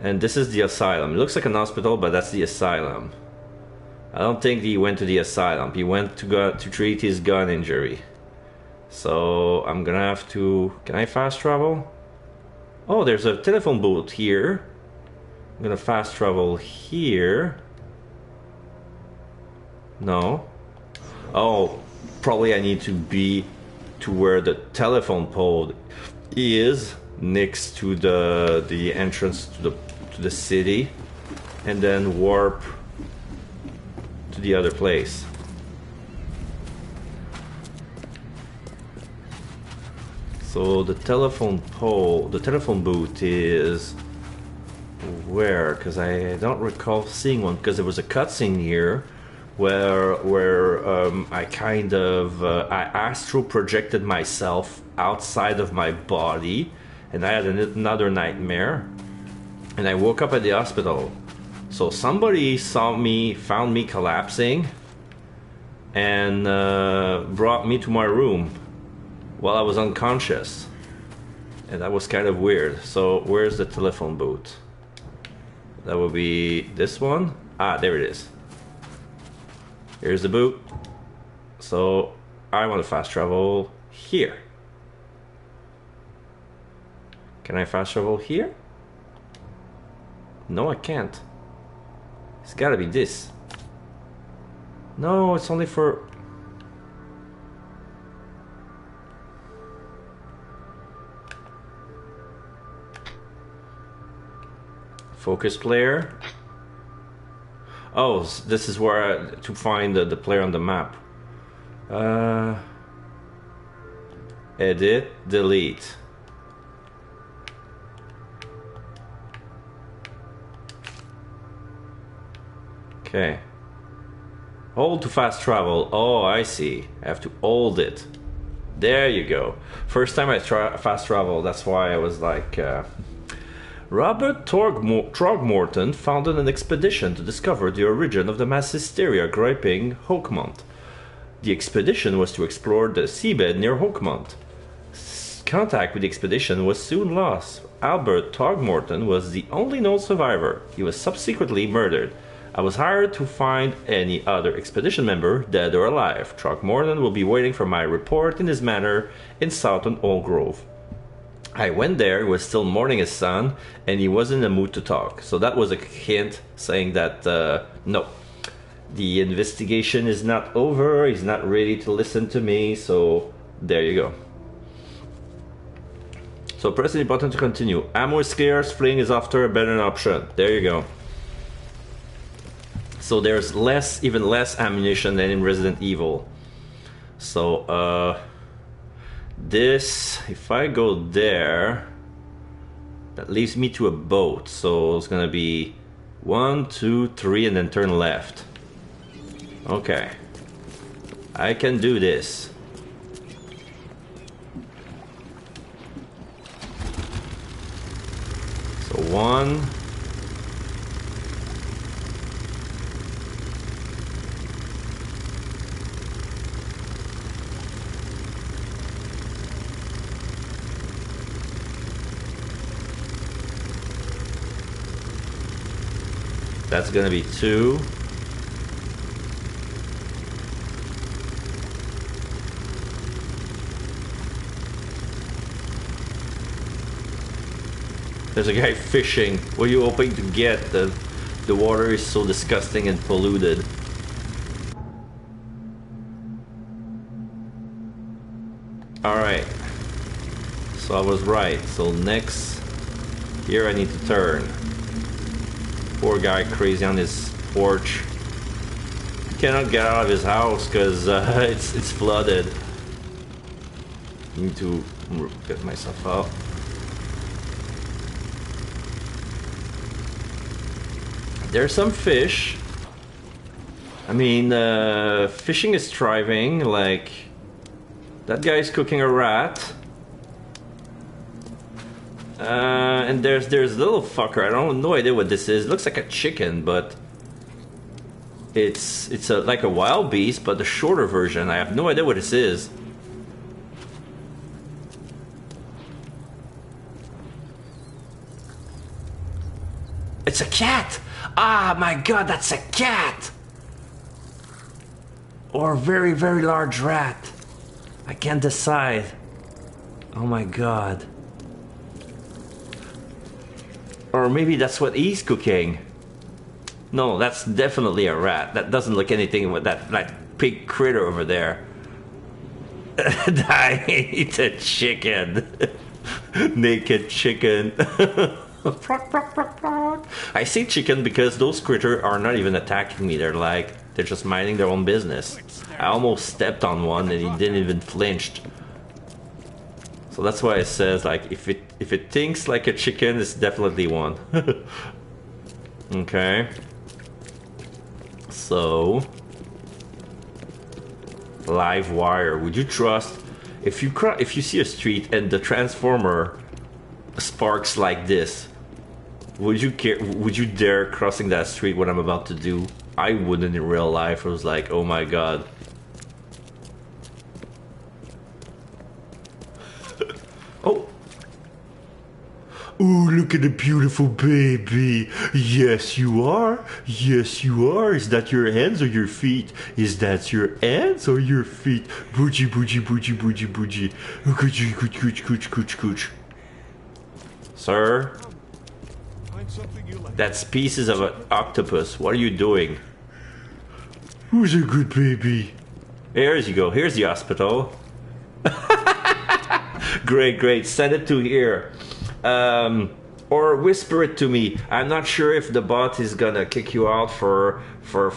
And this is the asylum. It looks like an hospital, but that's the asylum. I don't think he went to the asylum. He went to treat his gun injury. So I'm gonna have to... Can I fast travel? Oh, there's a telephone booth here. I'm gonna fast travel here. No. Oh, probably I need to be to where the telephone pole is, next to the entrance to the city, and then warp to the other place. So the telephone pole, the telephone booth is where? Because I don't recall seeing one, because there was a cutscene here where I kind of I astral projected myself outside of my body, and I had another nightmare, and I woke up at the hospital. So somebody found me collapsing, and brought me to my room while I was unconscious, and that was kind of weird. So where's the telephone booth? That would be this one. Ah, there it is. Here's the boot. So I want to fast travel here. Can I fast travel here? No, I can't. It's gotta be this. No, it's only for... Focus player. Oh, this is where to find the player on the map. Edit, delete. Okay. Hold to fast travel. Oh, I see. I have to hold it. There you go. First time I fast travel, that's why I was like... Robert Throgmorton founded an expedition to discover the origin of the mass hysteria gripping Oakmont. The expedition was to explore the seabed near Oakmont. Contact with the expedition was soon lost. Albert Throgmorton was the only known survivor. He was subsequently murdered. I was hired to find any other expedition member, dead or alive. Throckmorton will be waiting for my report in his manor in Southern Old Grove. I went there, he was still mourning his son, and he was in the mood to talk. So that was a hint saying that, no, the investigation is not over, he's not ready to listen to me, so there you go. So press the button to continue. Ammo is scarce, fleeing is after a better option. There you go. So there's even less ammunition than in Resident Evil. So, this, if I go there, that leads me to a boat. So it's gonna be 1, 2, 3, and then turn left. Okay. I can do this. So 1. That's gonna be 2. There's a guy fishing. What are you hoping to get? The water is so disgusting and polluted. Alright. So I was right. So next, here I need to turn. Poor guy crazy on his porch. Cannot get out of his house because it's flooded. Need to get myself out. There's some fish. I mean, fishing is thriving. Like, that guy's cooking a rat. And there's a little fucker. I don't no idea what this is. It looks like a chicken, but it's like a wild beast, but the shorter version. I have no idea what this is. It's a cat! Ah, my god, that's a cat! Or a very, very large rat. I can't decide. Oh my god. Or maybe that's what he's cooking. No, that's definitely a rat. That doesn't look anything with that big critter over there. I ate a chicken. Naked chicken. I say chicken because those critters are not even attacking me. They're just minding their own business. I almost stepped on one and he didn't even flinch. So that's why it says, like, if it thinks like a chicken, it's definitely one. Okay. So, live wire. Would you trust if you see a street and the transformer sparks like this? Would you care? Would you dare crossing that street? What I'm about to do? I wouldn't in real life. I was like, oh my god. Oh. Ooh, look at the beautiful baby. Yes, you are. Yes, you are. Is that your hands or your feet? Is that your hands or your feet? Boogie, boogie, boogie, boogie, boogie. Coochie, cooch, cooch, cooch, cooch, cooch. Sir? That's pieces of an octopus. What are you doing? Who's a good baby? Here you go. Here's the hospital. Great, great. Send it to here. Or whisper it to me. I'm not sure if the bot is gonna kick you out for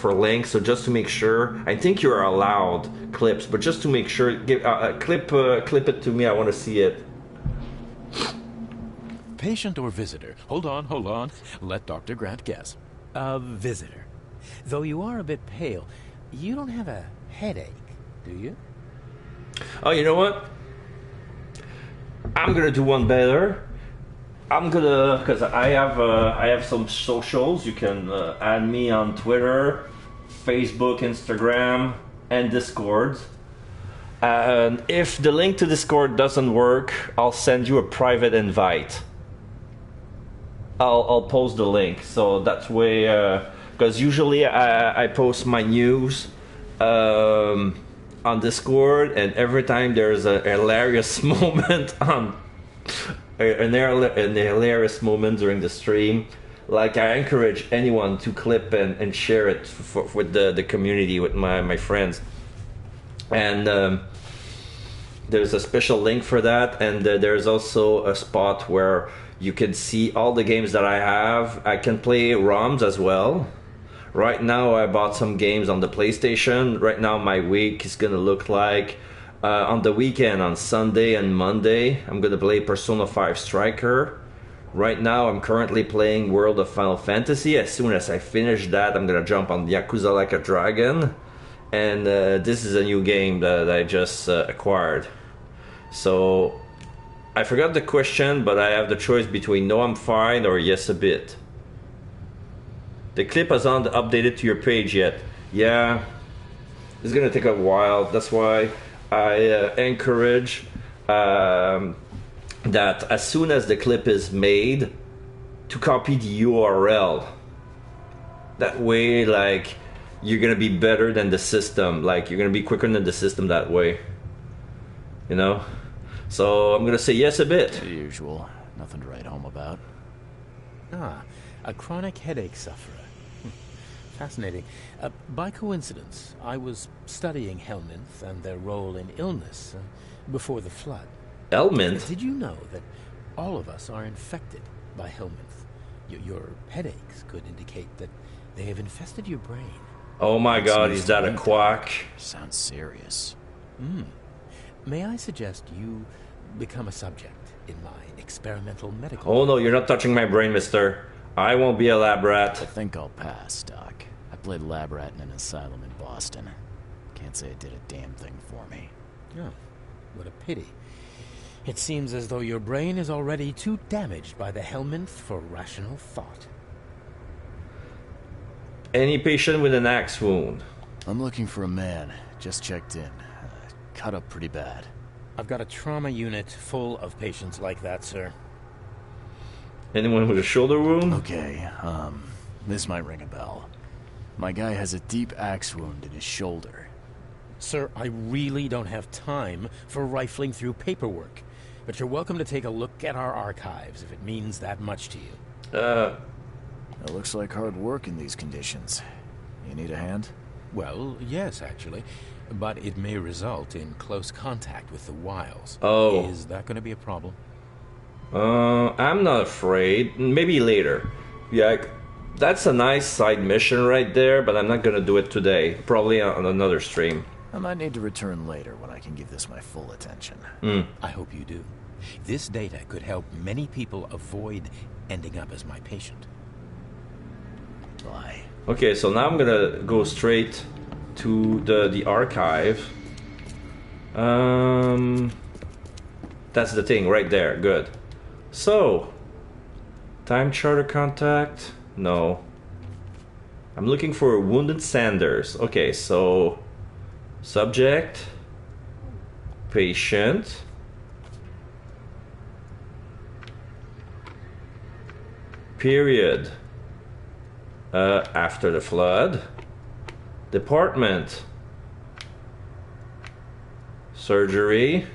links. So just to make sure, I think you're allowed clips, but just to make sure, clip it to me. I want to see it. Patient or visitor? Hold on. Let Dr. Grant guess. A visitor. Though you are a bit pale, you don't have a headache, do you? Oh, you know what? I'm gonna do one better. Because I have some socials. You can add me on Twitter, Facebook, Instagram, and Discord. And if the link to Discord doesn't work, I'll send you a private invite. I'll post the link, so that way, because usually I post my news on Discord, and every time there's a hilarious moment on an hilarious moment during the stream, like I encourage anyone to clip and share it with the community, with my friends. And there's a special link for that, and there's also a spot where you can see all the games that I have. I can play ROMs as well. Right now I bought some games on the PlayStation. Right now my week is gonna look like on the weekend, on Sunday and Monday, I'm gonna play Persona 5 Striker. Right now I'm currently playing World of Final Fantasy. As soon as I finish that, I'm gonna jump on Yakuza Like a Dragon. And this is a new game that I just acquired. So I forgot the question, but I have the choice between no I'm fine or yes a bit. The clip hasn't updated to your page yet. Yeah, it's gonna take a while. That's why I encourage that as soon as the clip is made, to copy the URL. That way, like, you're gonna be better than the system. Like, you're gonna be quicker than the system that way. You know? So I'm gonna say yes a bit. The usual. Nothing to write home about. Ah, a chronic headache sufferer. Fascinating. By coincidence, I was studying Helminth and their role in illness before the flood. Helminth? Did you know that all of us are infected by Helminth? Your headaches could indicate that they have infested your brain. Oh my god, is that a quack? Sounds serious. May I suggest you become a subject in my experimental medical... Oh no, you're not touching my brain, mister. I won't be a lab rat. I think I'll pass, Doc. I played lab rat in an asylum in Boston. Can't say it did a damn thing for me. Oh, what a pity. It seems as though your brain is already too damaged by the Helminth for rational thought. Any patient with an axe wound? I'm looking for a man. Just checked in. Cut up pretty bad. I've got a trauma unit full of patients like that, sir. Anyone with a shoulder wound? Okay, this might ring a bell. My guy has a deep axe wound in his shoulder. Sir, I really don't have time for rifling through paperwork, but you're welcome to take a look at our archives if it means that much to you. It looks like hard work in these conditions. You need a hand? Well, yes, actually. But it may result in close contact with the Wiles. Oh. Is that going to be a problem? I'm not afraid. Maybe later. Yeah, that's a nice side mission right there, but I'm not gonna do it today. Probably on another stream. I might need to return later when I can give this my full attention. I hope you do. This data could help many people avoid ending up as my patient. Bye. Okay, so now I'm gonna go straight to the archive. That's the thing right there. Good. So, time charter contact? No. I'm looking for Wounded Sanders. Okay, so subject, patient, period, after the flood, department, surgery,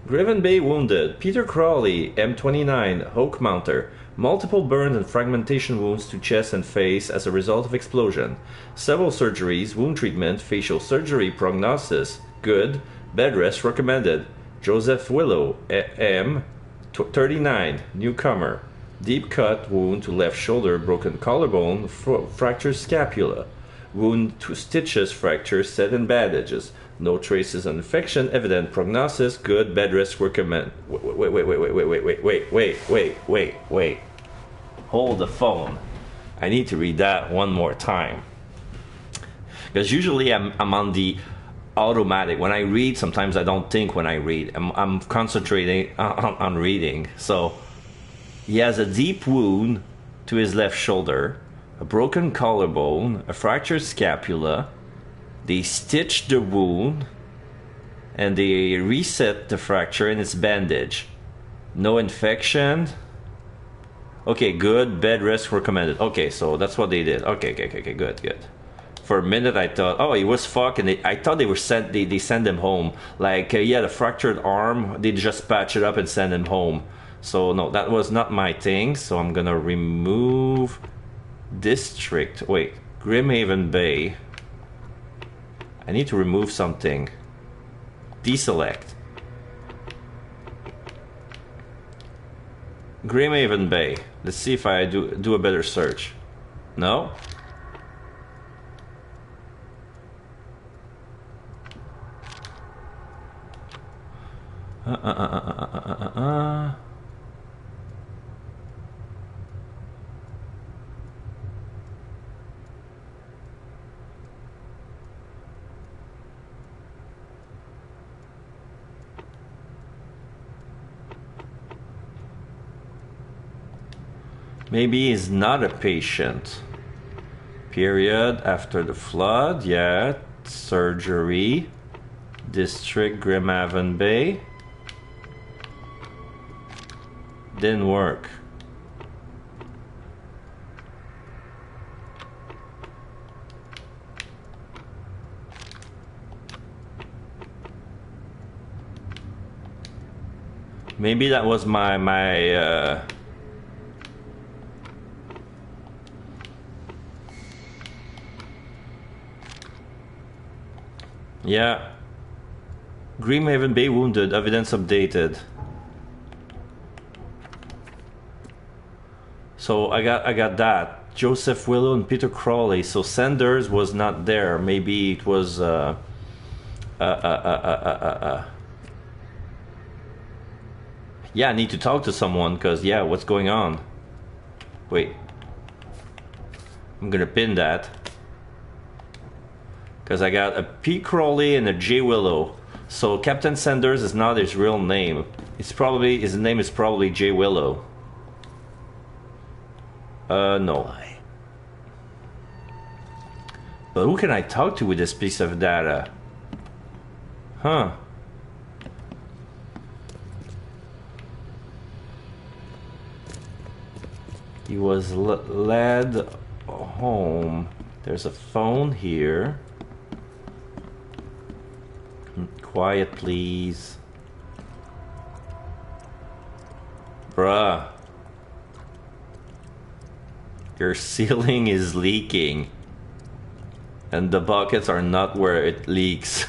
Griven Bay wounded, Peter Crawley, M29, Oak Mounter, multiple burns and fragmentation wounds to chest and face as a result of explosion, several surgeries, wound treatment, facial surgery, prognosis, good, bed rest recommended, Joseph Willow, M39, newcomer, deep cut wound to left shoulder, broken collarbone, fractured scapula, wound to stitches, fracture, set in bandages. No traces of infection evident. Prognosis good. Bed rest recommend. Wait. Hold the phone. I need to read that one more time. Because usually I'm on the automatic. When I read, sometimes I don't think when I read. I'm concentrating on reading. So he has a deep wound to his left shoulder, a broken collarbone, a fractured scapula. They stitched the wound and they reset the fracture and it's bandaged. No infection. Okay, good. Bed rest recommended. Okay, so that's what they did. Okay, good. For a minute, I thought, oh, he was fucked, and I thought they sent him home. Like, he had a fractured arm. They just patch it up and send him home. So no, that was not my thing. So I'm gonna remove District. Wait, Grimhaven Bay. I need to remove something. Deselect. Grimhaven Bay. Let's see if I do a better search. No? Maybe he's not a patient. Period. After the flood. Yeah. Surgery. District Grimhaven Bay. Didn't work. Maybe that was my yeah. Grimhaven Bay wounded. Evidence updated. So I got that. Joseph Willow and Peter Crawley. So Sanders was not there. Maybe it was yeah, I need to talk to someone because yeah, what's going on? Wait. I'm gonna pin that. Because I got a P. Crawley and a J. Willow. So Captain Sanders is not his real name. His name is probably J. Willow. No. But who can I talk to with this piece of data? Huh. He was led home. There's a phone here. Quiet, please. Bruh. Your ceiling is leaking. And the buckets are not where it leaks.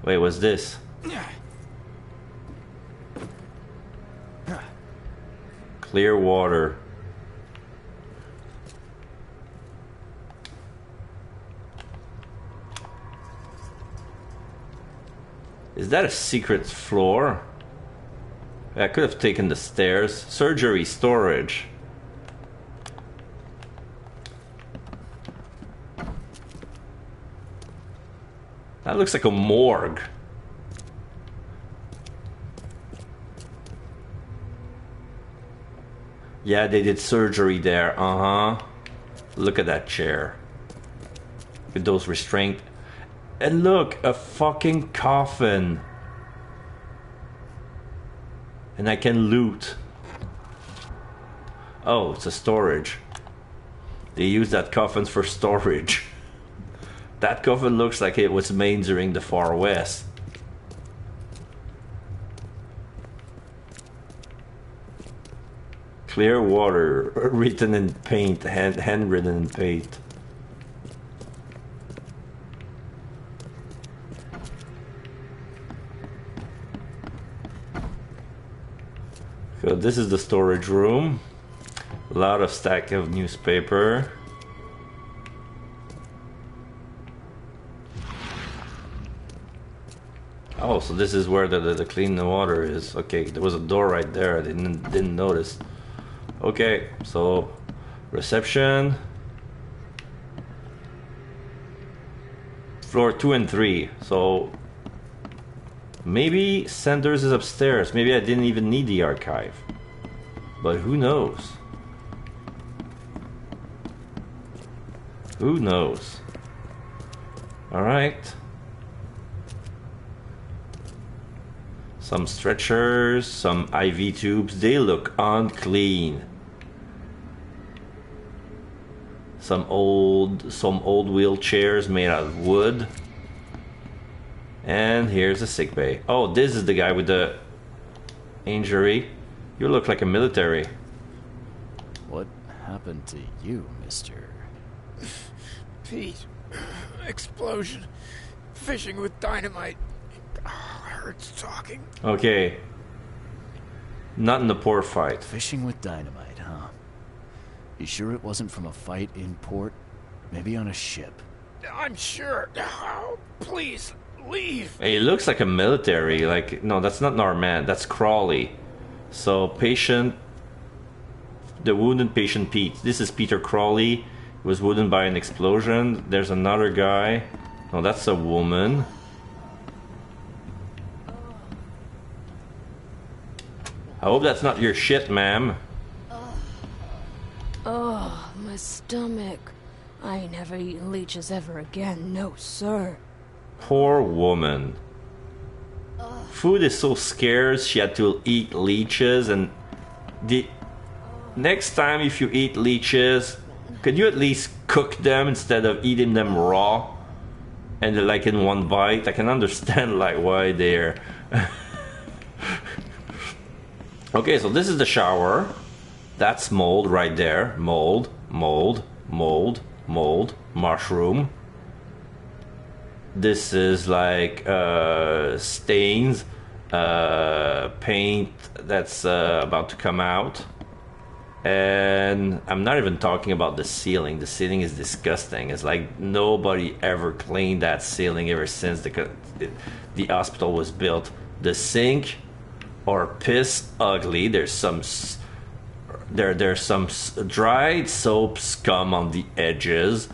Wait, what's this? Clear water. Is that a secret floor? I could have taken the stairs. Surgery storage. That looks like a morgue. Yeah, they did surgery there. Uh-huh. Look at that chair. Look at those restraint. And look, a fucking coffin. And I can loot. Oh, it's a storage. They use that coffin for storage. That coffin looks like it was made during the Far West. Clear water, written in paint, handwritten in paint. So this is the storage room. A lot of stack of newspaper. Oh, so this is where the clean water is. Okay, there was a door right there. I didn't notice. Okay, so reception. Floor 2 and 3. So maybe Sanders is upstairs. Maybe I didn't even need the archive. But who knows? Who knows? Alright. Some stretchers, some IV tubes. They look unclean. Some old wheelchairs made out of wood. And here's a sick bay. Oh, this is the guy with the injury. You look like a military. What happened to you, mister? Pete. Explosion. Fishing with dynamite. Hurts talking. Okay. Not in the port fight. Fishing with dynamite, huh? You sure it wasn't from a fight in port? Maybe on a ship? I'm sure. Oh, please, leave. He looks like a military. Like, no, that's not Norman. That's Crawley. So, patient... The wounded patient Pete. This is Peter Crawley. He was wounded by an explosion. There's another guy. No, that's a woman. I hope that's not your shit, ma'am. Oh, my stomach. I ain't never eaten leeches ever again, no sir. Poor woman. Food is so scarce, she had to eat leeches, and the next time if you eat leeches, could you at least cook them instead of eating them raw? And like in one bite? I can understand like why they're... Okay, so this is the shower. That's mold right there. Mold, mold, mold, mold, mushroom. This is like stains, paint that's about to come out. And I'm not even talking about the ceiling. The ceiling is disgusting. It's like nobody ever cleaned that ceiling ever since the hospital was built. The sink are piss ugly. There's some dried soap scum on the edges,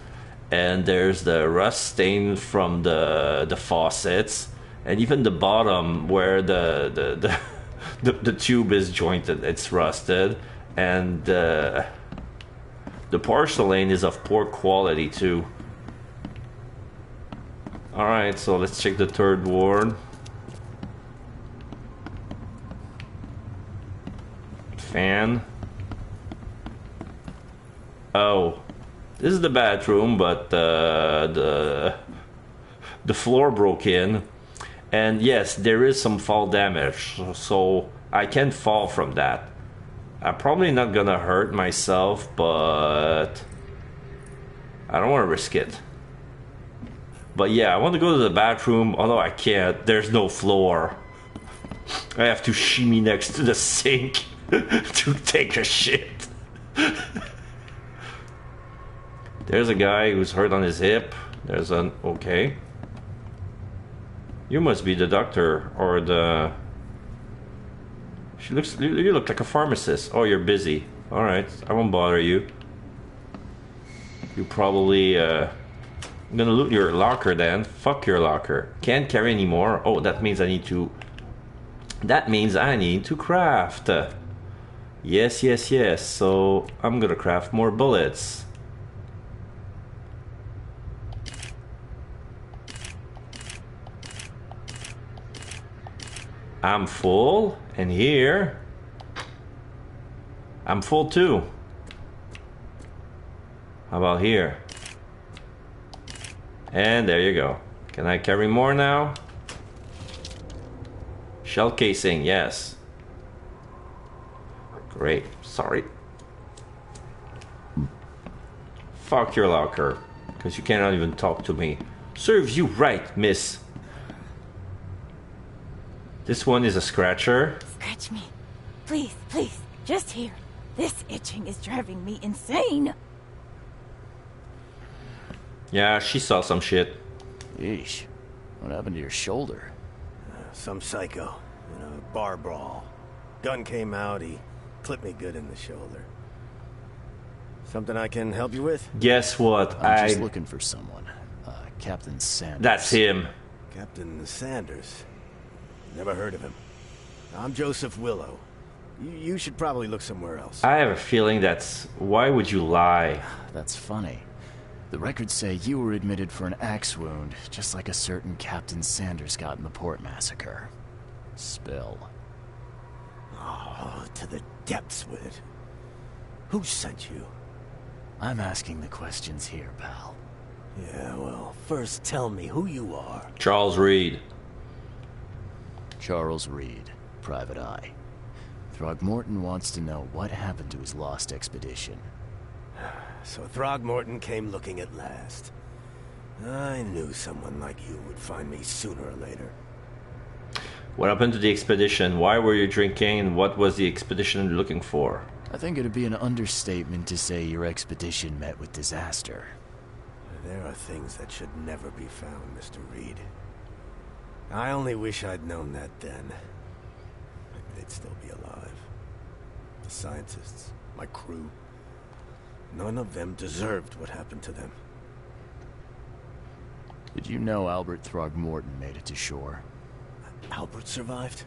and there's the rust stain from the faucets, and even the bottom where the tube is jointed, it's rusted, and the porcelain is of poor quality too. All right, so let's check the third ward. Fan. Oh, this is the bathroom, but the floor broke in, and yes, there is some fall damage, so I can fall from that. I'm probably not gonna hurt myself, but I don't want to risk it. But yeah, I want to go to the bathroom, although I can't. There's no floor. I have to shimmy next to the sink to take a shit. There's a guy who's hurt on his hip. There's an... Okay. You must be the doctor or the... You look like a pharmacist. Oh, you're busy. Alright, I won't bother you. You probably... I'm gonna loot your locker then. Fuck your locker. Can't carry anymore. Oh, that means I need to... That means I need to craft. Yes, yes, yes. So, I'm gonna craft more bullets. I'm full, and here I'm full too. How about here? And there you go. Can I carry more now? Shell casing, yes. Great, sorry. Fuck your locker, because you cannot even talk to me. Serves you right, miss. This one is a scratcher. Scratch me. Please, please. Just here. This itching is driving me insane. Yeah, she saw some shit. Yeesh. What happened to your shoulder? Some psycho in a bar brawl. Gun came out, he clipped me good in the shoulder. Something I can help you with? Guess what? I'm just looking for someone. Captain Sanders. That's him. Captain Sanders. Never heard of him. I'm Joseph Willow. You should probably look somewhere else. I have a feeling that's... Why would you lie? That's funny. The records say you were admitted for an axe wound, just like a certain Captain Sanders got in the port massacre. Spill. Oh, to the depths with it. Who sent you? I'm asking the questions here, pal. Yeah, well, first tell me who you are. Charles Reed. Charles Reed, Private Eye. Throgmorton wants to know what happened to his lost expedition. So Throgmorton came looking at last. I knew someone like you would find me sooner or later. What happened to the expedition? Why were you drinking, and what was the expedition looking for? I think it'd be an understatement to say your expedition met with disaster. There are things that should never be found, Mr. Reed. I only wish I'd known that then. They'd still be alive. The scientists, my crew. None of them deserved what happened to them. Did you know Albert Throgmorton made it to shore? Albert survived?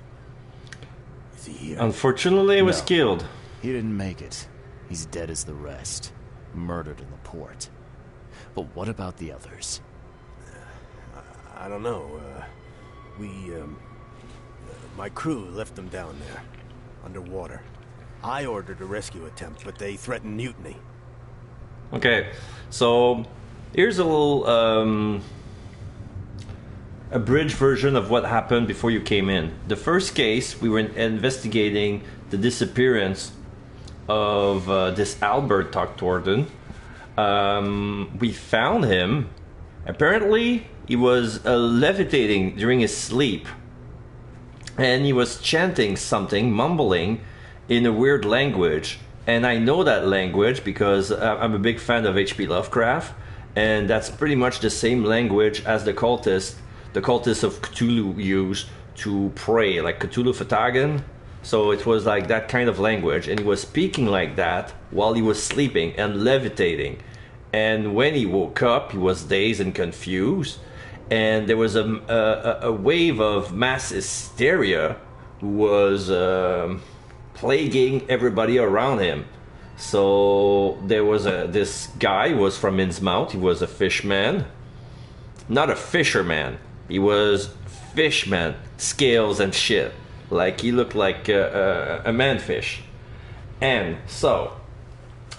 Is he here? Unfortunately, he was killed. He didn't make it. He's dead as the rest. Murdered in the port. But what about the others? I don't know. My crew left them down there, underwater. I ordered a rescue attempt, but they threatened mutiny. Okay, so here's a little abridged version of what happened before you came in. The first case, we were investigating the disappearance of this Albert Throgmorton. We found him. Apparently, he was levitating during his sleep. And he was chanting something, mumbling in a weird language. And I know that language because I'm a big fan of H.P. Lovecraft. And that's pretty much the same language as the cultists of Cthulhu used to pray, like Cthulhu Fhtagn. So it was like that kind of language. And he was speaking like that while he was sleeping and levitating. And when he woke up, he was dazed and confused. And there was a wave of mass hysteria who was plaguing everybody around him. So there was this guy who was from Innsmouth. He was a fishman. Not a fisherman. He was fishman, scales and shit. Like he looked like a manfish. And so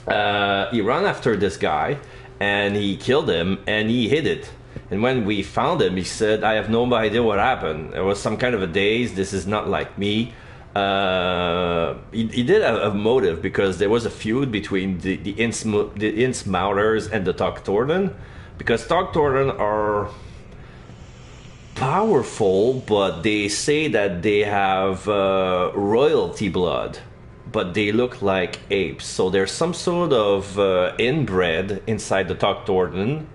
he ran after this guy and he killed him and he hid it. And when we found him, he said, I have no idea what happened. It was some kind of a daze. This is not like me. He did have a motive because there was a feud between the Innsmouthers and the Throgmorton. Because Throgmorton are powerful, but they say that they have royalty blood. But they look like apes. So there's some sort of inbred inside the Throgmorton.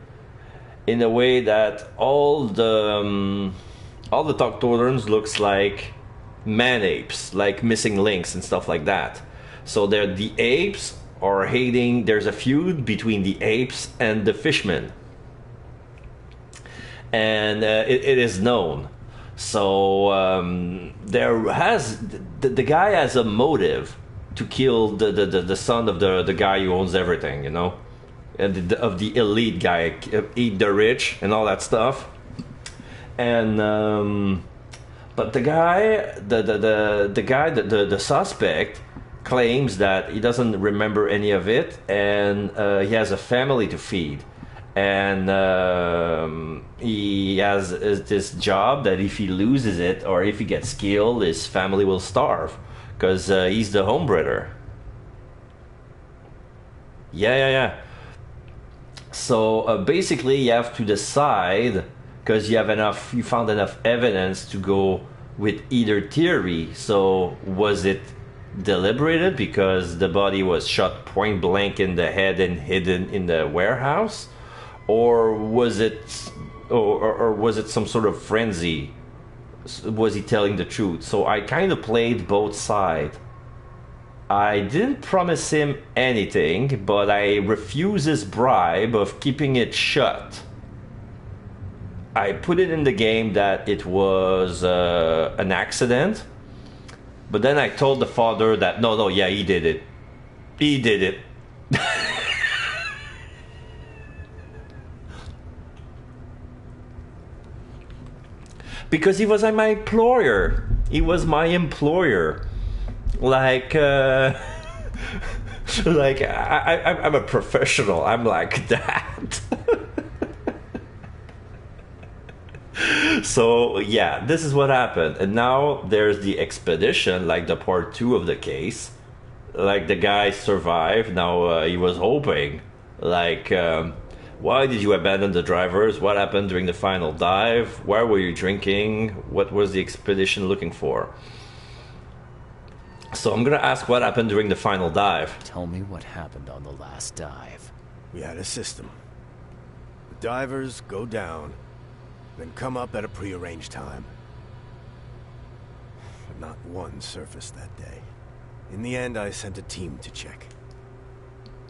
In a way that all the Throgmortons looks like man apes, like missing links and stuff like that. So the apes are hating. There's a feud between the apes and the fishmen, and it is known. So the guy has a motive to kill the son of the guy who owns everything, you know. Of the elite guy, eat the rich and all that stuff, and but the suspect claims that he doesn't remember any of it, and he has a family to feed, and he has this job that if he loses it or if he gets killed, his family will starve because he's the homebreeder. Yeah. So basically, you have to decide because you found enough evidence to go with either theory. So was it deliberated because the body was shot point blank in the head and hidden in the warehouse, or was it some sort of frenzy? Was he telling the truth? So I kind of played both sides. I didn't promise him anything, but I refused his bribe of keeping it shut. I put it in the game that it was an accident, but then I told the father that no, yeah, he did it. He did it. Because he was my employer. He was my employer. Like, like I'm a professional. I'm like that. So yeah, this is what happened, and now there's the expedition, like the part 2 of the case. Like the guy survived. Now he was hoping, like, why did you abandon the drivers? What happened during the final dive? Why were you drinking? What was the expedition looking for? So I'm gonna ask what happened during the final dive. Tell me what happened on the last dive. We had a system. The divers go down, then come up at a prearranged time. But not one surfaced that day. In the end, I sent a team to check.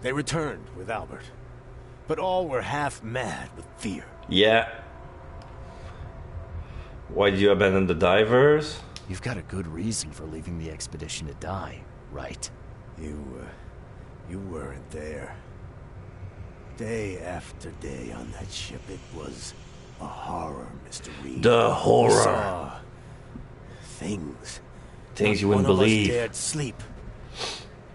They returned with Albert, but all were half mad with fear. Yeah. Why did you abandon the divers? You've got a good reason for leaving the expedition to die, right? You weren't there. Day after day on that ship, it was a horror, Mr. Reed. The horror. We saw things. Things you Not wouldn't one of us believe. dared sleep.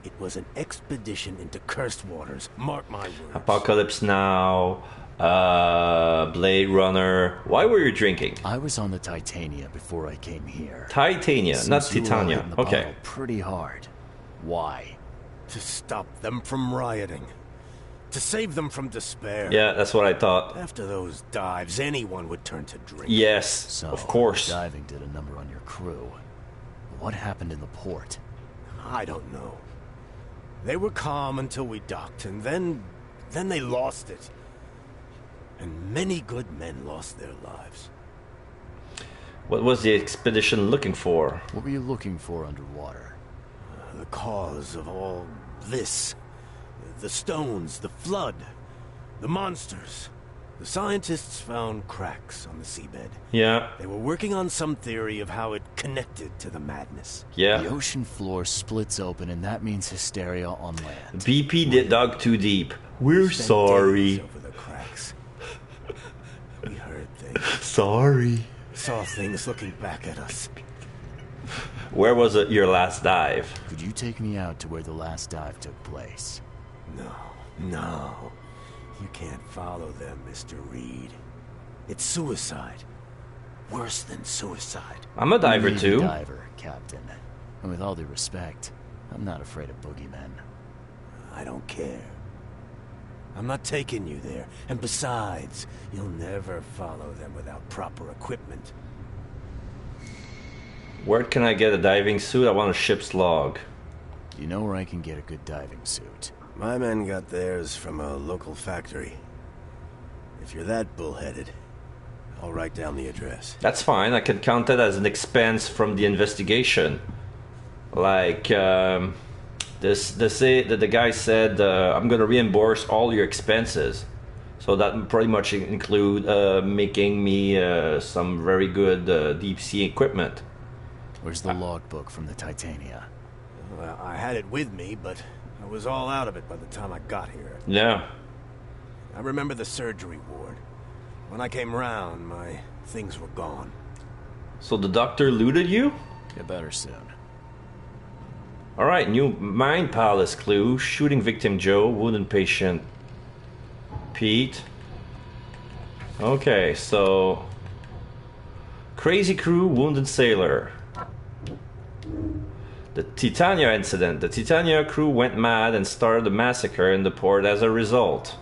It was an expedition into cursed waters. Mark my words. Apocalypse Now, Blade Runner. Why were you drinking? I was on the Titania before I came here. Titania, Since not you were Titania. hitting the Okay. bottle pretty hard. Why? To stop them from rioting. To save them from despair. Yeah, that's what I thought. After those dives, anyone would turn to drink. Yes, So, of course. diving did a number on your crew. What happened in the port? I don't know. They were calm until we docked, and then they lost it. And many good men lost their lives. What was the expedition looking for? What were you looking for underwater? The cause of all this. The stones, the flood, the monsters. The scientists found cracks on the seabed. Yeah. They were working on some theory of how it connected to the madness. Yeah. The ocean floor splits open, and that means hysteria on land. BP did dug too deep. We're Spent sorry. days over the cracks. We heard things. Sorry. Saw things looking back at us. Where was it your last dive? Could you take me out to where the last dive took place? No. You can't follow them, Mr. Reed. It's suicide. Worse than suicide. I'm a diver You need too. a diver, Captain. And with all due respect, I'm not afraid of boogeymen. I don't care. I'm not taking you there. And besides, you'll never follow them without proper equipment. Where can I get a diving suit? I want a ship's log. You know where I can get a good diving suit? My men got theirs from a local factory. If you're that bullheaded, I'll write down the address. That's fine. I can count that as an expense from the investigation. Like, the guy said, I'm going to reimburse all your expenses. So that pretty much include making me some very good deep sea equipment. Where's the logbook from the Titania? Well, I had it with me, but I was all out of it by the time I got here. Yeah. I remember the surgery ward. When I came round, my things were gone. So the doctor looted you? Get better soon. Alright, new Mind Palace clue. Shooting victim Joe, wounded patient Pete. Okay, so... Crazy crew, wounded sailor. The Titania incident. The Titania crew went mad and started a massacre in the port as a result.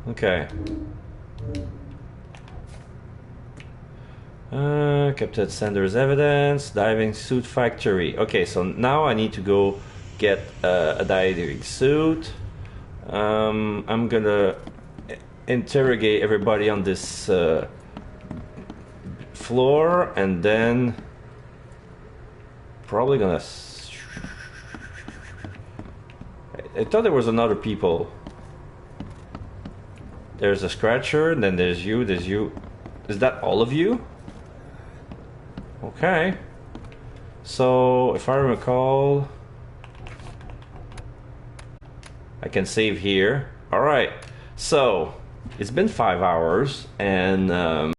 Okay. Captain Sanders evidence. Diving suit factory. Okay, so now I need to go get a diving suit. I'm gonna interrogate everybody on this floor, and then probably gonna... I thought there was another people. There's a scratcher, and then there's you. Is that all of you? Okay. So, if I recall... I can save here. Alright. So, it's been 5 hours, and...